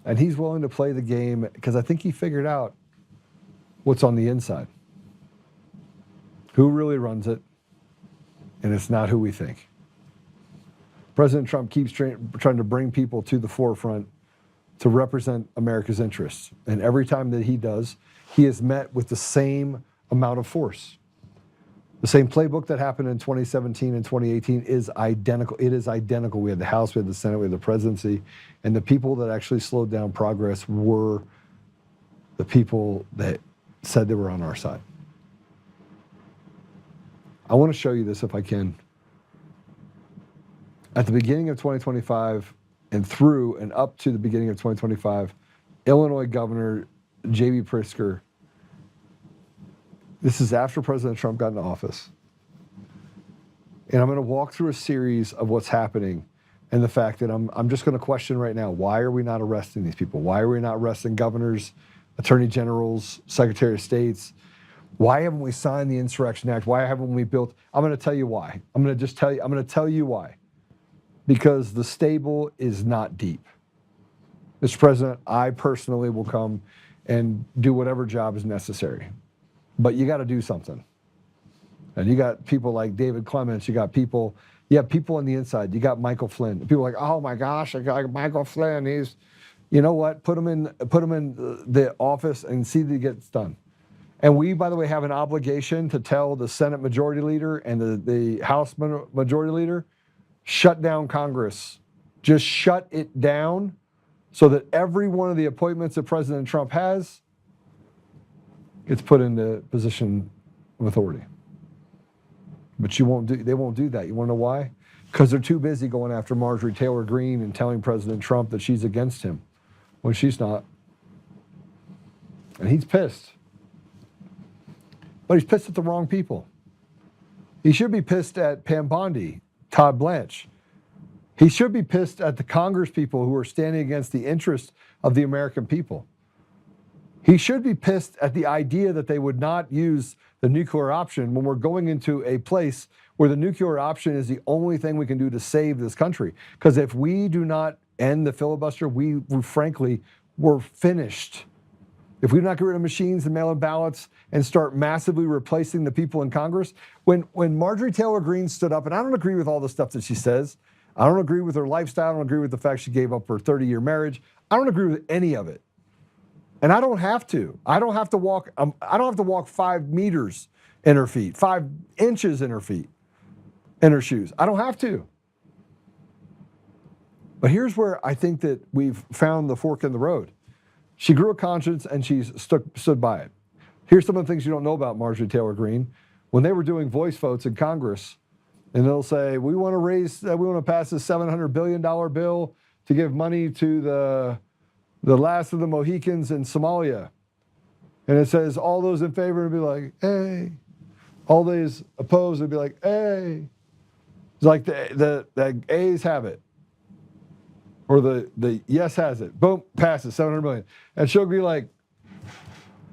And he's willing to play the game because I think he figured out what's on the inside. Who really runs it, and it's not who we think. President Trump keeps trying to bring people to the forefront to represent America's interests. And every time that he does, he is met with the same amount of force. The same playbook that happened in 2017 and 2018 is identical. It is identical. We had the House, we had the Senate, we had the presidency, and the people that actually slowed down progress were the people that said they were on our side. I want to show you this if I can. At the beginning of 2025 and through and up to the beginning of 2025, Illinois Governor J.B. Pritzker, this is after President Trump got into office. And I'm going to walk through a series of what's happening and the fact that I'm just going to question right now, why are we not arresting these people? Why are we not arresting governors, attorney generals, secretary of states? Why haven't we signed the Insurrection Act? Why haven't we built? I'm going to tell you why. I'm going to tell you why. Because the stable is not deep. Mr. President, I personally will come and do whatever job is necessary. But you got to do something. And you got people like David Clements, you have people on the inside. You got Michael Flynn. People are like, oh my gosh, I got Michael Flynn. He's, you know what? Put him in the office and see that he gets done. And we, by the way, have an obligation to tell the Senate Majority Leader and the House Majority Leader, shut down Congress. Just shut it down so that every one of the appointments that President Trump has gets put into position of authority. But they won't do that. You want to know why? Because they're too busy going after Marjorie Taylor Greene and telling President Trump that she's against him when she's not. And he's pissed. But he's pissed at the wrong people. He should be pissed at Pam Bondi, Todd Blanche. He should be pissed at the Congress people who are standing against the interests of the American people. He should be pissed at the idea that they would not use the nuclear option when we're going into a place where the nuclear option is the only thing we can do to save this country. Because if we do not end the filibuster, we're finished. If we do not get rid of machines and mail-in ballots and start massively replacing the people in Congress, when Marjorie Taylor Greene stood up, and I don't agree with all the stuff that she says, I don't agree with her lifestyle, I don't agree with the fact she gave up her 30-year marriage, I don't agree with any of it. And I don't have to. I don't have to walk 5 meters in her feet, 5 inches in her feet, in her shoes. I don't have to. But here's where I think that we've found the fork in the road. She grew a conscience and she's stood by it. Here's some of the things you don't know about Marjorie Taylor Greene. When they were doing voice votes in Congress, and they'll say, we want to pass this $700 billion bill to give money to the last of the Mohicans in Somalia. And it says all those in favor would be like, hey. All those opposed would be like, hey. It's like the A's have it. Or the yes has it. Boom, passes, 700 million. And she'll be like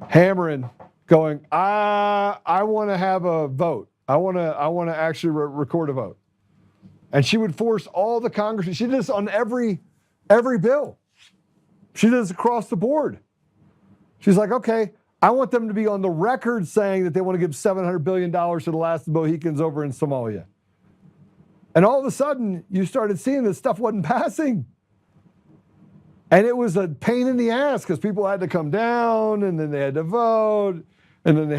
hammering, going, I want to have a vote. I want to actually record a vote. And she would force all the Congress. She did this on every bill. She did this across the board. She's like, okay, I want them to be on the record saying that they want to give $700 billion to the last Mohicans over in Somalia. And all of a sudden, you started seeing this stuff wasn't passing. And it was a pain in the ass because people had to come down and then they had to vote and then they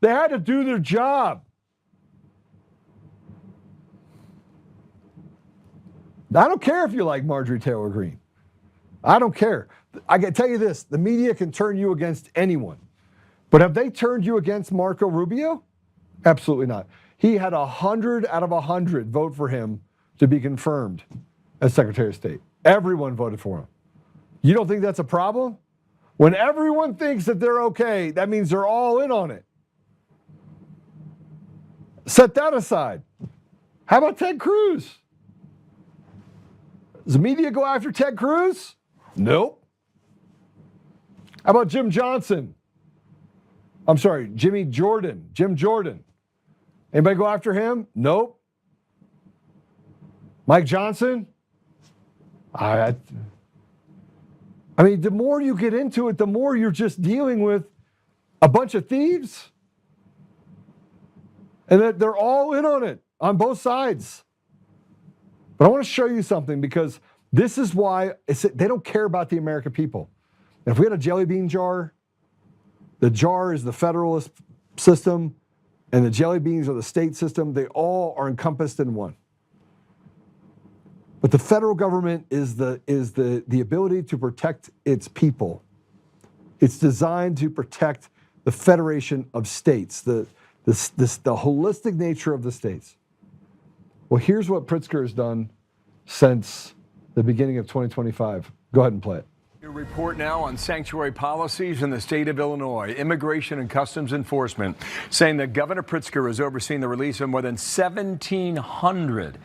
had to do their job. I don't care if you like Marjorie Taylor Greene. I don't care. I can tell you this, the media can turn you against anyone. But have they turned you against Marco Rubio? Absolutely not. He had 100 out of 100 vote for him to be confirmed as Secretary of State. Everyone voted for him. You don't think that's a problem? When everyone thinks that they're okay, that means they're all in on it. Set that aside. How about Ted Cruz? Does the media go after Ted Cruz? Nope. How about Jim Johnson? I'm sorry, Jim Jordan. Anybody go after him? Nope. Mike Johnson? I mean, the more you get into it, the more you're just dealing with a bunch of thieves. And that they're all in on it on both sides. But I want to show you something because this is why they don't care about the American people. And if we had a jelly bean jar, the jar is the federalist system and the jelly beans are the state system. They all are encompassed in one. But the federal government is the ability to protect its people. It's designed to protect the federation of states, the holistic nature of the states. Well, here's what Pritzker has done since the beginning of 2025. Go ahead and play it. A report now on sanctuary policies in the state of Illinois. Immigration and Customs Enforcement saying that Governor Pritzker is overseeing the release of more than 1,700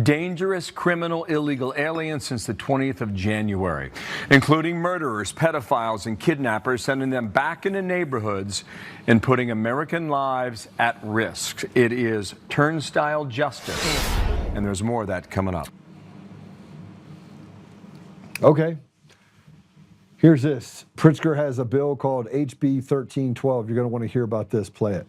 dangerous criminal illegal aliens since the 20th of January, including murderers, pedophiles, and kidnappers, sending them back into neighborhoods and putting American lives at risk. It is turnstile justice, and there's more of that coming up. Okay. Here's this. Pritzker has a bill called HB 1312. You're going to want to hear about this. Play it.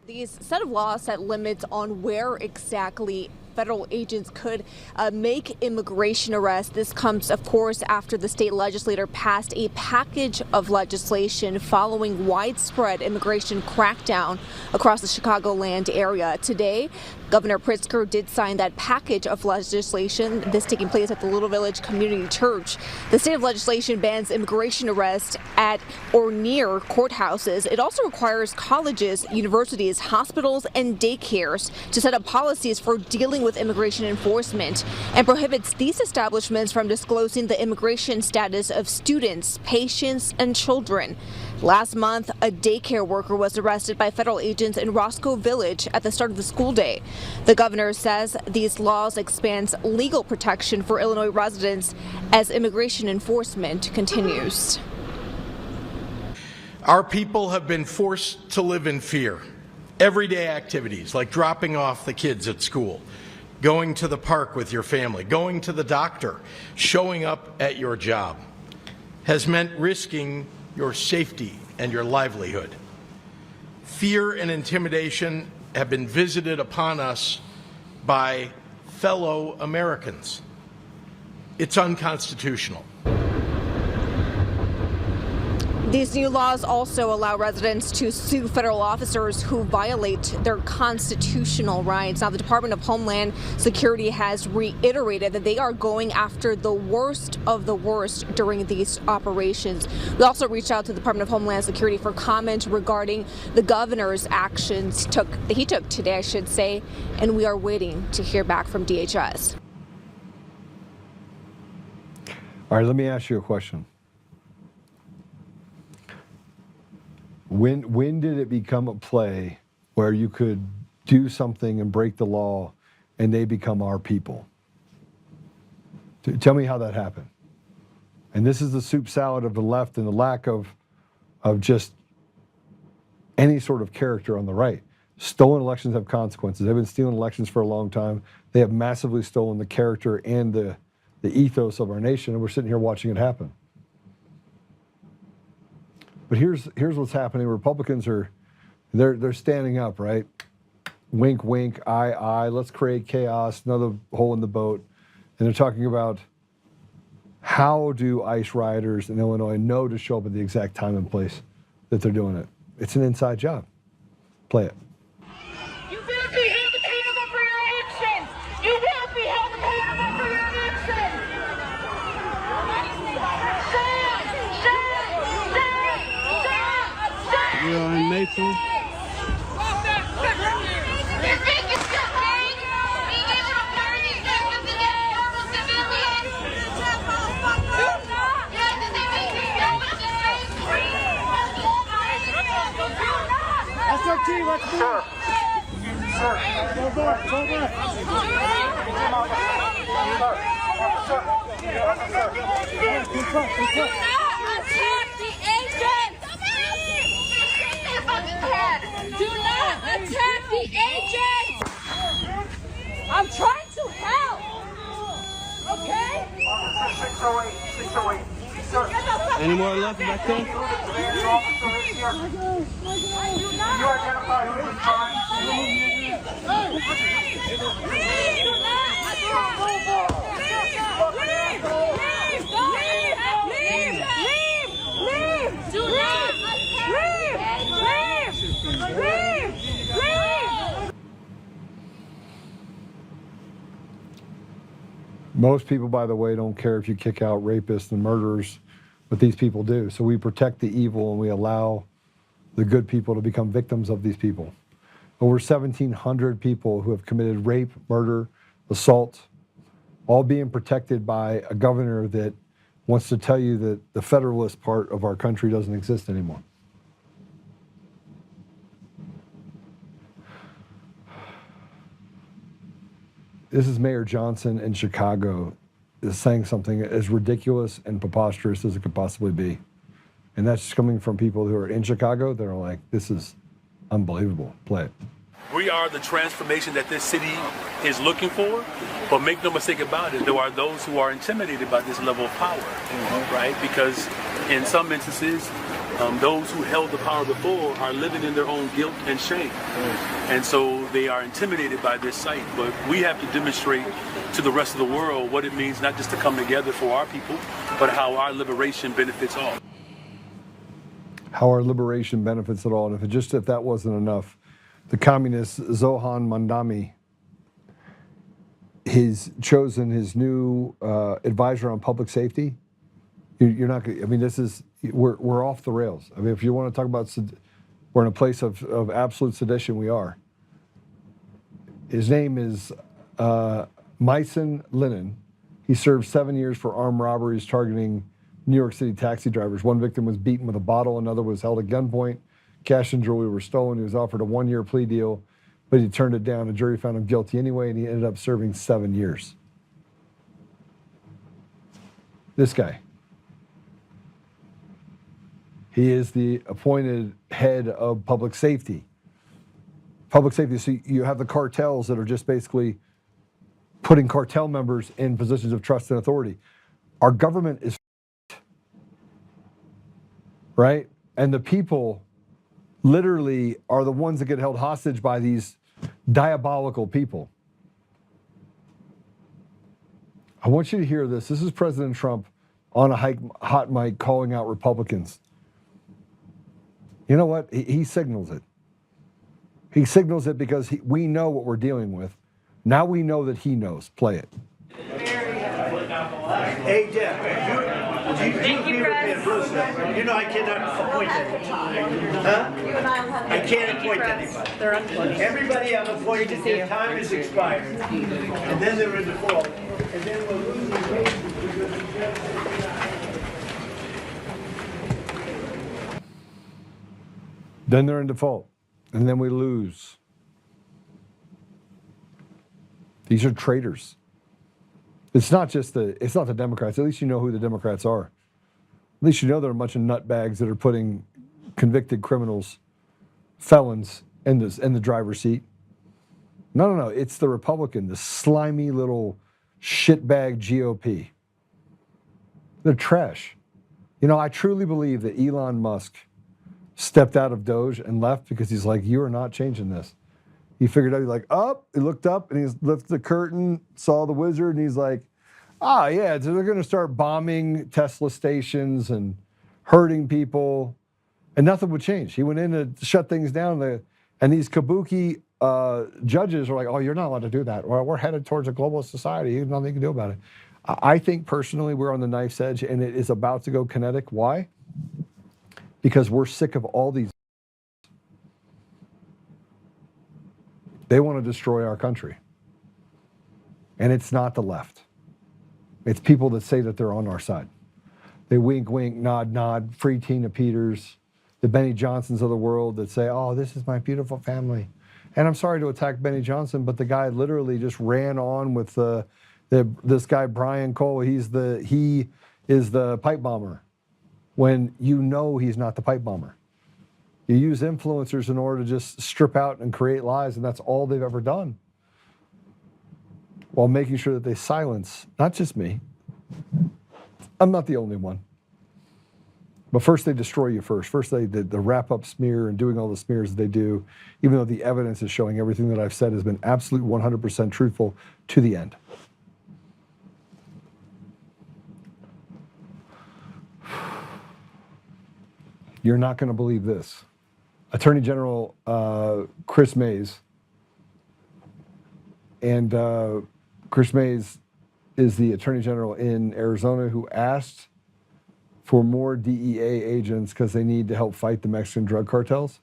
These set of laws set limits on where exactly federal agents could make immigration arrests. This comes, of course, after the state legislature passed a package of legislation following widespread immigration crackdown across the Chicagoland area. Today, Governor Pritzker did sign that package of legislation, this taking place at the Little Village Community Church. The state of legislation bans immigration arrests at or near courthouses. It also requires colleges, universities, hospitals, and daycares to set up policies for dealing with immigration enforcement and prohibits these establishments from disclosing the immigration status of students, patients, and children. Last month, a daycare worker was arrested by federal agents in Roscoe Village at the start of the school day. The governor says these laws expand legal protection for Illinois residents as immigration enforcement continues. Our people have been forced to live in fear. Everyday activities like dropping off the kids at school, going to the park with your family, going to the doctor, showing up at your job has meant risking your safety and your livelihood. Fear and intimidation have been visited upon us by fellow Americans. It's unconstitutional. These new laws also allow residents to sue federal officers who violate their constitutional rights. Now, the Department of Homeland Security has reiterated that they are going after the worst of the worst during these operations. We also reached out to the Department of Homeland Security for comment regarding the governor's actions he took today, I should say, and we are waiting to hear back from DHS. All right, let me ask you a question. When did it become a play where you could do something and break the law and they become our people? Tell me how that happened. And this is the soup salad of the left and the lack of just any sort of character on the right. Stolen elections have consequences. They've been stealing elections for a long time. They have massively stolen the character and the ethos of our nation, and we're sitting here watching it happen. But here's what's happening. Republicans they're standing up, right? Wink, wink, eye, eye. Let's create chaos, another hole in the boat. And they're talking about how do ICE rioters in Illinois know to show up at the exact time and place that they're doing it. It's an inside job. Play it. You will be held accountable for your actions. You will be held accountable for your actions. We are in Maple. SRT, let's move. Sir, go back, go back. Do not attack the agent! I'm trying to help! Okay? 608, 608. Any more left back there? You identify who is trying? Most people, by the way, don't care if you kick out rapists and murderers, but these people do. So we protect the evil and we allow the good people to become victims of these people. Over 1,700 people who have committed rape, murder, assault, all being protected by a governor that wants to tell you that the federalist part of our country doesn't exist anymore. This is Mayor Johnson in Chicago is saying something as ridiculous and preposterous as it could possibly be. And that's just coming from people who are in Chicago that are like, this is unbelievable. Play it. We are the transformation that this city is looking for, but make no mistake about it, there are those who are intimidated by this level of power, right? Because in some instances, those who held the power before are living in their own guilt and shame. And so they are intimidated by this sight, but we have to demonstrate to the rest of the world what it means not just to come together for our people, but how our liberation benefits all. How our liberation benefits it all. And if that wasn't enough, the communist Zohan Mandami, he's chosen his new advisor on public safety. You're not gonna, I mean, we're off the rails. I mean, if you want to talk about, we're in a place of absolute sedition, we are. His name is Myson Lennon. He served 7 years for armed robberies targeting New York City taxi drivers. One victim was beaten with a bottle, another was held at gunpoint. Cash and jewelry were stolen. He was offered a 1-year plea deal, but he turned it down. The jury found him guilty anyway, and he ended up serving 7 years. This guy. He is the appointed head of public safety. Public safety, so you have the cartels that are just basically putting cartel members in positions of trust and authority. Our government is right? And the people literally are the ones that get held hostage by these diabolical people. I want you to hear this. This is President Trump on a hot mic calling out Republicans. You know what? He signals it. He signals it because we know what we're dealing with. Now we know that he knows. Play it. Hey, Jeff, you know I cannot appoint anybody. Huh? I can't appoint anybody. Everybody I've appointed, their time is expired. And then they're in default. And then we're losing cases because Then they're in default. And then we lose. These are traitors. It's not the Democrats. At least you know who the Democrats are. At least you know they're a bunch of nutbags that are putting convicted criminals, felons, in the driver's seat. No. It's the Republican, the slimy little shitbag GOP. They're trash. You know, I truly believe that Elon Musk stepped out of Doge and left because he's like, you are not changing this. He figured out, he's like, he looked up and he lifted the curtain, saw the wizard, and he's like, yeah, so they're going to start bombing Tesla stations and hurting people, and nothing would change. He went in to shut things down, and these Kabuki judges are like, oh, you're not allowed to do that. Well, we're headed towards a globalist society. There's nothing you can do about it. I think personally we're on the knife's edge, and it is about to go kinetic. Why? Because we're sick of all these. They want to destroy our country. And it's not the left. It's people that say that they're on our side. They wink, wink, nod, nod, free Tina Peters, the Benny Johnsons of the world that say, oh, this is my beautiful family. And I'm sorry to attack Benny Johnson, but the guy literally just ran on with this guy, Brian Cole. He is the pipe bomber, when you know he's not the pipe bomber. You use influencers in order to just strip out and create lies, and that's all they've ever done, while making sure that they silence, not just me. I'm not the only one. But first they destroy you first. First they did the wrap-up smear and doing all the smears that they do, even though the evidence is showing everything that I've said has been absolute 100% truthful to the end. You're not going to believe this. Attorney General Chris Mays, and Chris Mays is the Attorney General in Arizona who asked for more DEA agents because they need to help fight the Mexican drug cartels.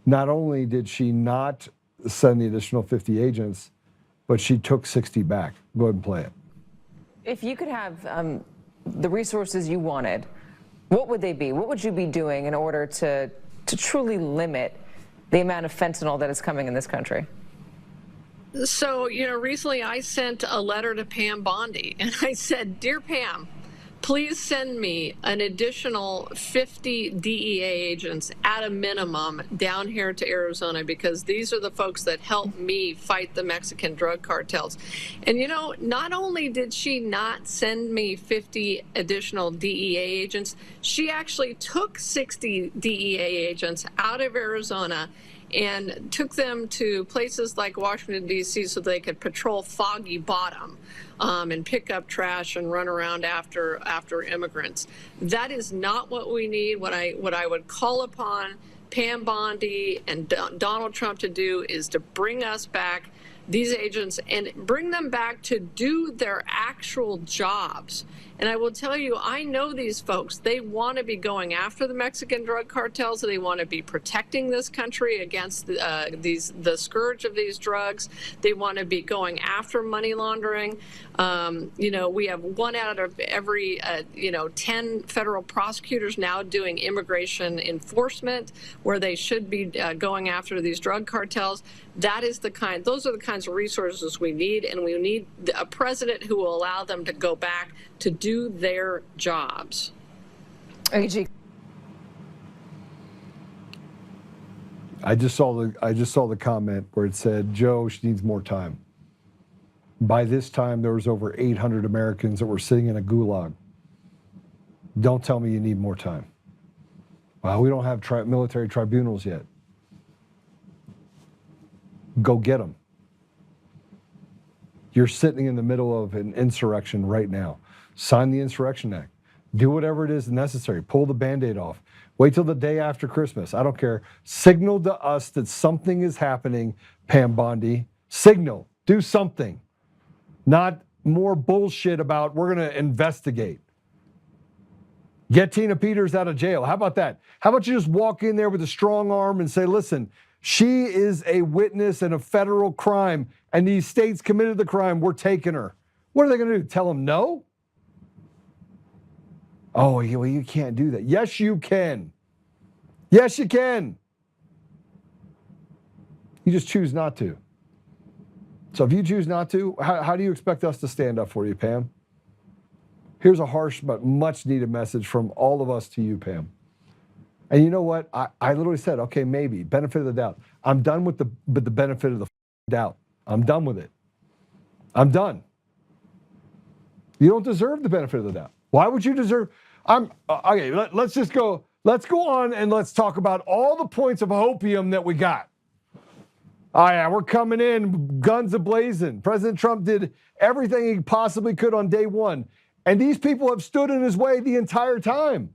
Not only did she not send the additional 50 agents, but she took 60 back. Go ahead and play it. If you could have the resources you wanted, what would they be? What would you be doing in order to truly limit the amount of fentanyl that is coming in this country? So, recently I sent a letter to Pam Bondi, and I said, Dear Pam, please send me an additional 50 DEA agents at a minimum down here to Arizona, because these are the folks that help me fight the Mexican drug cartels. And not only did she not send me 50 additional DEA agents, she actually took 60 DEA agents out of Arizona and took them to places like Washington, D.C. so they could patrol Foggy Bottom and pick up trash and run around after immigrants. That is not what we need. What I would call upon Pam Bondi and Donald Trump to do is to bring us back these agents and bring them back to do their actual jobs. And I will tell you, I know these folks. They want to be going after the Mexican drug cartels. They want to be protecting this country against the scourge of these drugs. They want to be going after money laundering. We have 1 out of every 10 federal prosecutors now doing immigration enforcement, where they should be going after these drug cartels. Those are the kinds of resources we need, and we need a president who will allow them to go back to do their jobs. I just saw the comment where it said, Joe, she needs more time. By this time, there was over 800 Americans that were sitting in a gulag. Don't tell me you need more time. Well, we don't have military tribunals yet. Go get them. You're sitting in the middle of an insurrection right now. Sign the Insurrection Act. Do whatever it is necessary. Pull the Band-Aid off. Wait till the day after Christmas. I don't care. Signal to us that something is happening, Pam Bondi. Signal. Do something. Not more bullshit about we're going to investigate. Get Tina Peters out of jail. How about that? How about you just walk in there with a strong arm and say, listen, she is a witness in a federal crime, and these states committed the crime. We're taking her. What are they going to do? Tell them no? Oh, well, you can't do that. Yes, you can. Yes, you can. You just choose not to. So if you choose not to, how do you expect us to stand up for you, Pam? Here's a harsh but much needed message from all of us to you, Pam. And you know what? I literally said, okay, maybe, benefit of the doubt. I'm done with the benefit of the doubt. I'm done with it. I'm done. You don't deserve the benefit of the doubt. Why would you deserve? Okay, let's just go. Let's go on and let's talk about all the points of hopium that we got. Oh yeah, we're coming in, guns a-blazing. President Trump did everything he possibly could on day one. And these people have stood in his way the entire time.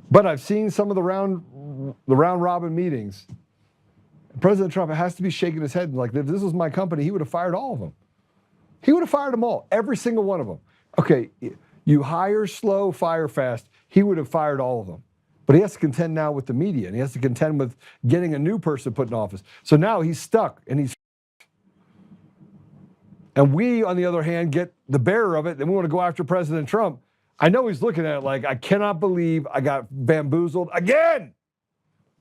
But I've seen some of the round robin meetings. President Trump has to be shaking his head like, if this was my company, he would have fired all of them. He would have fired them all, every single one of them. Okay, you hire slow, fire fast. He would have fired all of them. But he has to contend now with the media, and he has to contend with getting a new person put in office. So now he's stuck, and we, on the other hand, get the bearer of it, and we want to go after President Trump. I know he's looking at it like, I cannot believe I got bamboozled again.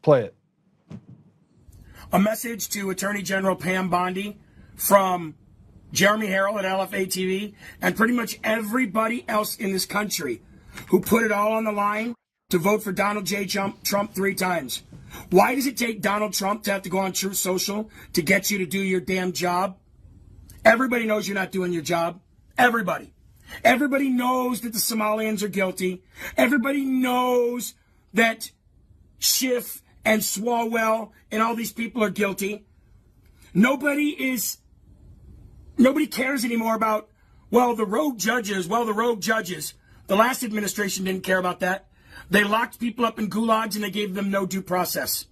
Play it. A message to Attorney General Pam Bondi from Jeremy Harrell at LFA TV and pretty much everybody else in this country who put it all on the line to vote for Donald J. Trump 3 times. Why does it take Donald Trump to have to go on Truth Social to get you to do your damn job? Everybody knows you're not doing your job. Everybody. Everybody knows that the Somalians are guilty. Everybody knows that Schiff and Swalwell and all these people are guilty. Nobody cares anymore about, the rogue judges. The last administration didn't care about that. They locked people up in gulags and they gave them no due process.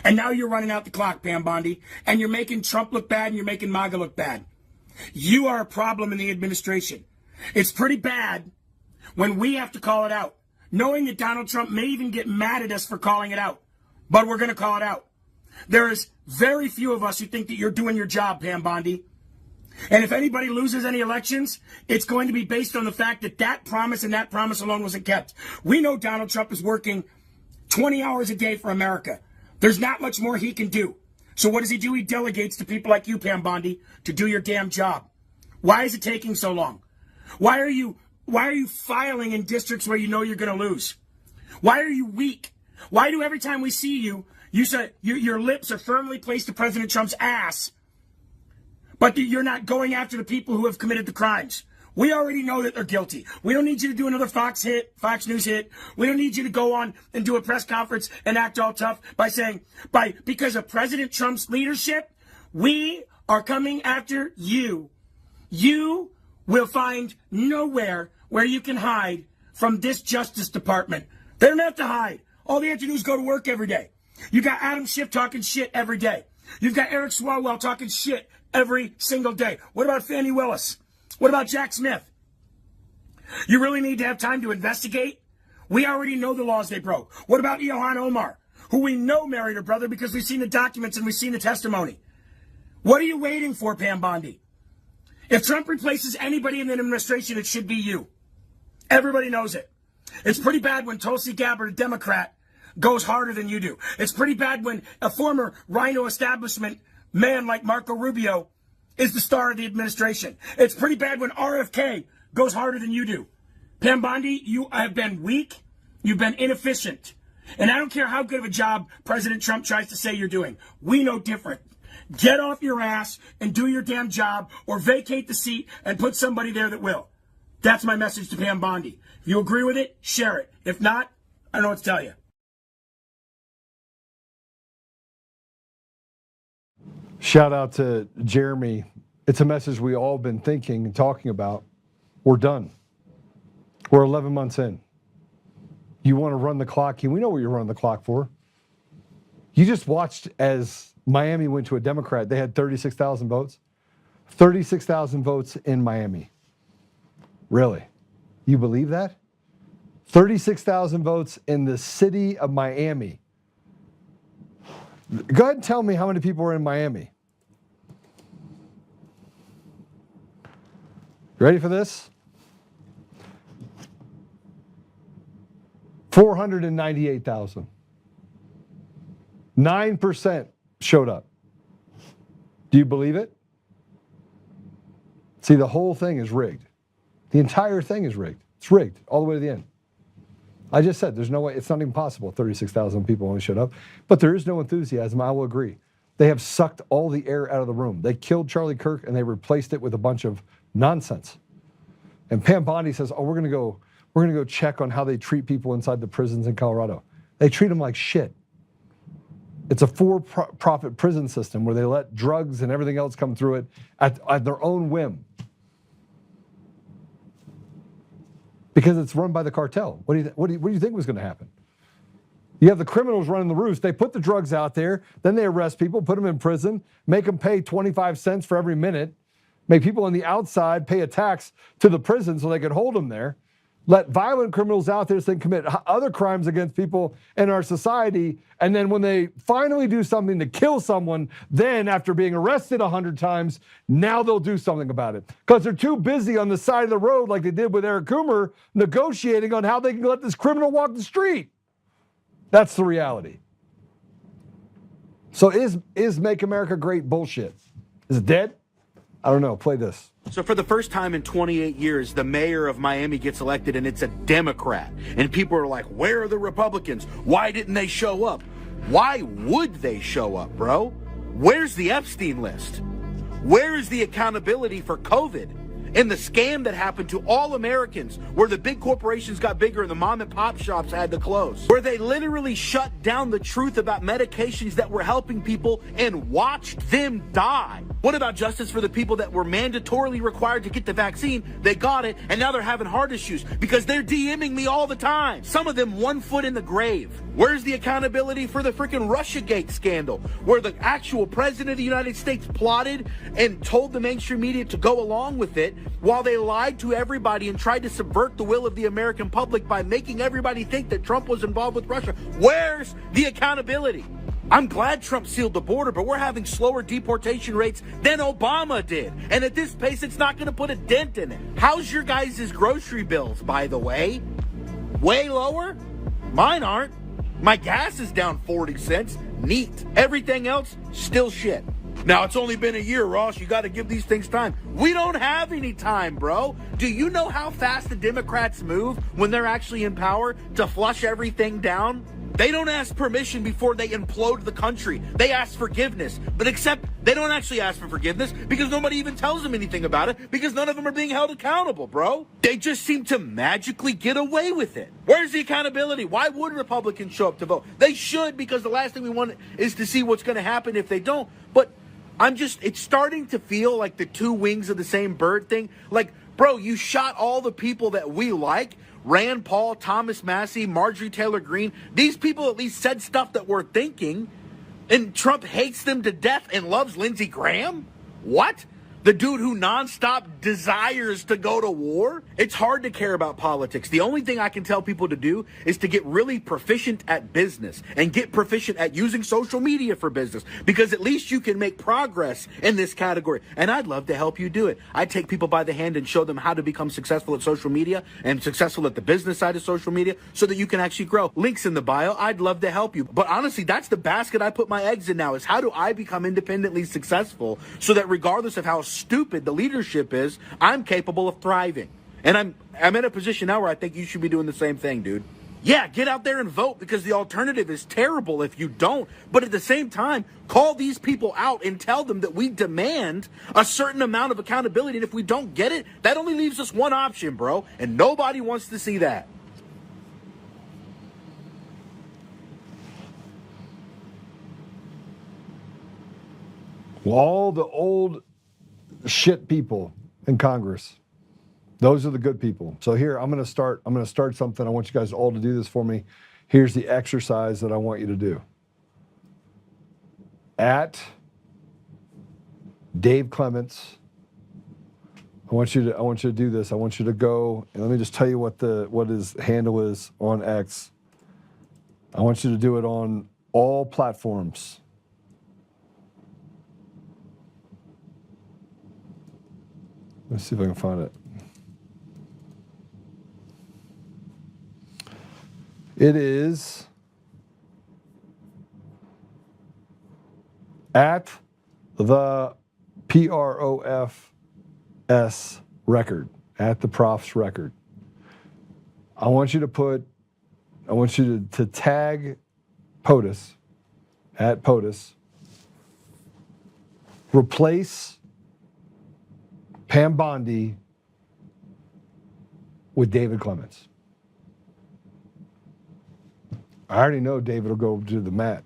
And now you're running out the clock, Pam Bondi, and you're making Trump look bad and you're making MAGA look bad. You are a problem in the administration. It's pretty bad when we have to call it out, knowing that Donald Trump may even get mad at us for calling it out. But we're going to call it out. There is very few of us who think that you're doing your job, Pam Bondi. And if anybody loses any elections, it's going to be based on the fact that that promise and that promise alone wasn't kept. We know Donald Trump is working 20 hours a day for America. There's not much more he can do. So what does he do? He delegates to people like you, Pam Bondi, to do your damn job. Why is it taking so long? Why are you filing in districts where you know you're going to lose? Why are you weak? Why do every time we see you, you say your lips are firmly placed to President Trump's ass, but you're not going after the people who have committed the crimes? We already know that they're guilty. We don't need you to do another Fox News hit. We don't need you to go on and do a press conference and act all tough by saying, because of President Trump's leadership, we are coming after you. You will find nowhere where you can hide from this Justice Department. They don't have to hide. All they have to do is go to work every day. You got Adam Schiff talking shit every day. You've got Eric Swalwell talking shit every single day. What about Fannie Willis? What about Jack Smith? You really need to have time to investigate? We already know the laws they broke. What about Ilhan Omar, who we know married her brother because we've seen the documents and we've seen the testimony? What are you waiting for, Pam Bondi? If Trump replaces anybody in the administration, it should be you. Everybody knows it. It's pretty bad when Tulsi Gabbard, a Democrat, goes harder than you do. It's pretty bad when a former Rhino establishment man like Marco Rubio is the star of the administration. It's pretty bad when RFK goes harder than you do. Pam Bondi, you have been weak. You've been inefficient. And I don't care how good of a job President Trump tries to say you're doing. We know different. Get off your ass and do your damn job, or vacate the seat and put somebody there that will. That's my message to Pam Bondi. If you agree with it, share it. If not, I don't know what to tell you. Shout out to Jeremy. It's a message we all been thinking and talking about. We're done. We're 11 months in. You want to run the clock? We know what you're running the clock for. You just watched as Miami went to a Democrat. They had 36,000 votes. 36,000 votes in Miami. Really? You believe that? 36,000 votes in the city of Miami. Go ahead and tell me how many people were in Miami. Ready for this? 498,000. 9% showed up. Do you believe it? See, the whole thing is rigged. The entire thing is rigged. It's rigged all the way to the end. I just said there's no way, it's not even possible 36,000 people only showed up. But there is no enthusiasm, I will agree. They have sucked all the air out of the room. They killed Charlie Kirk and they replaced it with a bunch of nonsense. And Pam Bondi says, oh, we're gonna go check on how they treat people inside the prisons in Colorado. They treat them like shit. It's a for-profit prison system where they let drugs and everything else come through it at their own whim. Because it's run by the cartel. What do you think was going to happen? You have the criminals running the roost. They put the drugs out there, then they arrest people, put them in prison, make them pay 25 cents for every minute, make people on the outside pay a tax to the prison so they can hold them there. Let violent criminals out there so they can commit other crimes against people in our society. And then when they finally do something to kill someone, then after being arrested 100 times, now they'll do something about it. Because they're too busy on the side of the road like they did with Eric Coomer, negotiating on how they can let this criminal walk the street. That's the reality. So is Make America Great bullshit? Is it dead? I don't know. Play this. So for the first time in 28 years, the mayor of Miami gets elected and it's a Democrat. And people are like, where are the Republicans? Why didn't they show up? Why would they show up, bro? Where's the Epstein list? Where is the accountability for COVID and the scam that happened to all Americans, where the big corporations got bigger and the mom and pop shops had to close, where they literally shut down the truth about medications that were helping people and watched them die? What about justice for the people that were mandatorily required to get the vaccine? They got it, and now they're having heart issues because they're DMing me all the time. Some of them 1 foot in the grave. Where's the accountability for the freaking Russiagate scandal, where the actual president of the United States plotted and told the mainstream media to go along with it while they lied to everybody and tried to subvert the will of the American public by making everybody think that Trump was involved with Russia? Where's the accountability? I'm glad Trump sealed the border, but we're having slower deportation rates than Obama did. And at this pace, it's not going to put a dent in it. How's your guys' grocery bills, by the way? Way lower? Mine aren't. My gas is down 40 cents. Neat. Everything else, still shit. Now, it's only been a year, Ross. You got to give these things time. We don't have any time, bro. Do you know how fast the Democrats move when they're actually in power to flush everything down? They don't ask permission before they implode the country. They ask forgiveness. But except they don't actually ask for forgiveness because nobody even tells them anything about it because none of them are being held accountable, bro. They just seem to magically get away with it. Where's the accountability? Why would Republicans show up to vote? They should, because the last thing we want is to see what's going to happen if they don't. But it's starting to feel like the two wings of the same bird thing. Like, bro, you shot all the people that we like. Rand Paul, Thomas Massey, Marjorie Taylor Greene. These people at least said stuff that we're thinking. And Trump hates them to death and loves Lindsey Graham? What? The dude who nonstop desires to go to war? It's hard to care about politics. The only thing I can tell people to do is to get really proficient at business and get proficient at using social media for business, because at least you can make progress in this category. And I'd love to help you do it. I take people by the hand and show them how to become successful at social media and successful at the business side of social media so that you can actually grow. Links in the bio. I'd love to help you. But honestly, that's the basket I put my eggs in now, is how do I become independently successful so that regardless of how stupid the leadership is, I'm capable of thriving. And I'm in a position now where I think you should be doing the same thing, dude. Yeah, get out there and vote, because the alternative is terrible if you don't. But at the same time, call these people out and tell them that we demand a certain amount of accountability. And if we don't get it, that only leaves us one option, bro. And nobody wants to see that. Well, all the old shit people in Congress, those are the good people. So here, I'm going to start something. I want you guys all to do this for me. Here's the exercise that I want you to do. At Dave Clements, I want you to do this. I want you to go, and let me just tell you what his handle is on X. I want you to do it on all platforms. Let's see if I can find it. It is at the PROFS record, at the Prof's record. I want you to put I want you to tag POTUS, at POTUS. Replace Pam Bondi with David Clements. I already know David will go to the mat.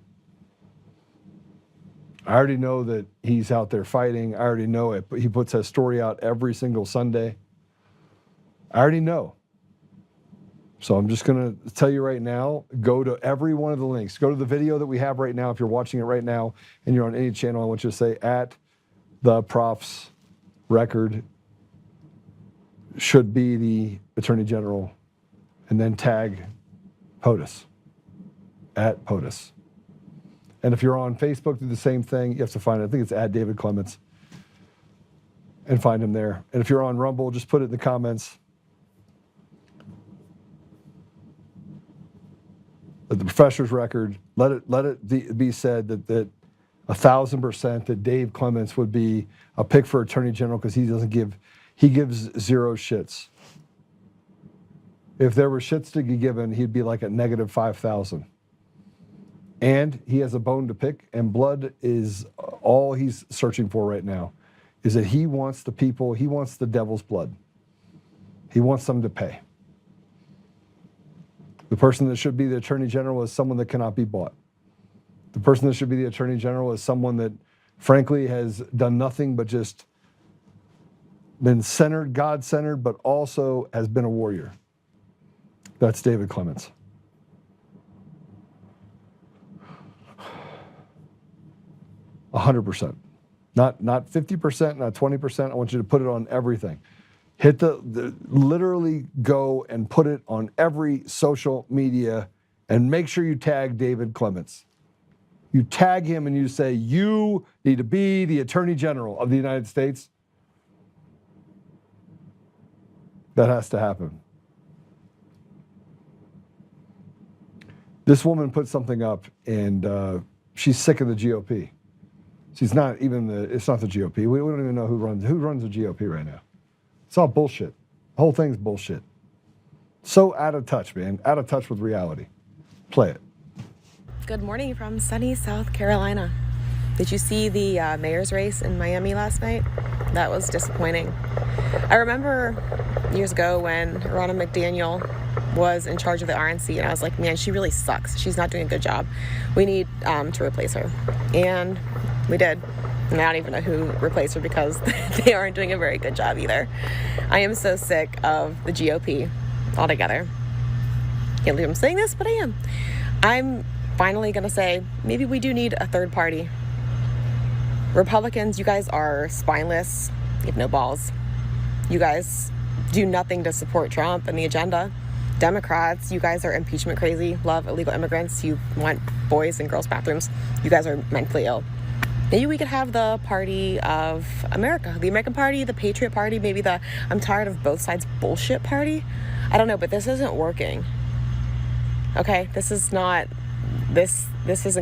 I already know that he's out there fighting. I already know it. He puts that story out every single Sunday. I already know. So I'm just going to tell you right now, go to every one of the links. Go to the video that we have right now. If you're watching it right now and you're on any channel, I want you to say at the prof's record should be the Attorney General, and then tag POTUS, at POTUS. And if you're on Facebook, do the same thing. You have to find it. I think it's at David Clements, and find him there. And if you're on Rumble, just put it in the comments. At the professor's record, let it be said that 1,000% that Dave Clements would be a pick for Attorney General because he gives zero shits. If there were shits to be given, he'd be like at negative 5,000. And he has a bone to pick, and blood is all he's searching for right now, is that he wants the people, he wants the devil's blood. He wants them to pay. The person that should be the Attorney General is someone that cannot be bought. The person that should be the Attorney General is someone that, frankly, has done nothing but just been centered, God-centered, but also has been a warrior. That's David Clements. %100%. Not 50%, not 20%. I want you to put it on everything. Hit literally go and put it on every social media and make sure you tag David Clements. You tag him and you say, you need to be the Attorney General of the United States. That has to happen. This woman put something up, and she's sick of the GOP. She's not even it's not the GOP. We don't even know who runs the GOP right now. It's all bullshit. The whole thing's bullshit. So out of touch, man. Out of touch with reality. Play it. Good morning from sunny South Carolina. Did you see the mayor's race in Miami last night? That was disappointing. I remember years ago when Ronna McDaniel was in charge of the RNC, and I was like, man, she really sucks. She's not doing a good job. We need to replace her. And we did. And I don't even know who replaced her because they aren't doing a very good job either. I am so sick of the GOP altogether. Can't believe I'm saying this, but I am. I'm finally going to say, maybe we do need a third party. Republicans, you guys are spineless. You have no balls. You guys do nothing to support Trump and the agenda. Democrats, you guys are impeachment crazy, love illegal immigrants. You want boys in girls' bathrooms. You guys are mentally ill. Maybe we could have the party of America, the American Party, the Patriot Party, maybe the I'm tired of both sides bullshit party. I don't know, but this isn't working. Okay, this isn't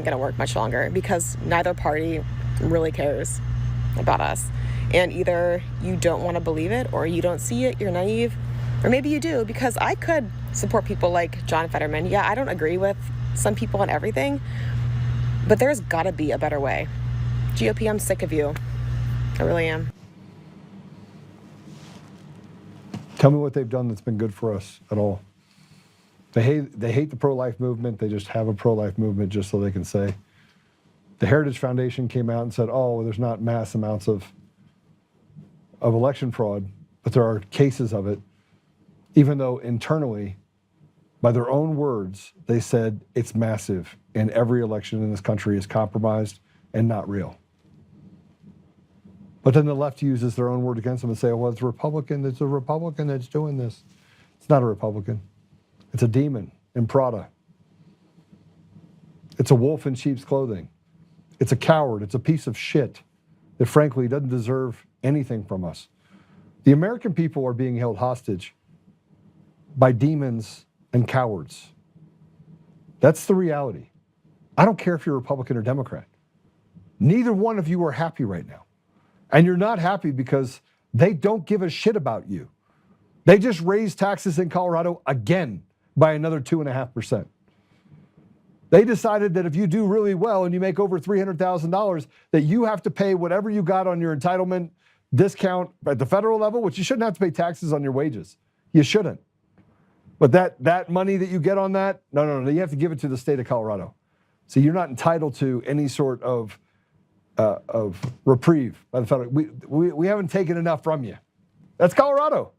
gonna work much longer because neither party really cares about us. And either you don't want to believe it or you don't see it, you're naive, or maybe you do, because I could support people like John Fetterman. Yeah, I don't agree with some people on everything, but there's gotta be a better way. GOP, I'm sick of you. I really am. Tell me what they've done that's been good for us at all. They hate the pro-life movement. They just have a pro-life movement just so they can say. The Heritage Foundation came out and said, oh, there's not mass amounts of election fraud, but there are cases of it, even though internally, by their own words, they said it's massive and every election in this country is compromised and not real. But then the left uses their own word against them and say, well, it's a Republican that's doing this. It's not a Republican. It's a demon in Prada. It's a wolf in sheep's clothing. It's a coward. It's a piece of shit that frankly doesn't deserve anything from us. The American people are being held hostage by demons and cowards. That's the reality. I don't care if you're Republican or Democrat. Neither one of you are happy right now. And you're not happy because they don't give a shit about you. They just raised taxes in Colorado again. by another 2.5%. They decided that if you do really well and you make over $300,000, that you have to pay whatever you got on your entitlement discount at the federal level, which you shouldn't have to pay taxes on your wages. You shouldn't. But that money that you get on that, no, you have to give it to the state of Colorado. So you're not entitled to any sort of reprieve by the federal. We haven't taken enough from you. That's Colorado.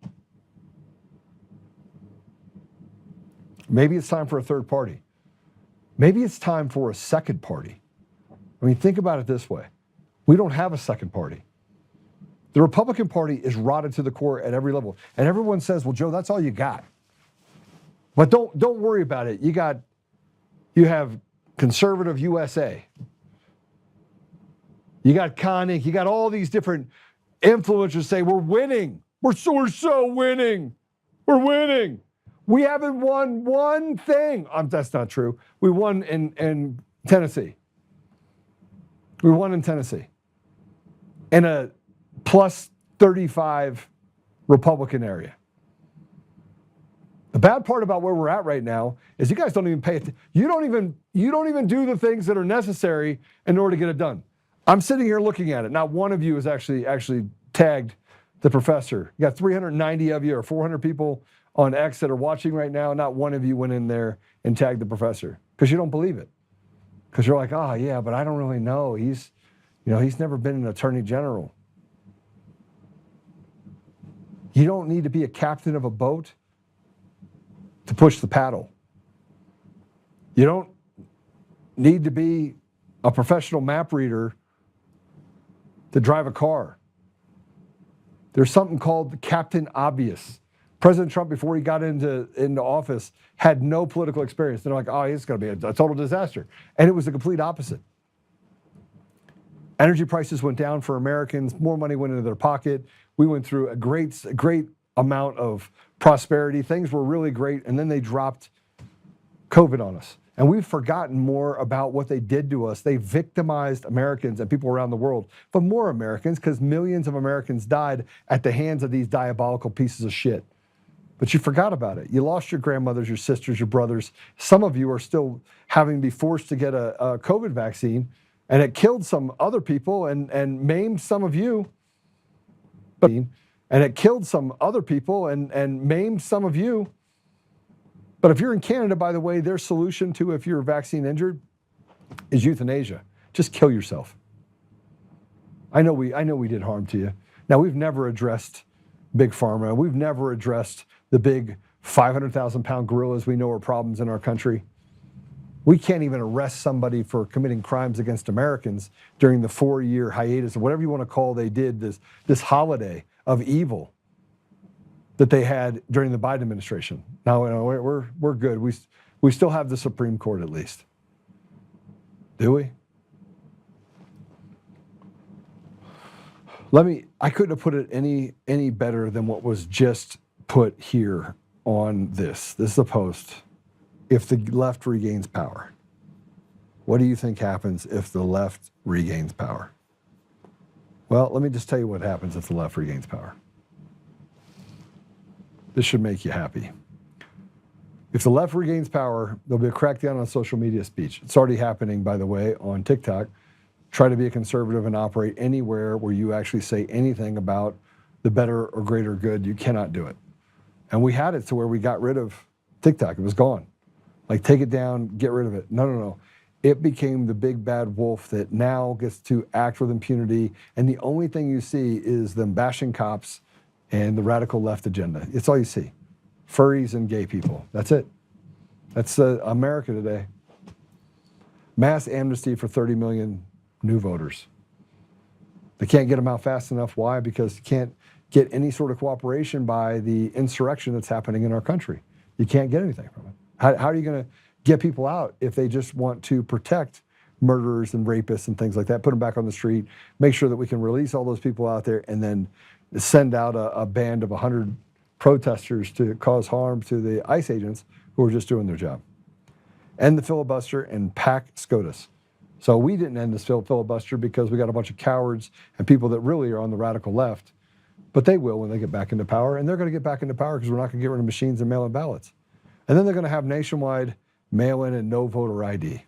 Maybe it's time for a third party. Maybe it's time for a second party. I mean, think about it this way. We don't have a second party. The Republican Party is rotted to the core at every level. And everyone says, well, Joe, that's all you got. But don't worry about it. You have Conservative USA. You got Connick. You got all these different influencers say, we're winning. We're so winning. We're winning. We haven't won one thing. That's not true. We won in Tennessee. We won in Tennessee. In a plus 35 Republican area. The bad part about where we're at right now is you guys don't even pay attention. You don't even do the things that are necessary in order to get it done. I'm sitting here looking at it. Not one of you has actually tagged the professor. You got 390 of you or 400 people on X that are watching right now. Not one of you went in there and tagged the professor because you don't believe it. Because you're like, oh yeah, but I don't really know. He's never been an attorney general. You don't need to be a captain of a boat to push the paddle. You don't need to be a professional map reader to drive a car. There's something called the Captain Obvious. President Trump, before he got into office, had no political experience. They're like, oh, it's going to be a total disaster. And it was the complete opposite. Energy prices went down for Americans. More money went into their pocket. We went through a great amount of prosperity. Things were really great. And then they dropped COVID on us. And we've forgotten more about what they did to us. They victimized Americans and people around the world. But more Americans, because millions of Americans died at the hands of these diabolical pieces of shit. But you forgot about it. You lost your grandmothers, your sisters, your brothers. Some of you are still having to be forced to get a COVID vaccine. And it killed some other people and maimed some of you. And it killed some other people and maimed some of you. But if you're in Canada, by the way, their solution to if you're vaccine injured is euthanasia. Just kill yourself. I know we did harm to you. Now, we've never addressed Big Pharma. We've never addressed the big 500,000-pound gorillas we know are problems in our country. We can't even arrest somebody for committing crimes against Americans during the 4-year hiatus, or whatever you want to call they did, this holiday of evil that they had during the Biden administration. Now, we're good. We still have the Supreme Court at least. Do we? I couldn't have put it any better than what was just put here on this. This is a post. If the left regains power, what do you think happens if the left regains power? Well, let me just tell you what happens if the left regains power. This should make you happy. If the left regains power, there'll be a crackdown on social media speech. It's already happening, by the way, on TikTok. Try to be a conservative and operate anywhere where you actually say anything about the better or greater good. You cannot do it. And we had it to where we got rid of TikTok. It was gone. Like, take it down, get rid of it. No. It became the big bad wolf that now gets to act with impunity. And the only thing you see is them bashing cops and the radical left agenda. It's all you see. Furries and gay people. That's it. That's America today. Mass amnesty for 30 million new voters. They can't get them out fast enough. Why? Because you can't get any sort of cooperation by the insurrection that's happening in our country. You can't get anything from it. How are you going to get people out if they just want to protect murderers and rapists and things like that, put them back on the street, make sure that we can release all those people out there, and then send out a band of 100 protesters to cause harm to the ICE agents who are just doing their job. End the filibuster and pack SCOTUS. So we didn't end this filibuster because we got a bunch of cowards and people that really are on the radical left, but they will when they get back into power, and they're going to get back into power because we're not going to get rid of machines and mail-in ballots. And then they're going to have nationwide mail-in and no voter ID.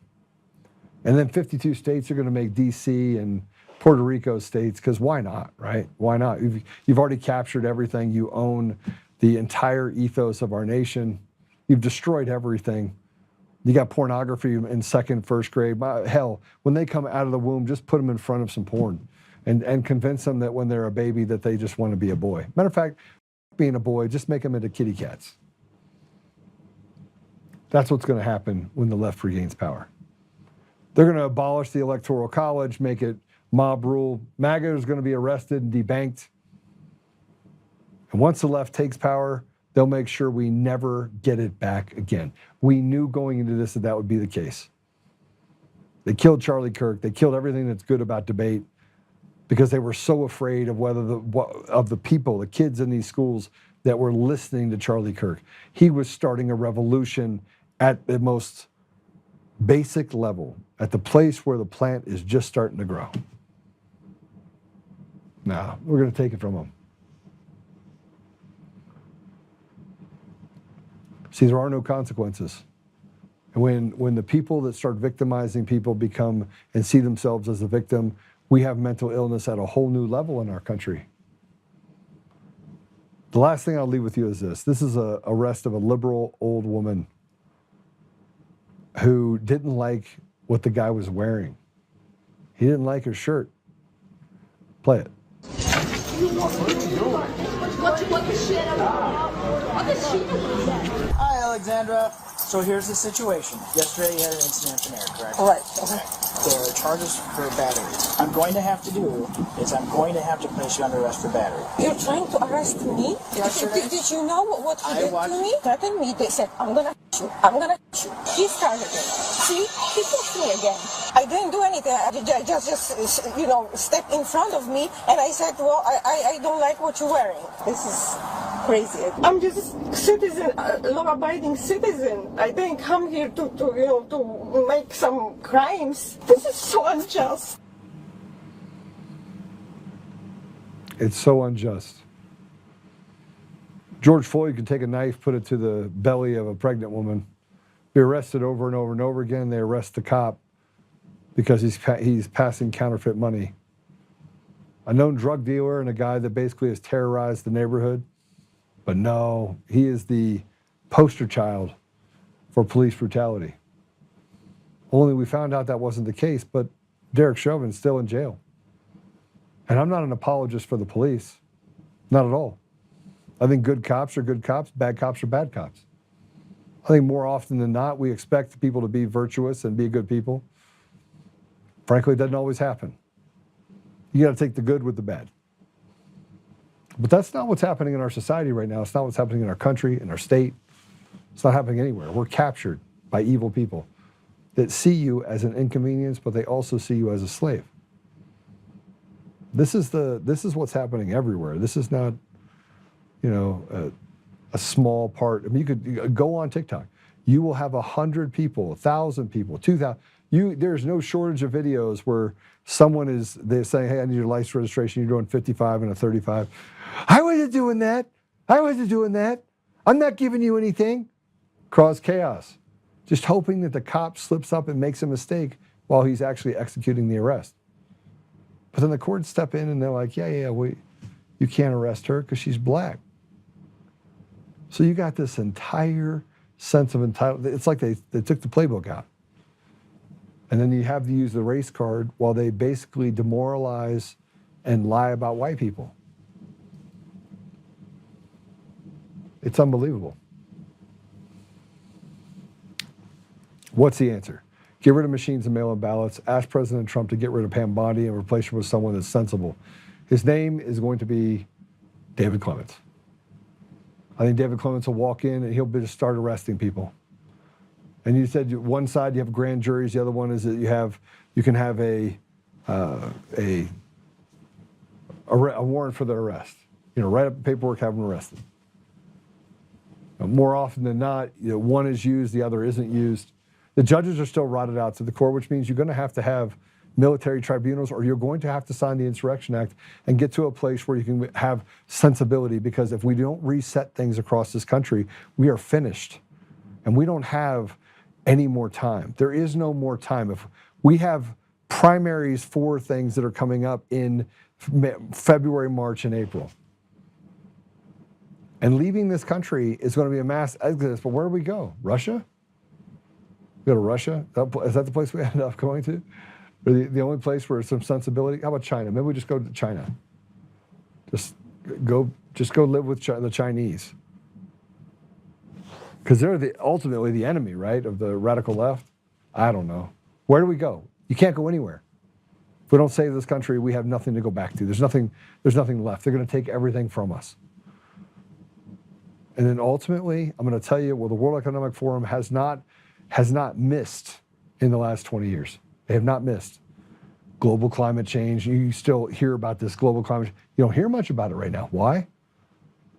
And then 52 states are going to make D.C. and Puerto Rico states, because why not, right? Why not? You've already captured everything. You own the entire ethos of our nation. You've destroyed everything. You got pornography in second, first grade. Hell, when they come out of the womb, just put them in front of some porn and convince them that when they're a baby that they just want to be a boy. Matter of fact, being a boy, just make them into kitty cats. That's what's going to happen when the left regains power. They're going to abolish the Electoral College, make it mob rule. MAGA is going to be arrested and debanked. And once the left takes power, they'll make sure we never get it back again. We knew going into this that would be the case. They killed Charlie Kirk. They killed everything that's good about debate because they were so afraid of the people, the kids in these schools that were listening to Charlie Kirk. He was starting a revolution at the most basic level, at the place where the plant is just starting to grow. Now, we're going to take it from them. See, there are no consequences. And when the people that start victimizing people become and see themselves as a victim, we have mental illness at a whole new level in our country. The last thing I'll leave with you is this. This is an arrest of a liberal old woman who didn't like what the guy was wearing. He didn't like her shirt. Play it. Hi, Alexandra. So here's the situation. Yesterday you had an incident in there, correct? All right. Okay. There are charges for battery. I'm going to have to place you under arrest for battery. You're trying to arrest me? Yesterday. Did you know what he did to me? Threatened me. They said, I'm gonna shoot. I'm gonna shoot. He started it. See? He pushed me again. I didn't do anything. I just stepped in front of me and I said, well, I don't like what you're wearing. This is crazy. I'm just a citizen, a law-abiding citizen. I didn't come here to make some crimes. This is so unjust. It's so unjust. George Floyd could take a knife, put it to the belly of a pregnant woman, be arrested over and over and over again. They arrest the cop because he's passing counterfeit money. A known drug dealer and a guy that basically has terrorized the neighborhood. But no, he is the poster child for police brutality. Only we found out that wasn't the case, but Derek Chauvin's still in jail. And I'm not an apologist for the police. Not at all. I think good cops are good cops, bad cops are bad cops. I think more often than not, we expect people to be virtuous and be good people. Frankly, it doesn't always happen. You got to take the good with the bad. But that's not what's happening in our society right now. It's not what's happening in our country, in our state. It's not happening anywhere. We're captured by evil people that see you as an inconvenience, but they also see you as a slave. This is what's happening everywhere. This is not, a small part. I mean, you could go on TikTok. You will have 100 people, 1,000 people, 2,000. There's no shortage of videos where they're saying, hey, I need your license registration. You're doing 55 and a 35. I wasn't doing that. I'm not giving you anything. Cause chaos. Just hoping that the cop slips up and makes a mistake while he's actually executing the arrest. But then the courts step in and they're like, you can't arrest her because she's black. So you got this entire sense of entitlement. It's like they took the playbook out. And then you have to use the race card while they basically demoralize and lie about white people. It's unbelievable. What's the answer? Get rid of machines and mail-in ballots. Ask President Trump to get rid of Pam Bondi and replace her with someone that's sensible. His name is going to be David Clements. I think David Clements will walk in and he'll just start arresting people. And you said one side you have grand juries, the other one is that you can have a warrant for their arrest. Write up the paperwork, have them arrested. More often than not, one is used, the other isn't used. The judges are still rotted out to the core, which means you're going to have military tribunals, or you're going to have to sign the Insurrection Act and get to a place where you can have sensibility, because if we don't reset things across this country, we are finished. And we don't have any more time. There is no more time. If we have primaries for things that are coming up in February, March, and April. And leaving this country is going to be a mass exodus. But where do we go? Russia? We go to Russia? Is that the place we end up going to? Or the only place where some sensibility? How about China? Maybe we just go to China. Just go live with the Chinese. Because they're ultimately the enemy, right, of the radical left? I don't know. Where do we go? You can't go anywhere. If we don't save this country, we have nothing to go back to. There's nothing left. They're going to take everything from us. And then ultimately, I'm going to tell you, well, the World Economic Forum has not missed in the last 20 years. They have not missed. Global climate change, you still hear about this global climate change. You don't hear much about it right now. Why?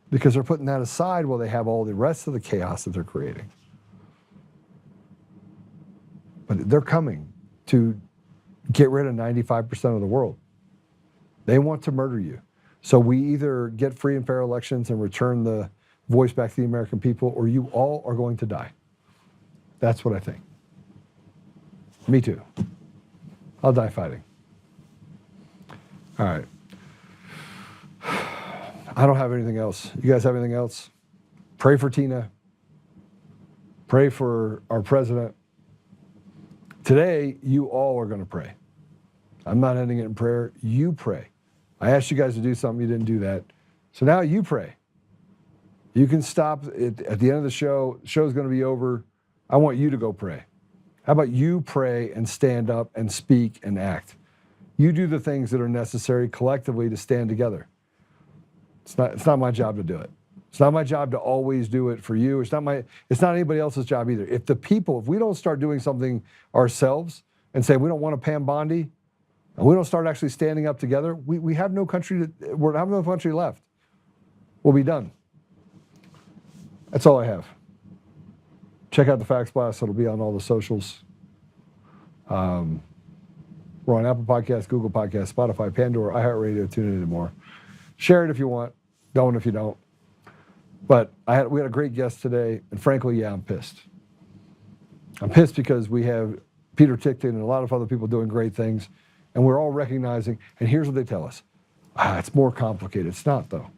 Because they're putting that aside while they have all the rest of the chaos that they're creating. But they're coming to get rid of 95% of the world. They want to murder you. So we either get free and fair elections and return the voice back to the American people, or you all are going to die. That's what I think. Me too. I'll die fighting. All right. I don't have anything else. You guys have anything else? Pray for Tina. Pray for our president. Today, you all are going to pray. I'm not ending it in prayer. You pray. I asked you guys to do something. You didn't do that. So now you pray. You can stop at the end of the show. The show's going to be over. I want you to go pray. How about you pray and stand up and speak and act? You do the things that are necessary collectively to stand together. It's not my job to do it. It's not my job to always do it for you. It's not anybody else's job either. If we don't start doing something ourselves and say we don't want a Pam Bondi, and we don't start actually standing up together, we have no country left. We'll be done. That's all I have. Check out the Facts Blast. It'll be on all the socials. We're on Apple Podcasts, Google Podcasts, Spotify, Pandora, iHeartRadio, tune in and more. Share it if you want. Don't if you don't. But we had a great guest today, and frankly, yeah, I'm pissed. I'm pissed because we have Peter Tickton and a lot of other people doing great things, and we're all recognizing, and here's what they tell us. It's more complicated. It's not, though.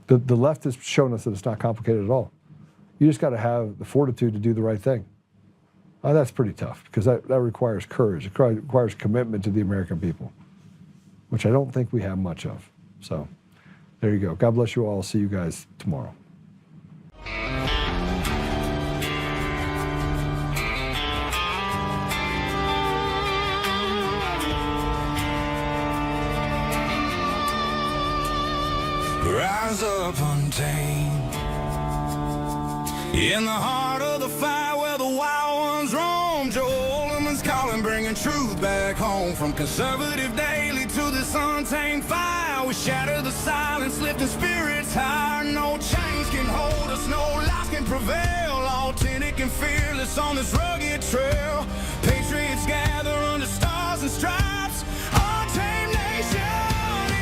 The left has shown us that it's not complicated at all. You just got to have the fortitude to do the right thing. That's pretty tough, because that requires courage. It requires commitment to the American people, which I don't think we have much of. So there you go. God bless you all. I'll see you guys tomorrow. Rise up untamed in the heart of the fight where the wild ones roam. Joe Oltmann's calling, bringing truth back home. From conservative daily to this untamed fire, we shatter the silence, lifting spirits higher. No chains can hold us, no lies can prevail. Authentic and fearless on this rugged trail. Patriots gather under stars and stripes. Untamed nation,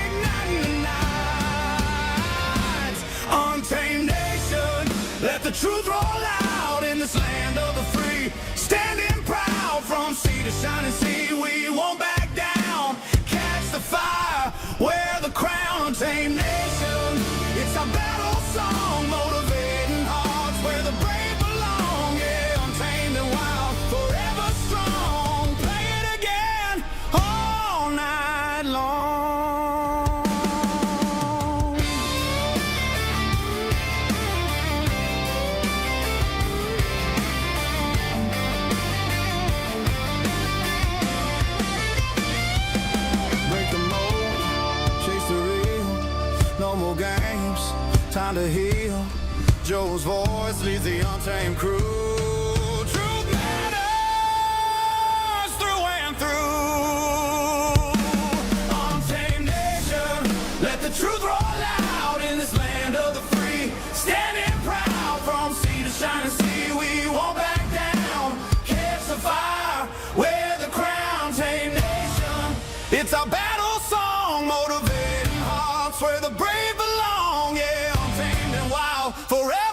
igniting the night. Untamed nation, let the truth roll out in this land of the free. Standing proud from sea to shining sea, we won't back down. Catch the fire, wear the crown. Untamed nation, it's our battle song, motivating hearts where the brave belong. Yeah, untamed and wild, forever strong. Play it again all night long. No more games, time to heal. Joe's voice leads the untamed crew. Truth matters through and through. Untamed nation, let the truth roll out in this land of the free. Standing proud from sea to shining sea, we won't back down. Catch the fire, wear the crown. Untamed nation, it's our battle song, motivating hearts where the brave belong. Yeah, untamed and wild, forever.